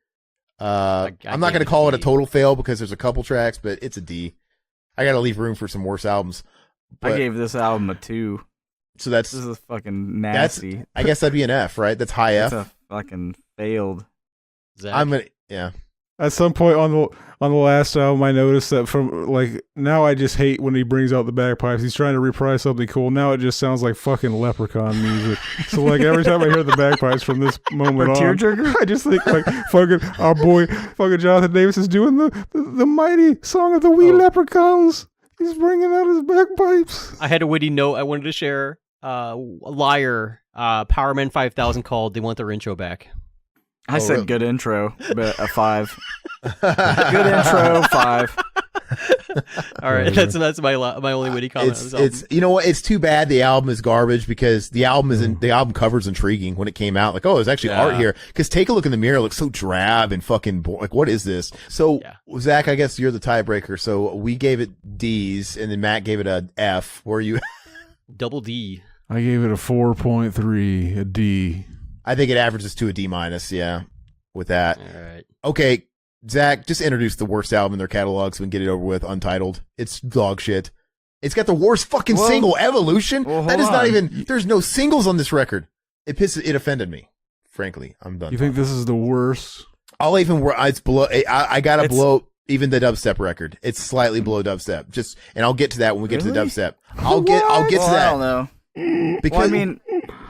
S4: I'm not going to call it a total fail because there's a couple tracks, but it's a D. I got to leave room for some worse albums.
S2: I gave this album a 2.
S4: So
S2: this is fucking nasty.
S4: I guess that'd be an F, right? That's high F.
S2: It's a fucking failed.
S3: Zach?
S1: At some point on the last album, I noticed that from now I just hate when he brings out the bagpipes. He's trying to reprise something cool. Now it just sounds like fucking Leprechaun music. So every time I hear the bagpipes from this moment on,
S2: Tearjerker?
S1: I just think fucking our boy fucking Jonathan Davis is doing the mighty song of the wee leprechauns. He's bringing out his bagpipes.
S3: I had a witty note I wanted to share. Liar. Powerman 5000 called. They want their intro back.
S2: I said good intro, but a 5. Good intro, 5.
S3: All right, that's my only witty comment.
S4: It's you know what? It's too bad the album is garbage because the album cover's intriguing when it came out. Like, there's actually art here. Because Take a Look in the Mirror looks so drab and fucking like, what is this? So Zach, I guess you're the tiebreaker. So we gave it D's, and then Matt gave it a F. Were you?
S3: Double D.
S1: I gave it a 4.3, a D.
S4: I think it averages to a D-. Yeah, with that.
S3: All right.
S4: Okay, Zach, just introduce the worst album in their catalog so we can get it over with. Untitled. It's dog shit. It's got the worst fucking single, Evolution. That is not even. There's no singles on this record. It offended me. Frankly, I'm done.
S1: You think this is the worst?
S4: I'll even. It's below. I gotta blow even the dubstep record. It's slightly below dubstep. And I'll get to that when we get to the dubstep. I'll get to that.
S2: I don't know.
S4: Because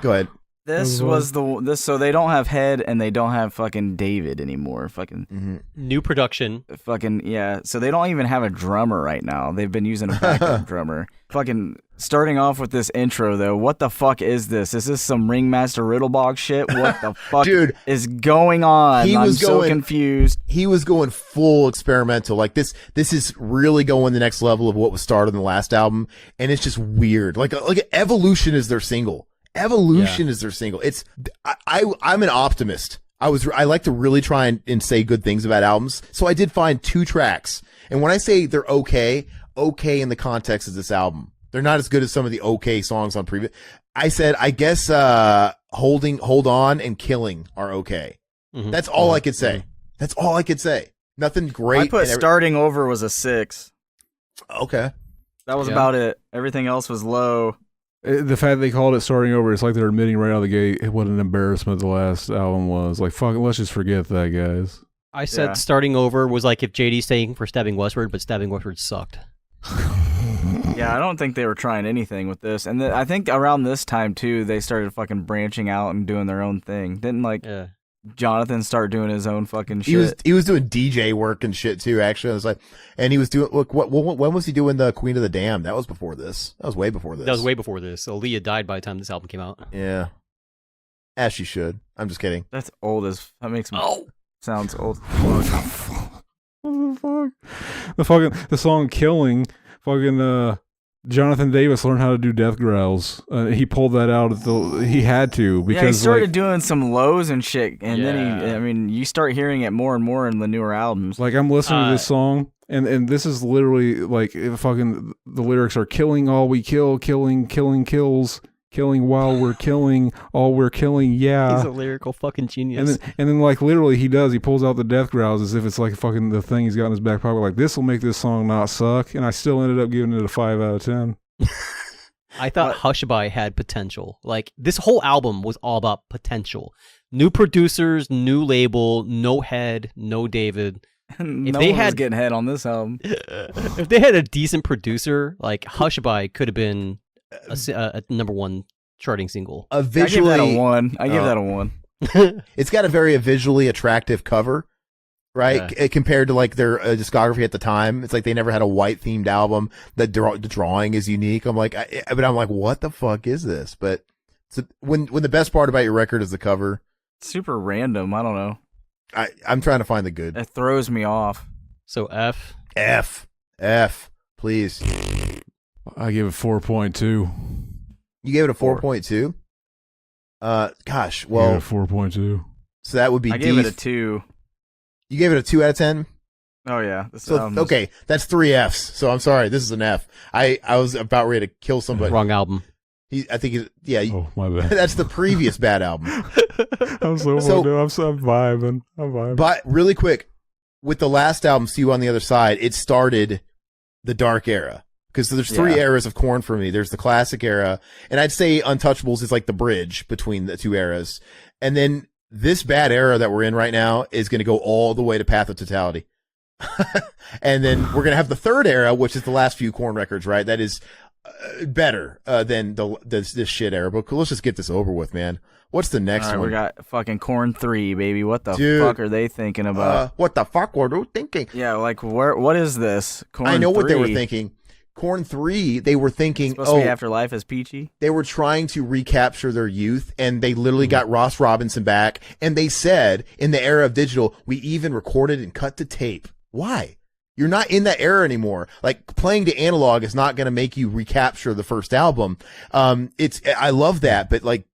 S4: go ahead.
S2: This was so they don't have Head and they don't have fucking David anymore. Fucking
S3: new production.
S2: Fucking yeah. So they don't even have a drummer right now. They've been using a backup drummer. Fucking starting off with this intro though. What the fuck is this? Is this some Ringmaster Riddlebog shit? What the fuck is going on? I'm so confused.
S4: He was going full experimental. Like this is really going the next level of what was started in the last album, and it's just weird. Like Evolution is their single. Evolution is their single. It's I'm an optimist. I like to really try and say good things about albums. So I did find 2 tracks. And when I say they're okay in the context of this album. They're not as good as some of the okay songs on previous. I said I guess Hold On and Killing are okay. Mm-hmm. That's all I could say. That's all I could say. Nothing great.
S2: I put Starting Over was a 6.
S4: Okay.
S2: That was about it. Everything else was low.
S1: The fact they called it Starting Over, it's like they're admitting right out of the gate what an embarrassment the last album was. Like, fuck, let's just forget that, guys.
S3: I said Starting Over was like if JD saying for Stabbing Westward, but Stabbing Westward sucked.
S2: Yeah, I don't think they were trying anything with this. And I think around this time, too, they started fucking branching out and doing their own thing. Didn't, Jonathan start doing his own fucking shit?
S4: He was doing DJ work and shit, too, actually. I was like, and he was doing, look, when was he doing the Queen of the Damned? That was before this. That was way before this.
S3: That was way before this. Aaliyah died by the time this album came out.
S4: Yeah. As she should. I'm just kidding.
S2: That makes me sounds old.
S1: What the fuck? The song "Killing," Jonathan Davis learned how to do death growls. He pulled that out he had to because
S2: he started doing some lows and shit, and then you start hearing it more and more in the newer albums.
S1: Like I'm listening to this song, and this is literally like the lyrics are "killing all we kill, killing kills." Killing while we're killing, all we're killing, yeah.
S3: He's a lyrical fucking genius.
S1: And then like literally he pulls out the death growls as if it's like fucking the thing he's got in his back pocket. Like, this will make this song not suck. And I still ended up giving it a 5 out of 10.
S3: I thought Hushabye had potential. Like, this whole album was all about potential. New producers, new label, no Head, no David.
S2: No one was getting Head on this album.
S3: If they had a decent producer, like Hushabye could have been a number 1 charting single.
S2: I give that a 1. I give that a 1.
S4: It's got a very visually attractive cover, right? Compared to like their discography at the time. It's like they never had a white themed album. The drawing is unique. I'm like, what the fuck is this? But when the best part about your record is the cover.
S2: Super random. I don't know.
S4: I'm trying to find the good.
S2: It throws me off.
S3: So F,
S4: please.
S1: I give it 4.2.
S4: You gave it a 4.2? Gosh, well.
S1: I gave it a 4.2.
S4: So that would be
S2: I gave it a 2.
S4: You gave it a 2 out of 10?
S2: Oh, yeah.
S4: Okay, that's 3 Fs. So I'm sorry, this is an F. I was about ready to kill somebody.
S3: Wrong album.
S1: Oh, my bad.
S4: That's the previous bad album.
S1: I'm so vibing. I'm vibing.
S4: But really quick, with the last album, See You on the Other Side, it started the dark era. Because there's 3 eras of Korn for me. There's the classic era, and I'd say Untouchables is like the bridge between the 2 eras. And then this bad era that we're in right now is going to go all the way to Path of Totality. And then we're going to have the 3rd era, which is the last few Korn records, right? That is better than this shit era. But let's just get this over with, man. What's the next one?
S2: We got fucking Korn 3, baby. What the fuck are they thinking about?
S4: What the fuck were they thinking?
S2: Yeah, like what is this? Korn
S4: I know
S2: 3.
S4: what they were thinking. Korn 3, they were thinking,
S2: it's supposed to be after Life is Peachy.
S4: They were trying to recapture their youth, and they literally got Ross Robinson back, and they said, in the era of digital, we even recorded and cut to tape. Why? You're not in that era anymore. Like, playing to analog is not going to make you recapture the first album. I love that, but like,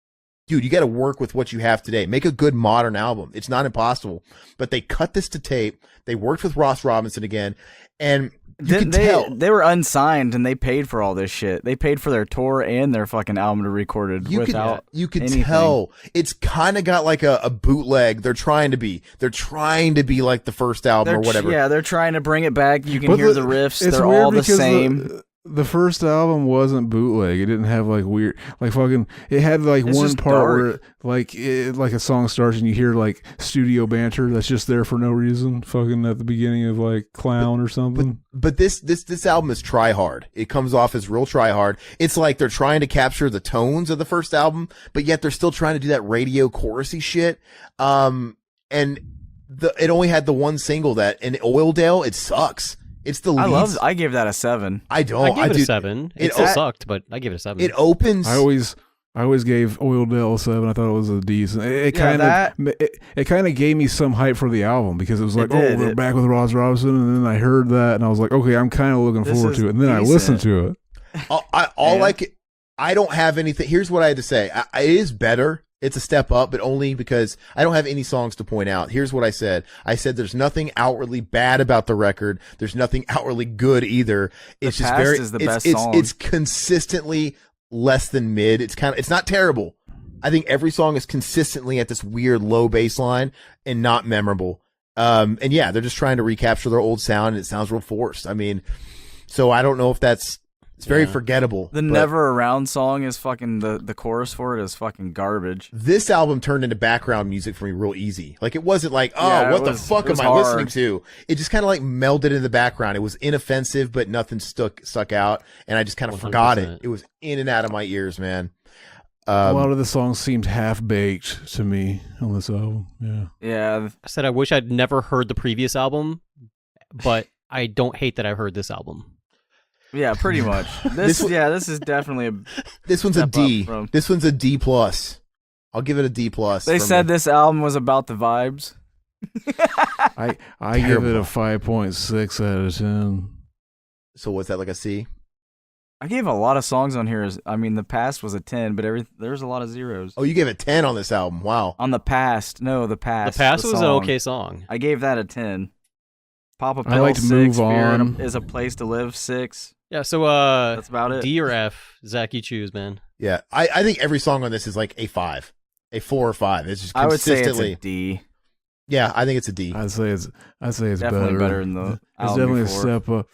S4: dude, you got to work with what you have today. Make a good modern album. It's not impossible. But they cut this to tape. They worked with Ross Robinson again, and you can tell
S2: they were unsigned and they paid for all this shit. They paid for their tour and their fucking album to record it without
S4: you could
S2: anything.
S4: tell it's kind of got like a bootleg. They're trying to be like the first album or whatever.
S2: Yeah, they're trying to bring it back. You can hear the riffs. They're all the same.
S1: The first album wasn't bootleg. It didn't have like weird, like fucking. It had like
S2: It's
S1: one
S2: just
S1: part
S2: dark.
S1: where like a song starts and you hear like studio banter that's just there for no reason. Fucking at the beginning of like Clown or something.
S4: But this album is try hard. It comes off as real try hard. It's like they're trying to capture the tones of the first album, but yet they're still trying to do that radio chorusy shit. And it only had the one single that in Oildale. It sucks. It's the least.
S2: I gave that a 7.
S4: I don't.
S3: I gave it a 7. It still sucked, but I gave it a 7.
S4: It opens.
S1: I always gave Oildale a 7. I thought it was a decent. It kind of gave me some hype for the album because it was like, we're back with Ross Robinson, and then I heard that and I was like, okay, I'm kind of looking forward to it. And then I listened to it.
S4: I don't have anything. Here's what I had to say. It is better. It's a step up, but only because I don't have any songs to point out. Here's what I said. I said there's nothing outwardly bad about the record. There's nothing outwardly good either. It's just it's consistently less than mid. It's not terrible. I think every song is consistently at this weird low bass line and not memorable. And yeah, they're just trying to recapture their old sound and it sounds real forced. I mean, so I don't know if that's It's very forgettable.
S2: The
S4: but
S2: Never Around song is fucking the chorus for it is fucking garbage.
S4: This album turned into background music for me real easy. Like it wasn't like, what the fuck am I listening to? It just kind of like melded in the background. It was inoffensive, but nothing stuck out, and I just kind of forgot it. It was in and out of my ears, man.
S1: A lot of the songs seemed half-baked to me on this album.
S2: Yeah.
S3: I said I wish I'd never heard the previous album, but I don't hate that I heard this album.
S2: Yeah, pretty much. This is definitely
S4: this one's a D. This one's a D+. I'll give it a D+.
S2: They said this album was about the vibes.
S1: I give it a 5.6 out of 10.
S4: So what's that, like a C?
S2: I gave a lot of songs on here. The Past was a 10, but there's a lot of zeros.
S4: Oh, you gave it 10 on this album. Wow.
S2: On The Past. No, The Past.
S3: The Past was an okay song.
S2: I gave that a 10. Pop a Pill,
S1: I like to
S2: 6.
S1: move on.
S2: Fear is a Place to Live, 6.
S3: Yeah, so
S2: that's about it.
S3: D or F, Zach, you choose, man.
S4: Yeah, I think every song on this is like a 5, a 4 or 5. It's just consistently.
S2: I would say it's a D.
S4: Yeah, I think it's a D.
S1: I'd say it's
S2: definitely better than the album
S1: It's definitely
S2: before.
S1: a step up.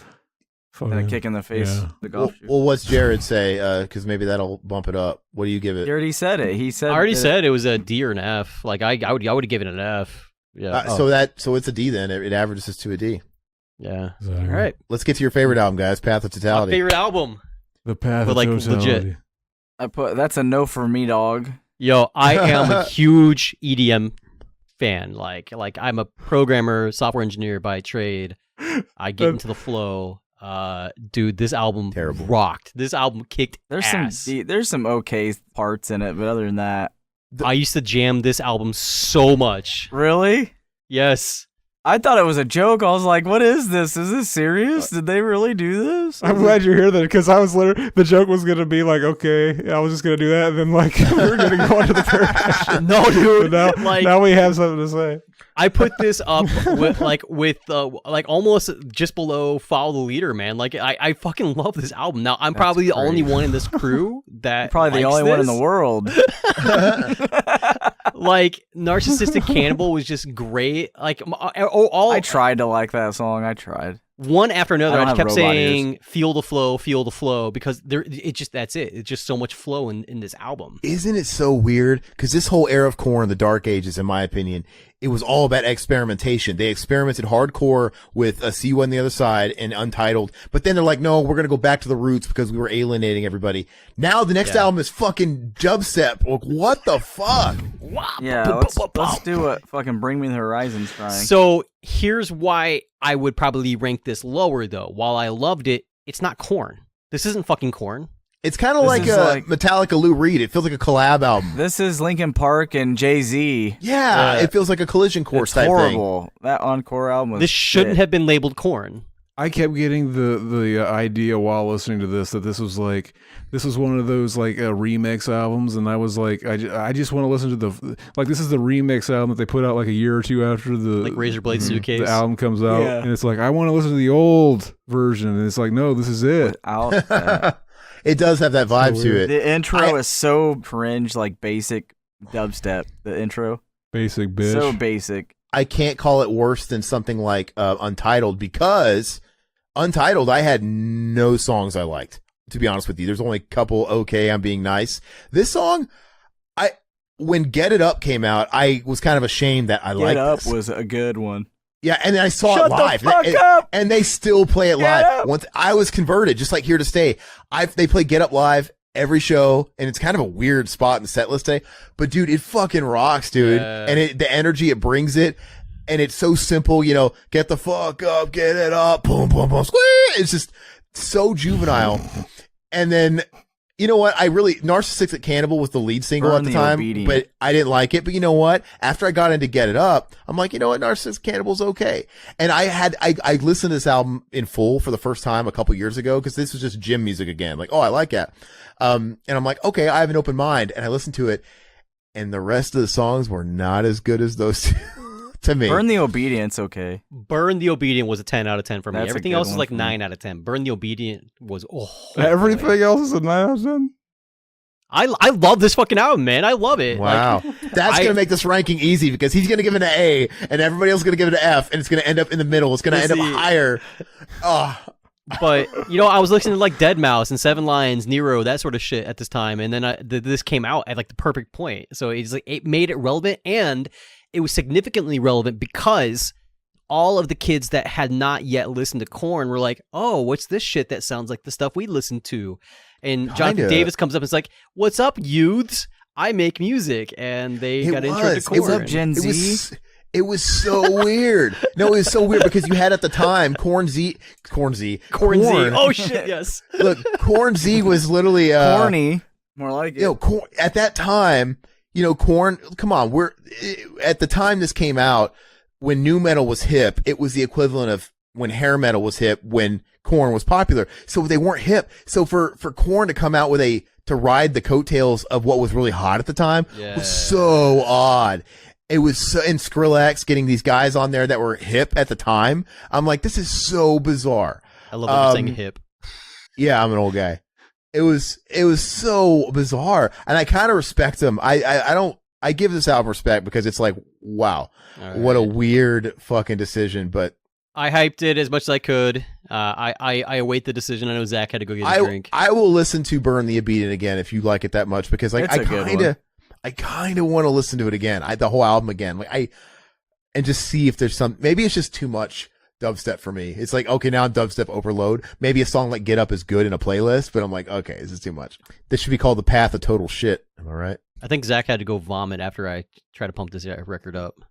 S2: And a kick in the face.
S1: Yeah.
S2: The golf shoe.
S4: Well, what's Jared say? Because maybe that'll bump it up. What do you give it?
S2: He already said it. He said.
S3: I already said it was a D or an F. Like I would have given it an F. Yeah.
S4: So it's a D then. It averages to a D.
S3: Yeah.
S1: Exactly.
S3: All right.
S4: Let's get to your favorite album, guys. Path of Totality.
S3: My favorite album.
S1: The Path of
S3: like
S1: Totality.
S3: legit.
S2: That's a no for me, dog.
S3: Yo, I am a huge EDM fan. Like I'm a programmer, software engineer by trade. I get into the flow. Dude, this album rocked. This album kicked ass.
S2: There's some okay parts in it, but other than that,
S3: I used to jam this album so much.
S2: Really?
S3: Yes.
S2: I thought it was a joke. I was like, what is this? Is this serious? Did they really do this?
S1: I'm glad you're here then, because I was the joke was going to be like, okay, I was just going to do that, and then like we were going to go on to the third question.
S3: No, dude.
S1: Now we have something to say.
S3: I put this up with almost just below Follow the Leader, man. Like I fucking love this album. Now I'm probably the only one in this crew that
S2: probably the only one in the world.
S3: Like Narcissistic Cannibal was just great. Like
S2: I tried to like that song. I tried.
S3: One after another, I kept saying
S2: ears.
S3: feel the flow, because that's it. It's just so much flow in this album.
S4: Isn't it so weird? Because this whole era of Korn, the Dark Ages, in my opinion, it was all about experimentation. They experimented hardcore with See You on the Other Side and Untitled, but then they're like, no, we're going to go back to the roots because we were alienating everybody. Now the next album is fucking dubstep. Like, what the fuck?
S2: Yeah, let's do what fucking Bring Me the Horizon's trying.
S3: So here's why I would probably rank this lower, though. While I loved it, it's not Korn. This isn't fucking Korn.
S4: It's kind of like Metallica Lou Reed. It feels like a collab album.
S2: This is Linkin Park and Jay-Z.
S4: Yeah, it feels like a Collision Course type
S2: horrible.
S4: thing.
S2: That Encore album was
S3: This shouldn't have been labeled Korn.
S1: I kept getting the idea while listening to this that this was one of those like remix albums, and I was like, I just want to listen to this is the remix album that they put out like a year or two after the
S3: Razorblade Suitcase.
S1: The album comes out, and it's like I want to listen to the old version, and it's like no, this is it.
S4: It does have that vibe to it.
S2: The intro is so cringe, like basic dubstep. The intro,
S1: basic bitch,
S2: so basic.
S4: I can't call it worse than something like Untitled, because Untitled, I had no songs I liked, to be honest with you. There's only a couple, okay, I'm being nice. This song, when Get It Up came out, I was kind of ashamed that I liked this.
S2: Get Up was a good one.
S4: Yeah, and then I saw it live.
S2: The fuck up!
S4: And they still play it live. Once I was converted, just like Here to Stay. They play Get Up live every show, and it's kind of a weird spot in the set list today. But dude, it fucking rocks, dude. And the energy it brings it. And it's so simple, get the fuck up, get it up, boom, boom, boom, squeeze. It's just so juvenile. And then, you know what? Narcissistic Cannibal was the lead single at the time, but I didn't like it. But you know what? After I got into Get It Up, I'm like, you know what? Narcissistic Cannibal's okay. And I listened to this album in full for the first time a couple years ago, because this was just gym music again. Like, oh, I like that. And I'm like, okay, I have an open mind. And I listened to it, and the rest of the songs were not as good as those two. To me.
S2: Burn the Obedient, okay.
S3: Burn the Obedient was a 10 out of 10 for me.
S2: That's
S3: Everything else is like 9 out of 10. Burn the Obedient was
S1: everything else is a 9 out of 10.
S3: I love this fucking album, man. I love it.
S4: Wow. That's going to make this ranking easy, because he's going to give it an A and everybody else is going to give it an F, and it's going to end up in the middle. It's going to end up higher. Oh,
S3: But I was listening to like Dead Mouse and Seven Lions, Nero, that sort of shit at this time, and then this came out at like the perfect point. So it's like it made it relevant, and it was significantly relevant because all of the kids that had not yet listened to Korn were like, "Oh, what's this shit that sounds like the stuff we listened to?" And Jonathan Davis comes up and is like, "What's up, youths? I make music," and they got intro to Korn.
S2: What's up, Gen Z?
S4: It was so weird. No, it was so weird because you had at the time Korn Z.
S3: Oh shit, yes.
S4: Look, Korn Z was literally
S2: corny. More like it.
S4: Korn, at that time, Korn. Come on, at the time this came out, when nu metal was hip, it was the equivalent of when hair metal was hip when Korn was popular. So they weren't hip. So for Korn to come out with to ride the coattails of what was really hot at the time was so odd. It was so, and Skrillex getting these guys on there that were hip at the time. I'm like, this is so bizarre.
S3: I love that you're saying hip.
S4: Yeah, I'm an old guy. It was so bizarre, and I kind of respect them. I give this album respect because it's like, wow, what a weird fucking decision. But
S3: I hyped it as much as I could. I await the decision. I know Zach had to go get a drink.
S4: I will listen to Burn the Obedient again if you like it that much, because like I kind of want to listen to it again. The whole album again. And just see if there's maybe it's just too much dubstep for me. It's like, okay, now I'm dubstep overload. Maybe a song like Get Up is good in a playlist, but I'm like, okay, this is too much. This should be called The Path of Total Shit. Am I right?
S3: I think Zach had to go vomit after I tried to pump this record up.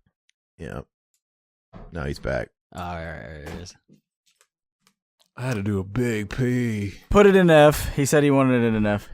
S4: Yeah. No, he's back.
S3: All right, it is.
S1: I had to do a big pee.
S2: Put it in F. He said he wanted it in F.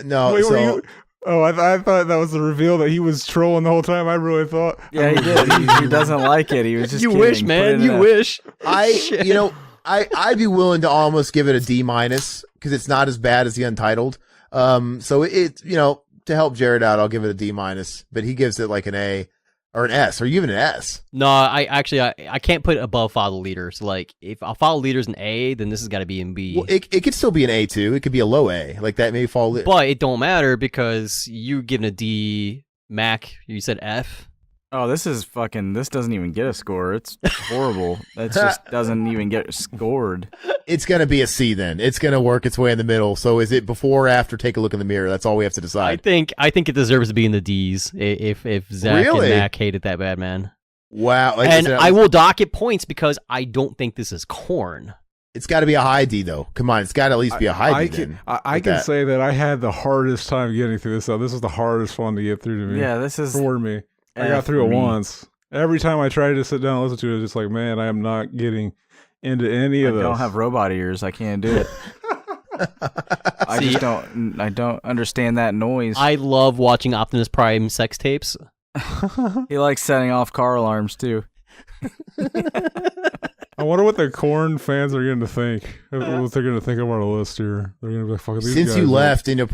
S4: No.
S1: Wait, I thought that was the reveal that he was trolling the whole time. I really thought.
S2: Yeah, he did. He doesn't like it. He was just
S3: You
S2: kidding.
S3: wish, man. You wish.
S4: I'd be willing to almost give it a D- because it's not as bad as the Untitled. So to help Jared out, I'll give it a D-, but he gives it like an A or an S. Are you giving it an S?
S3: No, I can't put it above Follow Leader. So like, if I'll Follow Leader's an A, then this has got to be in B.
S4: Well, it could still be an A too. It could be a low A, like that. Maybe Follow.
S3: But it don't matter because you giving a D. Mac, you said F.
S2: Oh, this doesn't even get a score. It's horrible. It just doesn't even get scored.
S4: It's going to be a C then. It's going to work its way in the middle. So is it before or after? Take a look in the mirror. That's all we have to decide.
S3: I think it deserves to be in the D's if Zach and Mac hate it that bad, man.
S4: Wow.
S3: I will dock it points because I don't think this is Korn.
S4: It's got to be a high D though. Come on, it's got to at least be a high D.
S1: I can say that I had the hardest time getting through this. This was the hardest one to get through to me.
S2: Yeah, this is
S1: for me. I got through it once. Every time I tried to sit down and listen to it, it's just like, man, I am not getting into any of this.
S2: I don't have robot ears. I can't do it. I don't understand that noise.
S3: I love watching Optimus Prime sex tapes.
S2: He likes setting off car alarms too.
S1: I wonder what the Korn fans are going to think. What they're going to think of our list here. They're going to be like, fucking these
S4: Since
S1: guys
S4: you left, and you'll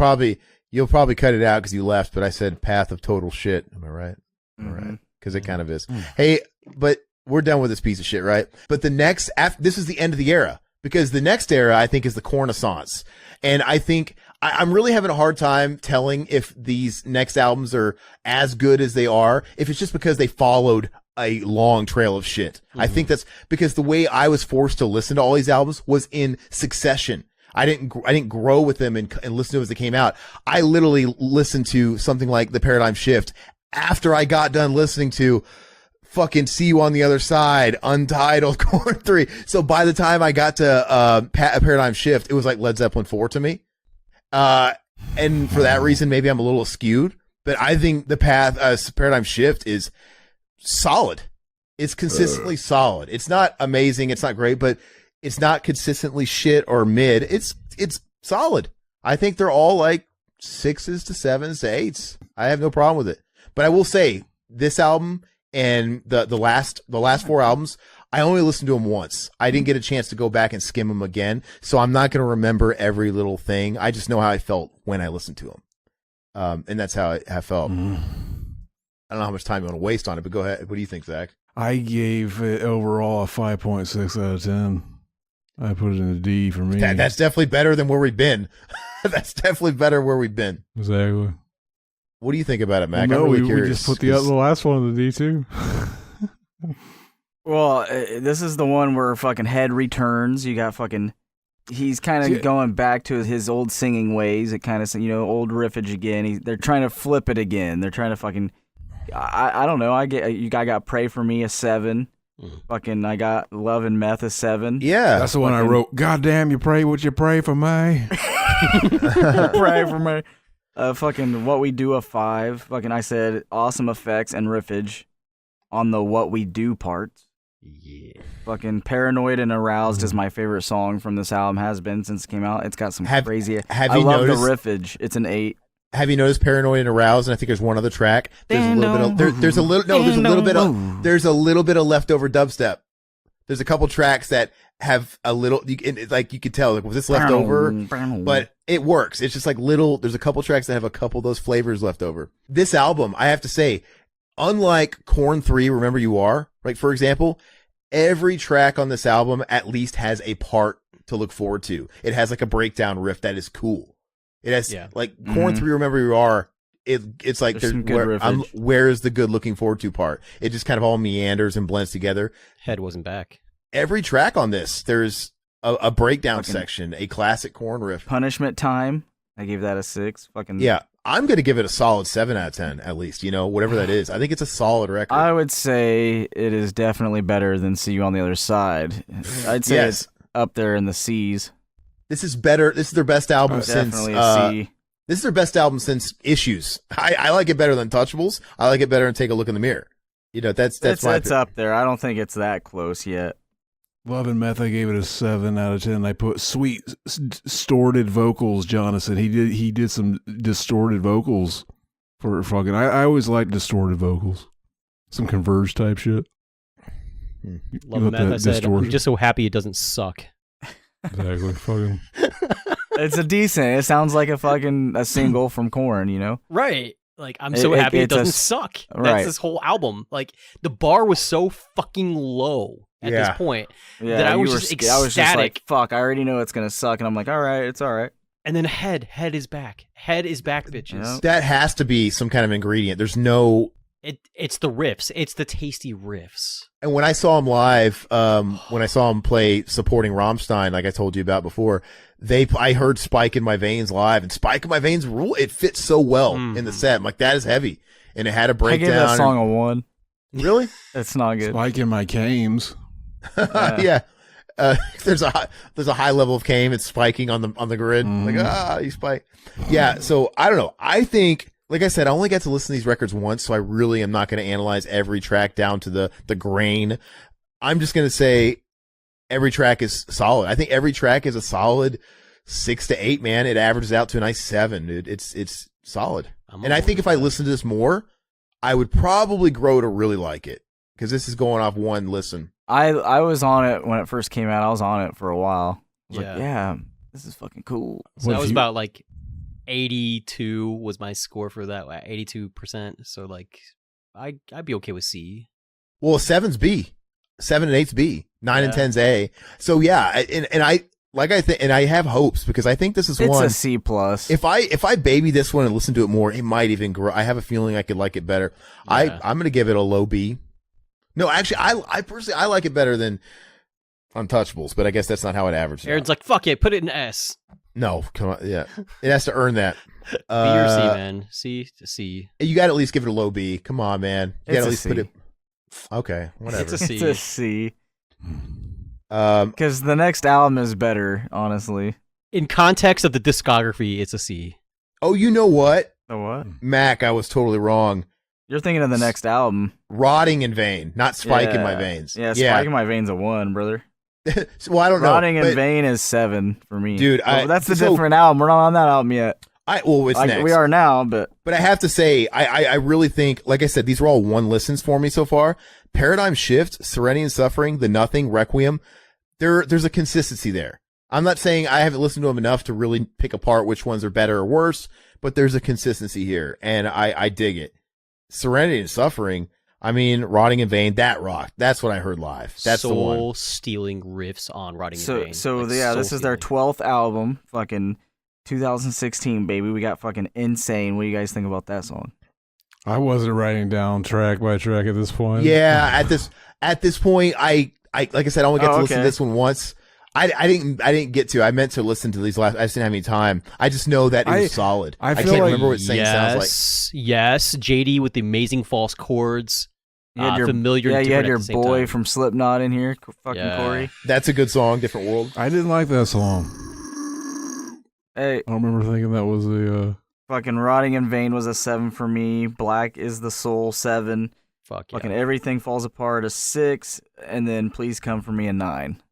S4: probably cut it out because you left, but I said Path of Total Shit. Am I right? All right. Because it kind of is. Hey, but we're done with this piece of shit, right? But this is the end of the era, because the next era, I think, is the Kornaissance. And I think I'm really having a hard time telling if these next albums are as good as they are, if it's just because they followed a long trail of shit. I think that's because the way I was forced to listen to all these albums was in succession. I didn't grow with them and listen to them as they came out. I literally listened to something like The Paradigm Shift after I got done listening to fucking See You on the Other Side, Untitled, Korn 3. So by the time I got to Paradigm Shift, it was like Led Zeppelin 4 to me. And for that reason, maybe I'm a little skewed, but I think the Paradigm Shift is solid. It's consistently solid. It's not amazing. It's not great, but it's not consistently shit or mid. It's solid. I think they're all like 6s to 7s to 8s. I have no problem with it. But I will say this album and the last 4 albums, I only listened to them once. I didn't get a chance to go back and skim them again, so I'm not going to remember every little thing. I just know how I felt when I listened to them, and that's how I felt. I don't know how much time you want to waste on it, but go ahead. What do you think, Zach?
S1: I gave it overall a 5.6 out of 10. I put it in a D for me.
S4: That's definitely better than where we've been. That's definitely better where we've been.
S1: Exactly.
S4: What do you think about it, Mac?
S1: No,
S4: I'm really
S1: we
S4: curious.
S1: just put the last one in the D too.
S2: Well, this is the one where fucking Head returns. You got fucking. He's kind of going back to his old singing ways. It kind of, old riffage again. They're trying to flip it again. They're trying to fucking. I don't know. I got Pray For Me a 7. Fucking, I got Love and Meth a 7.
S4: Yeah,
S1: that's the one I wrote. Goddamn, you pray, would you pray for me?
S2: Pray for me. Fucking What We Do a 5. Fucking, I said awesome effects and riffage on the What We Do part.
S3: Yeah.
S2: Fucking Paranoid and Aroused is my favorite song from this album. Has been since it came out. It's got some crazy. I love the riffage. It's an 8.
S4: Have you noticed Paranoid and Aroused? And I think there's one other track. There's a little bit of there's a little bit of leftover dubstep. There's a couple tracks that have a little, you could tell, like, was this left over? But it works. It's just like there's a couple tracks that have a couple of those flavors left over. This album, I have to say, unlike Korn 3, Remember You Are, like, for example, every track on this album at least has a part to look forward to. It has like a breakdown riff that is cool. It has like Korn 3, Remember You Are. It's like where's the good looking forward to part? It just kind of all meanders and blends together.
S3: Head wasn't back.
S4: Every track on this, there's a breakdown section, a classic Korn riff.
S2: Punishment Time, I gave that a 6. Fucking
S4: yeah, I'm gonna give it a solid 7 out of 10 at least. Whatever that is. I think it's a solid record.
S2: I would say it is definitely better than See You on the Other Side. I'd say it's up there in the C's.
S4: This is better. This is their best album since.
S2: Definitely a C.
S4: This is their best album since Issues. I like it better than Untouchables. I like it better than Take a Look in the Mirror. That's
S2: it's up there. I don't think it's that close yet.
S1: Love and Meth, I gave it a 7 out of 10. I put sweet distorted vocals, Jonathan. He did some distorted vocals for fucking. I always like distorted vocals. Some Converge type shit.
S3: Love and Meth, I said, I'm just so happy it doesn't suck.
S1: Exactly. Fucking.
S2: It's a decent. It sounds like a single from Korn,
S3: Right. Like, I'm so happy it doesn't suck. That's this whole album. Like, the bar was so fucking low at this point that I was just ecstatic. I was just like,
S2: fuck, I already know it's going to suck. And I'm like, all right, it's all right.
S3: And then Head is back. Head is back, bitches.
S4: That has to be some kind of ingredient. There's no...
S3: It's the riffs. It's the tasty riffs.
S4: And when I saw him live, when I saw him play supporting Rammstein, like I told you about before, I heard Spike in My Veins live, and Spike in My Veins it fits so well in the set. I'm like, that is heavy. And it had a breakdown.
S2: I gave that song a 1.
S4: Really?
S2: It's not good.
S1: Spike in My Cames.
S4: Yeah. There's a high level of came. It's spiking on the grid. Like, you spike. Yeah. So I don't know. I think, like I said, I only got to listen to these records once, so I really am not going to analyze every track down to the grain. I'm just going to say every track is solid. I think every track is a solid 6 to 8, man. It averages out to a nice 7. It's solid. And I think if I listened to this more, I would probably grow to really like it, because this is going off one listen.
S2: I was on it when it first came out. I was on it for a while. I was like, yeah, this is fucking cool.
S3: So that was about like 82 was my score for that, 82%. So like, I'd be okay with C.
S4: Well, 7's B, 7 and 8's B, 9 and 10's A. So yeah, and I have hopes, because I think this is
S2: it's a C plus.
S4: If I baby this one and listen to it more, it might even grow. I have a feeling I could like it better. Yeah. I'm gonna give it a low B. No, actually, I personally I like it better than Untouchables, but I guess that's not how it averages.
S3: Aaron's like, fuck it, put it in S.
S4: No, come on, yeah, it has to earn that.
S3: B or C, man. C to C.
S4: You got to at least give it a low B. Come on, man. You got to at least
S2: C.
S4: put it. Okay, whatever.
S3: It's a C.
S2: It's a C. Because the next album is better, honestly.
S3: In context of the discography, it's a C.
S4: Oh, you know what?
S2: The what?
S4: Mac, I was totally wrong.
S2: You're thinking of the next album.
S4: Rotting in Vain, not Spike in My Veins.
S2: Yeah, Spike in My Veins a 1, brother.
S4: Well, I don't know.
S2: Rotting in Vain is 7 for me.
S4: Dude,
S2: that's the different album. We're not on that album yet.
S4: It's next.
S2: We are now, but
S4: I have to say, I really think, like I said, these are all one listens for me so far. Paradigm Shift, Serenity and Suffering, The Nothing, Requiem. There's a consistency there. I'm not saying I haven't listened to them enough to really pick apart which ones are better or worse, but there's a consistency here, and I dig it. Serenity and Suffering, I mean, Rotting in Vain, that rocked. That's what I heard live. That's the one.
S3: Soul-stealing riffs on Rotting in Vain.
S2: This is their 12th album, fucking 2016, baby. We got fucking Insane. What do you guys think about that song?
S1: I wasn't writing down track by track at this point.
S4: Yeah, at this point, I like I said, I only got to listen to this one once. I didn't get to. I meant to listen to these last. I just didn't have any time. I just know that it was solid. I can't remember what saying sounds like.
S3: Yes, JD with the amazing false chords.
S2: You had your,
S3: familiar.
S2: Yeah,
S3: and
S2: you had your
S3: different at the same
S2: boy
S3: time.
S2: from Slipknot in here, fucking Corey.
S4: That's a good song, Different World.
S1: I didn't like that song.
S2: Hey,
S1: I don't remember thinking that was a.
S2: Fucking Rotting in Vain was a 7 for me. Black is the Soul 7. Fucking Everything Falls Apart a 6, and then Please Come for Me a 9.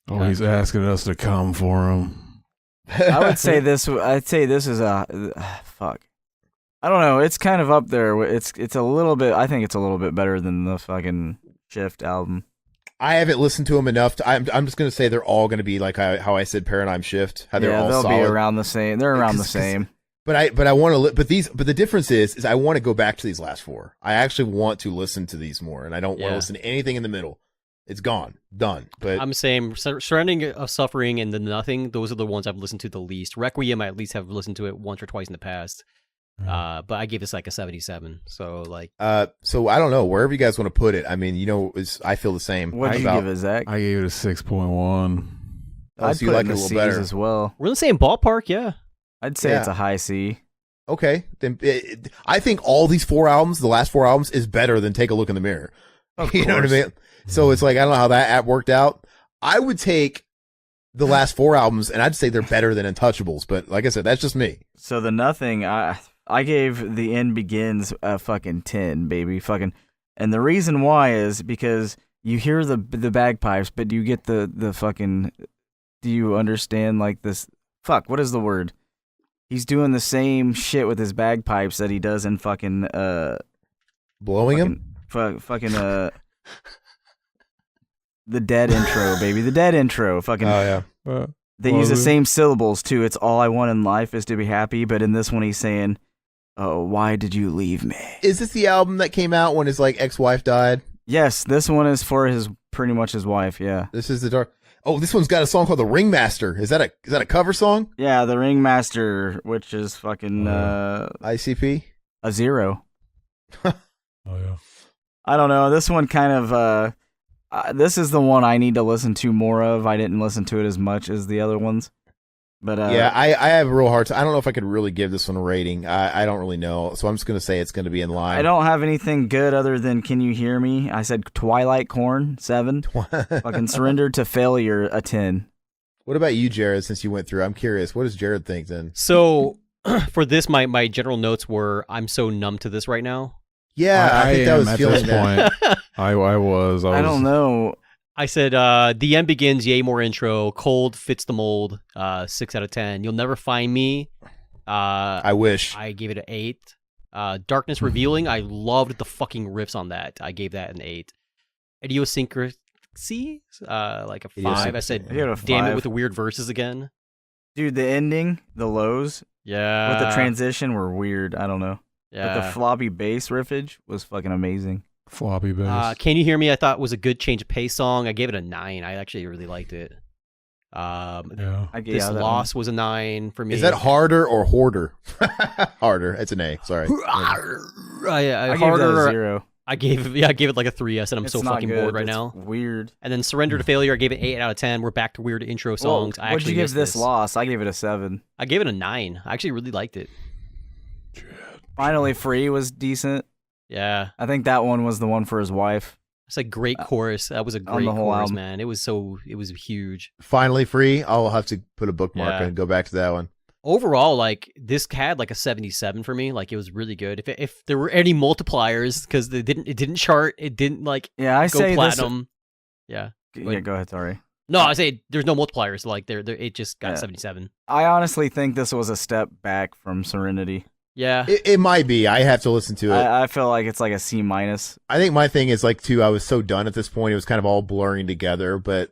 S1: Oh, he's asking us to come for him.
S2: I would say this. I'd say this is a fuck. I don't know. It's kind of up there. It's a little bit. I think it's a little bit better than the fucking Shift album.
S4: I haven't listened to them enough. I'm just gonna say they're all gonna be like how I said Paradigm Shift. How they're all
S2: they'll
S4: solid.
S2: be around the same. They're around the same.
S4: But I want to. But the difference is I want to go back to these last 4. I actually want to listen to these more, and I don't want to listen to anything in the middle. It's gone, done. But
S3: I'm saying Serenity of Suffering and the Nothing. Those are the ones I've listened to the least. Requiem, I at least have listened to it once or twice in the past. But I gave this like a 77. So like,
S4: so I don't know, wherever you guys want to put it. I mean, I feel the same.
S2: What did you give it, Zach?
S1: I gave it a 6.1.
S2: I'd
S4: so
S2: put
S4: you like
S2: it
S4: it
S2: in
S4: a
S2: the
S4: little
S2: C's
S4: better
S2: as well.
S3: we're in the same ballpark, yeah.
S2: I'd say it's a high C.
S4: Okay, then I think all these 4 albums, the last 4 albums, is better than Take a Look in the Mirror. You know what I mean? So it's like I don't know how that app worked out. I would take the last 4 albums, and I'd say they're better than Untouchables. But like I said, that's just me.
S2: So the Nothing, I gave The End Begins a fucking 10, baby, fucking. And the reason why is because you hear the bagpipes, but do you get the fucking? Do you understand like this? Fuck, what is the word? He's doing the same shit with his bagpipes that he does in fucking
S4: blowing him.
S2: Fucking the Dead intro, baby. The Dead intro. Fucking.
S4: Oh yeah.
S2: They use the same syllables too. It's all I want in life is to be happy. But in this one, he's saying, "Oh, why did you leave me?"
S4: Is this the album that came out when his like ex-wife died?
S2: Yes, this one is for pretty much his wife. Yeah.
S4: This is the dark. Oh, this one's got a song called "The Ringmaster." Is that a cover song?
S2: Yeah, The Ringmaster, which is fucking
S4: ICP
S2: a 0.
S1: Oh yeah.
S2: I don't know. This one kind of this is the one I need to listen to more of. I didn't listen to it as much as the other ones. But
S4: yeah, I have a real hard time. I don't know if I could really give this one a rating. I don't really know. So I'm just going to say it's going to be in line.
S2: I don't have anything good other than Can You Hear Me? I said Twilight Korn, 7. Fucking Surrendered to Failure, a 10.
S4: What about you, Jared, since you went through? I'm curious. What does Jared think then?
S3: So for this, my general notes were I'm so numb to this right now.
S4: Yeah, I think that was
S1: at
S4: feeling
S1: this point. I was.
S2: I don't know.
S3: I said, The End Begins, yay, more intro. Cold fits the mold, 6 out of 10. You'll Never Find Me.
S4: I wish.
S3: I gave it an 8. Darkness Revealing, I loved the fucking riffs on that. I gave that an 8. Idiosyncrasy, like a 5. I said,
S2: I gave it a
S3: damn it
S2: 5.
S3: with the weird verses again.
S2: Dude, the ending, the lows,
S3: Yeah.
S2: with the transition were weird. I don't know.
S3: Yeah.
S2: But the floppy bass riffage was fucking amazing.
S1: Floppy bass.
S3: Can You Hear Me? I thought was a good change of pace song. I gave it a 9. I actually really liked it.
S1: Yeah.
S3: This Loss was a 9 for me.
S4: Is that harder or hoarder? Harder. It's an A. Sorry.
S2: I gave
S3: harder,
S2: that a 0.
S3: I gave it like a 3. I said I'm
S2: It's
S3: so
S2: not
S3: fucking
S2: good.
S3: bored right
S2: It's
S3: now.
S2: Weird.
S3: And then Surrender to Failure, I gave it 8 out of 10. We're back to weird intro songs. I
S2: What'd
S3: actually
S2: you give
S3: missed
S2: this Loss? I gave it a 7.
S3: I gave it a 9. I actually really liked it.
S2: Finally Free was decent.
S3: Yeah.
S2: I think that one was the one for his wife.
S3: It's a great chorus. That was a
S2: on
S3: great
S2: the whole
S3: chorus,
S2: album.
S3: man. It was huge.
S4: Finally Free. I'll have to put a bookmark
S3: Yeah.
S4: and go back to that one.
S3: Overall, like this had like a 77 for me. Like it was really good. If there were any multipliers, because it didn't chart, it didn't like
S2: Yeah, I
S3: go
S2: say
S3: platinum. Yeah.
S2: Yeah, go ahead. Sorry.
S3: No, I say there's no multipliers. Like there it just got
S2: Yeah.
S3: 77.
S2: I honestly think this was a step back from Serenity.
S3: Yeah.
S4: It might be. I have to listen to it.
S2: I feel like it's like a C-.
S4: I think my thing is like too. I was so done at this point. It was kind of all blurring together. But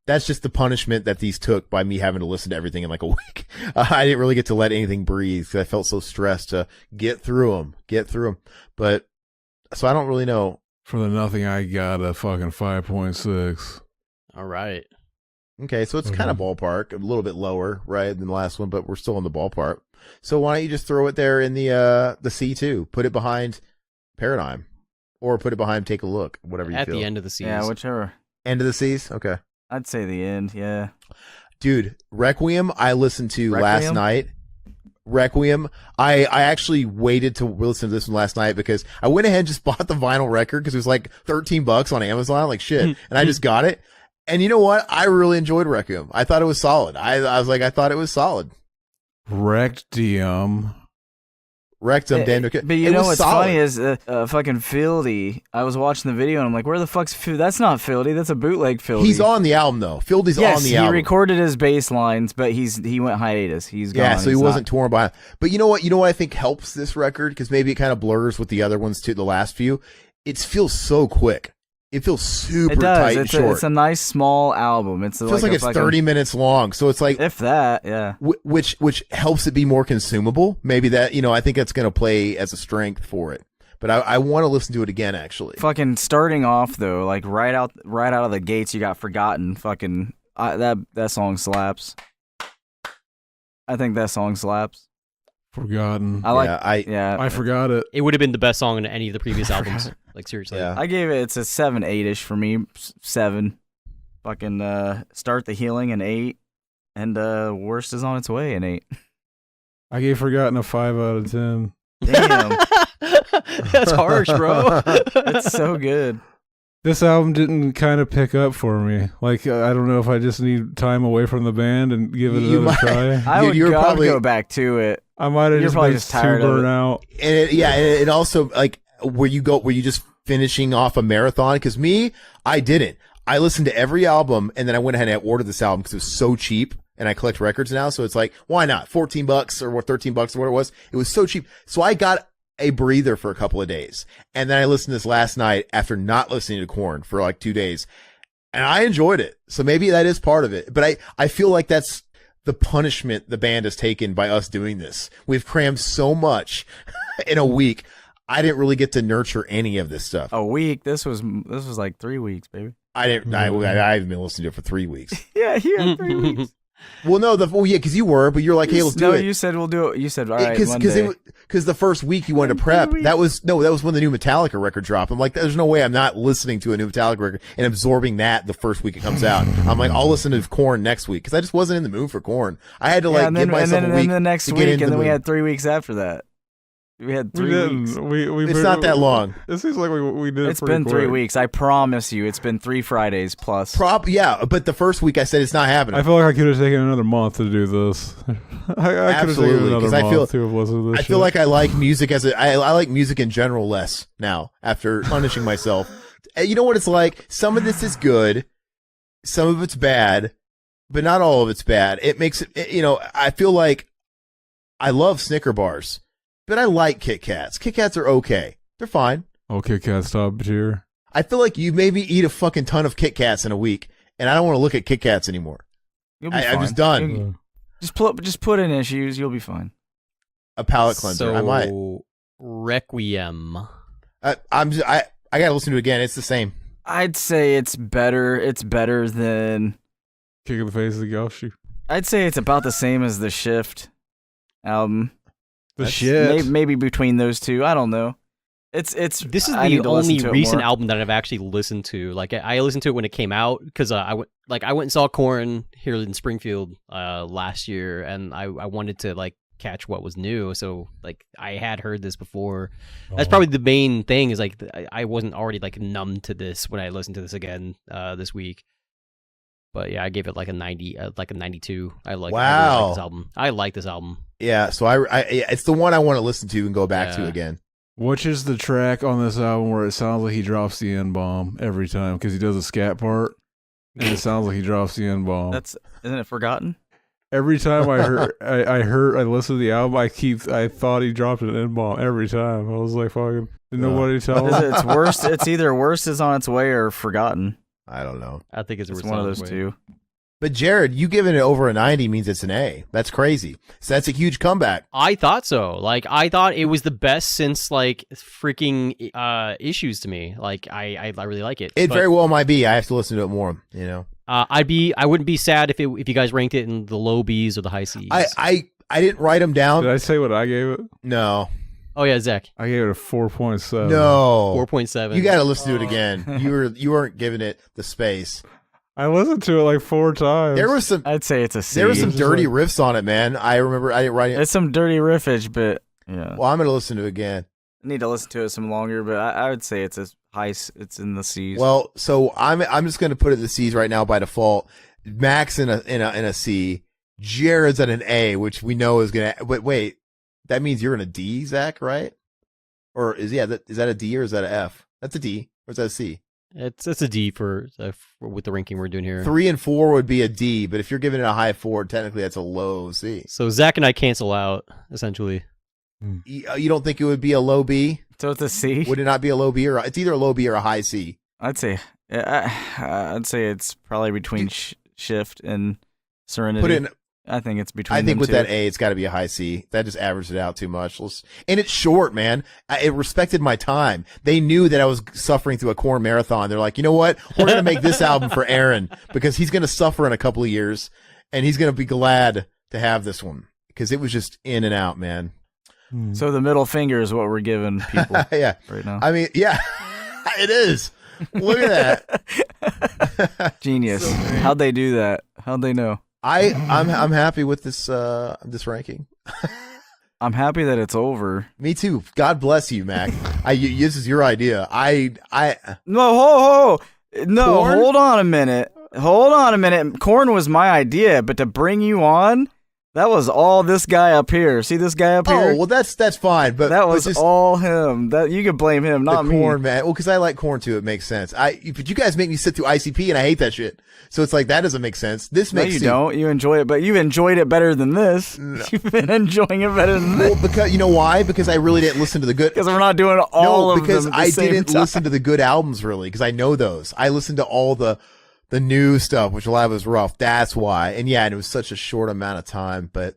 S4: that's just the punishment that these took by me having to listen to everything in like a week. I didn't really get to let anything breathe because I felt so stressed to get through them. But so I don't really know.
S1: For the Nothing, I got a fucking 5.6.
S3: All right.
S4: Okay, so it's kind of ballpark, a little bit lower, right, than the last one, but we're still in the ballpark. So why don't you just throw it there in the C2? Put it behind Paradigm. or put it behind Take a Look, whatever you
S3: At
S4: feel.
S3: the end of the season.
S2: Yeah, whichever.
S4: End of the Seas? Okay.
S2: I'd say the end. Yeah.
S4: Dude, Requiem I listened to last
S2: Requiem?
S4: night. Requiem. I actually waited to listen to this one last night because I went ahead and just bought the vinyl record because it was like $13 on Amazon, like shit. And I just got it. And you know what? I really enjoyed Requiem. I thought it was solid. I was like, I thought it was solid.
S1: Rectium.
S4: Rectum, damn.
S2: But you know what's funny is fucking Fieldy. I was watching the video and I'm like, where the fuck's Fieldy? That's not Fieldy. That's a bootleg Fieldy.
S4: He's on the album though. Fieldy's
S2: yes,
S4: on the album.
S2: he recorded his bass lines, but he went hiatus. He's gone.
S4: Yeah, so he
S2: He's
S4: wasn't
S2: not-
S4: torn by. But you know what? You know what I think helps this record because maybe it kind of blurs with the other ones too. The last few, it feels so quick. It feels super
S2: It does.
S4: tight and short.
S2: It's a nice small album. It
S4: feels like
S2: a
S4: it's
S2: fucking,
S4: 30 minutes long. So it's like
S2: if that, yeah.
S4: which helps it be more consumable. Maybe that, I think that's going to play as a strength for it. But I want to listen to it again, actually.
S2: Fucking starting off though, like right out of the gates, you got Forgotten. Fucking that song slaps. I think that song slaps.
S1: Forgotten.
S2: I like.
S4: Yeah,
S1: I forgot it.
S3: It would have been the best song on any of the previous albums. Like, seriously.
S4: Yeah.
S2: I gave it's a 7, 8-ish for me. 7. Fucking Start the Healing an 8, and Worst is on its way an 8.
S1: I gave Forgotten a 5 out of 10.
S2: Damn,
S3: That's harsh, bro.
S2: it's so good.
S1: This album didn't kind of pick up for me. Like, I don't know if I just need time away from the band and give it
S4: You
S1: another try.
S2: I would
S4: you're
S2: go,
S4: probably-
S2: go back to it.
S1: I might have
S2: You're
S1: just
S2: probably
S1: been
S2: just tired
S1: too
S2: of
S1: burnt
S2: it.
S1: out.
S4: And it also like were you just finishing off a marathon? Because me, I didn't. I listened to every album and then I went ahead and ordered this album because it was so cheap. And I collect records now, so it's like, why not? $14 or what, $13 or what it was. It was so cheap. So I got a breather for a couple of days. And then I listened to this last night after not listening to Korn for like 2 days. And I enjoyed it. So maybe that is part of it. But I feel like that's the punishment the band has taken by us doing this. We've crammed so much in a week. I didn't really get to nurture any of this stuff.
S2: A week. This was like 3 weeks, baby.
S4: I didn't. I haven't been listening to it for 3 weeks.
S2: Yeah, he had 3 weeks.
S4: Well, no, because you were, but you're like, hey, let's do it.
S2: You said we'll do it. You said all right.
S4: Because the first week you wanted to prep. That was when the new Metallica record dropped. I'm like, there's no way I'm not listening to a new Metallica record and absorbing that the first week it comes out. I'm like, I'll listen to Korn next week because I just wasn't in the mood for Korn. I had to give myself a week.
S2: And then the next
S4: to
S2: week,
S4: get into
S2: and then
S4: the
S2: we
S4: mood.
S2: had 3 weeks after that. We had 3 weeks.
S4: It's not that long.
S1: It seems like we did.
S2: It's been 3 weeks. I promise you, it's been 3 Fridays plus.
S4: Yeah, but the first week I said it's not happening.
S1: I feel like I could have taken another month to do this. I could have
S4: Absolutely,
S1: taken another
S4: 'cause I
S1: month
S4: feel-
S1: to have listened to this.
S4: I feel like I like music I like music in general less now after punishing myself. You know what it's like? Some of this is good, some of it's bad, but not all of it's bad. It makes it, I feel like I love Snicker bars, but I like Kit Kats. Kit Kats are okay. They're fine.
S1: Okay, Cat, stop tier.
S4: I feel like you maybe eat a fucking ton of Kit Kats in a week, and I don't want to look at Kit Kats anymore.
S2: You'll be
S4: I'm
S2: fine.
S4: just done.
S2: Just put in issues. You'll be fine.
S4: A palate cleanser.
S3: So,
S4: I might.
S3: Requiem.
S4: I gotta listen to it again. It's the same.
S2: I'd say it's better. It's better than.
S1: Kick in the face of the golf shoe.
S2: I'd say it's about the same as the Shift album.
S1: The shit.
S2: Maybe between those two. I don't know. This
S3: This is
S2: I
S3: the
S2: need to listen
S3: only
S2: to it
S3: recent
S2: more.
S3: album that I've actually listened to. Like I listened to it when it came out because I went and saw Korn here in Springfield last year, and I wanted to like catch what was new. So like I had heard this before. That's probably the main thing is like I wasn't already like numb to this when I listened to this again this week. But yeah, I gave it like a 90, like a 92. I really like this album. I like this album.
S4: Yeah, so it's the one I want to listen to and go back to again.
S1: Which is the track on this album where it sounds like he drops the N-bomb every time because he does a scat part and it sounds like he drops the N-bomb.
S2: Isn't it Forgotten?
S1: Every time I listened to the album, I thought he dropped an N-bomb every time. I was like, fucking, did nobody tell him?
S2: It's worse. It's either Worst is on its way or Forgotten.
S4: I don't know.
S3: I think it's
S2: one of those two.
S4: But Jared, you giving it over a 90 means it's an A. That's crazy. So that's a huge comeback.
S3: I thought so. Like I thought it was the best since like freaking Issues to me. Like I really like it.
S4: It
S3: But,
S4: very well might be. I have to listen to it more.
S3: I wouldn't be sad if you guys ranked it in the low B's or the high C's.
S4: I didn't write them down.
S1: Did I say what I gave it?
S4: No.
S3: Oh yeah, Zach.
S1: I gave it a 4.7.
S4: No.
S3: 4.7.
S4: You got to listen to it again. You weren't giving it the space.
S1: I listened to it like 4 times.
S4: There was some.
S2: I'd say it's a C.
S4: There were some dirty riffs on it, man. I remember I didn't write it.
S2: It's some dirty riffage, but yeah.
S4: Well, I'm gonna listen to it again.
S2: I need to listen to it some longer, but I would say it's a high. It's in the C's.
S4: Well, so I'm just gonna put it in the C's right now by default. Max in a C. Jared's at an A, which we know is gonna. But wait, that means you're in a D, Zach, right? Or is that a D or is that a F? That's a D or is that a C?
S3: It's a D for with the ranking we're doing here.
S4: 3 and 4 would be a D, but if you're giving it a high 4, technically that's a low C.
S3: So Zach and I cancel out essentially.
S4: You don't think it would be a low B?
S2: So it's a C.
S4: Would it not be a low B or it's either a low B or a high C?
S2: I'd say it's probably between Shift and Serenity.
S4: Put in.
S2: I think it's between.
S4: I think
S2: them
S4: with
S2: two.
S4: that A, it's got to be a high C. That just averaged it out too much. And it's short, man. It respected my time. They knew that I was suffering through a Korn marathon. They're like, you know what? We're going to make this album for Aaron because he's going to suffer in a couple of years and he's going to be glad to have this one because it was just in and out, man.
S2: So the middle finger is what we're giving people
S4: Yeah.
S2: right now.
S4: I mean, yeah, it is. Look at that.
S2: Genius. How'd they do that? How'd they know?
S4: I'm happy with this ranking.
S2: I'm happy that it's over.
S4: Me too. God bless you, Mac. This is your idea.
S2: No,
S4: Korn?
S2: hold on a minute. Korn was my idea, but to bring you on, that was all this guy up here. See this guy up here?
S4: Oh, well, that's fine. But
S2: that was
S4: just
S2: all him. That you could blame him, not
S4: the
S2: me.
S4: Korn, man. Well, because I like Korn too. It makes sense. But you guys make me sit through ICP, and I hate that shit. So it's like that doesn't make sense. This makes
S2: No, you
S4: sense.
S2: don't. You enjoy it, but you enjoyed it better than this.
S4: No.
S2: You've been enjoying it better than this.
S4: Well, because you know why? Because I really didn't listen to the good.
S2: Because we're not doing all of them.
S4: because
S2: at the
S4: I
S2: same
S4: didn't
S2: time.
S4: listen to the good albums really. Because I know those. I listened to all the new stuff, which a lot of it was rough. That's why. And yeah, and it was such a short amount of time. But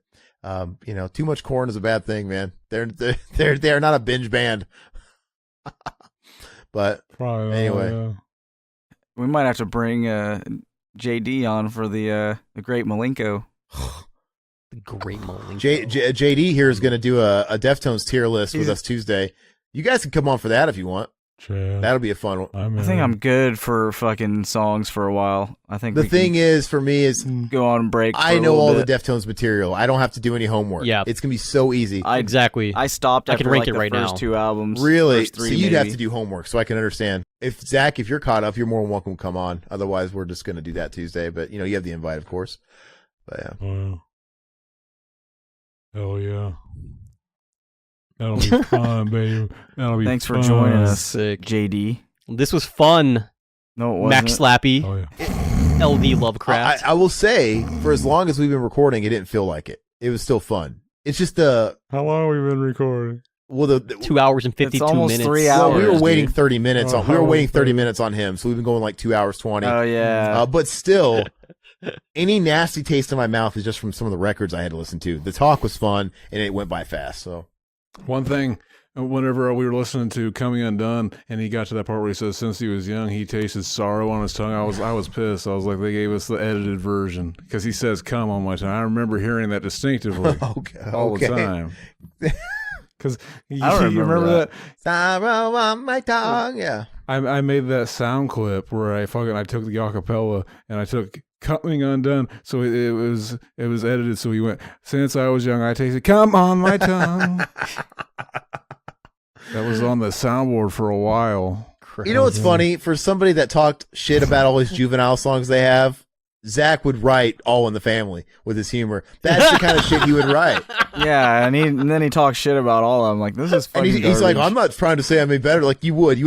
S4: too much Korn is a bad thing, man. They're not a binge band. But
S1: Probably
S4: anyway.
S1: yeah.
S2: We might have to bring JD on for the Great Malenko.
S3: The great Moline.
S4: JD here is going to do a Deftones tier list with us Tuesday. You guys can come on for that if you want.
S1: Chad,
S4: That'll be a fun one.
S2: I think I'm good for fucking songs for a while. I think
S4: The
S2: we
S4: thing
S2: can
S4: is, for me, is
S2: go on break. For
S4: I
S2: a
S4: know
S2: little
S4: all
S2: bit.
S4: the Deftones material. I don't have to do any homework.
S3: Yeah.
S4: It's going to be so easy.
S3: Exactly.
S2: I stopped
S3: I
S2: after
S3: can rank
S2: like
S3: it
S2: the
S3: right
S2: first
S3: now.
S2: 2 albums.
S4: Really?
S2: First 3
S4: So you'd have
S2: maybe.
S4: to do homework so I can understand. Zach, if you're caught up, you're more than welcome to come on. Otherwise, we're just going to do that Tuesday. But, you have the invite, of course. But, yeah.
S1: Wow. Hell yeah. That'll be fun, baby. That'll be
S2: Thanks for
S1: fun.
S2: joining us,
S3: Sick.
S2: JD.
S3: This was fun.
S2: No, it wasn't.
S3: Max Slappy,
S1: Oh, yeah.
S3: LD Lovecraft.
S4: I will say, for as long as we've been recording, it didn't feel like it. It was still fun. It's just the
S1: How long have we been recording?
S3: 2 hours and 52
S2: almost
S3: minutes.
S2: 3
S4: well,
S2: hours.
S4: we were
S2: dude.
S4: waiting 30 minutes
S1: Oh,
S4: on. We were
S1: how
S4: waiting
S1: was
S4: 30
S1: that?
S4: minutes on him, so we've been going like 2 hours 20.
S2: Oh yeah.
S4: But still, any nasty taste in my mouth is just from some of the records I had to listen to. The talk was fun, and it went by fast. So
S1: One thing, whenever we were listening to Coming Undone, and he got to that part where he says, since he was young, he tasted sorrow on his tongue. I was pissed. I was like, they gave us the edited version because he says "come" on my tongue. I remember hearing that distinctively all the time. Because
S2: I don't remember
S1: that.
S4: sorrow on my tongue. Yeah.
S1: I made that sound clip where I took the acapella and I took Coming Undone, so it was edited. So he went, since I was young, I tasted "come on my tongue." That was on the soundboard for a while.
S4: You know what's funny? For somebody that talked shit about all these juvenile songs they have, Zach would write All in the Family with his humor. That's the kind of shit he would write.
S2: Yeah, and then he talks shit about all of them. Like, this is
S4: And
S2: fucking
S4: he's like,
S2: garbage.
S4: I'm not trying to say I made better. Like, you would.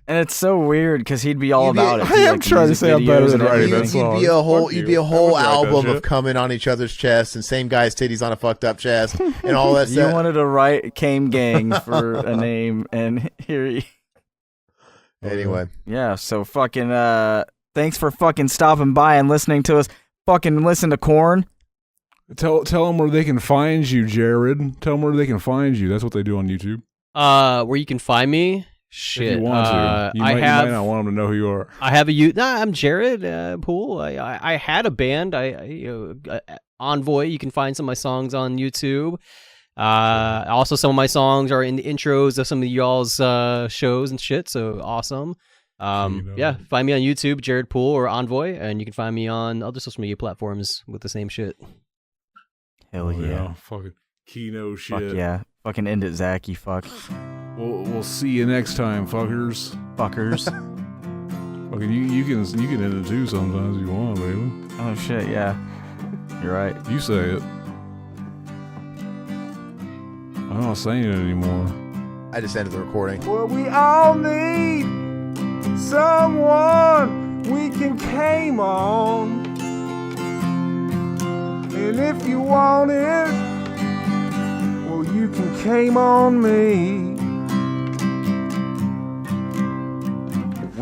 S2: And it's so weird because he'd be all
S4: You'd be-
S2: about it.
S1: I am trying to say I'm better than writing that
S4: You'd
S1: song.
S4: be a whole,
S1: Fuck
S4: you'd
S1: you.
S4: be a
S1: I
S4: whole
S1: would write that
S4: album of
S1: shit.
S4: coming on each other's chests and same guy's titties on a fucked up chest and all that
S2: You
S4: stuff.
S2: wanted to write Came Gang for a name, and here you...
S4: Anyway,
S2: Yeah, so fucking, thanks for fucking stopping by and listening to us fucking listen to Korn.
S1: Tell them where they can find you, Jared. Tell them where they can find you. That's what they do on YouTube.
S3: Where you can find me? Shit.
S1: If you want to. You might not want them to know who you are.
S3: I have I'm Jared Poole. I had a band. Envoy. You can find some of my songs on YouTube. Also, some of my songs are in the intros of some of y'all's shows and shit. So awesome. Yeah, find me on YouTube, Jared Poole or Envoy, and you can find me on other social media platforms with the same shit.
S2: Hell yeah.
S1: Fucking Kino shit.
S2: Fuck yeah. Fucking end it, Zach, you fuck.
S1: We'll see you next time, fuckers.
S2: Fuckers.
S1: Fucking you can end it too sometimes if you want, baby.
S2: Oh shit, yeah. You're right.
S1: You say it. I'm not saying it anymore.
S4: I just ended the recording.
S6: Well, we all need someone we can came on. And if you want it, well, you can came on me.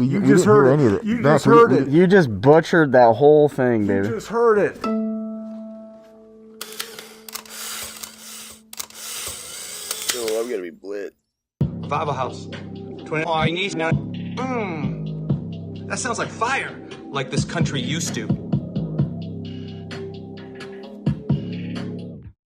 S6: You just heard it. You just heard it.
S2: You just butchered that whole thing, baby.
S6: You just heard it.
S10: Oh, I'm gonna be blit.
S11: Bible House. 20 all you need now. That sounds like fire, like this country used to.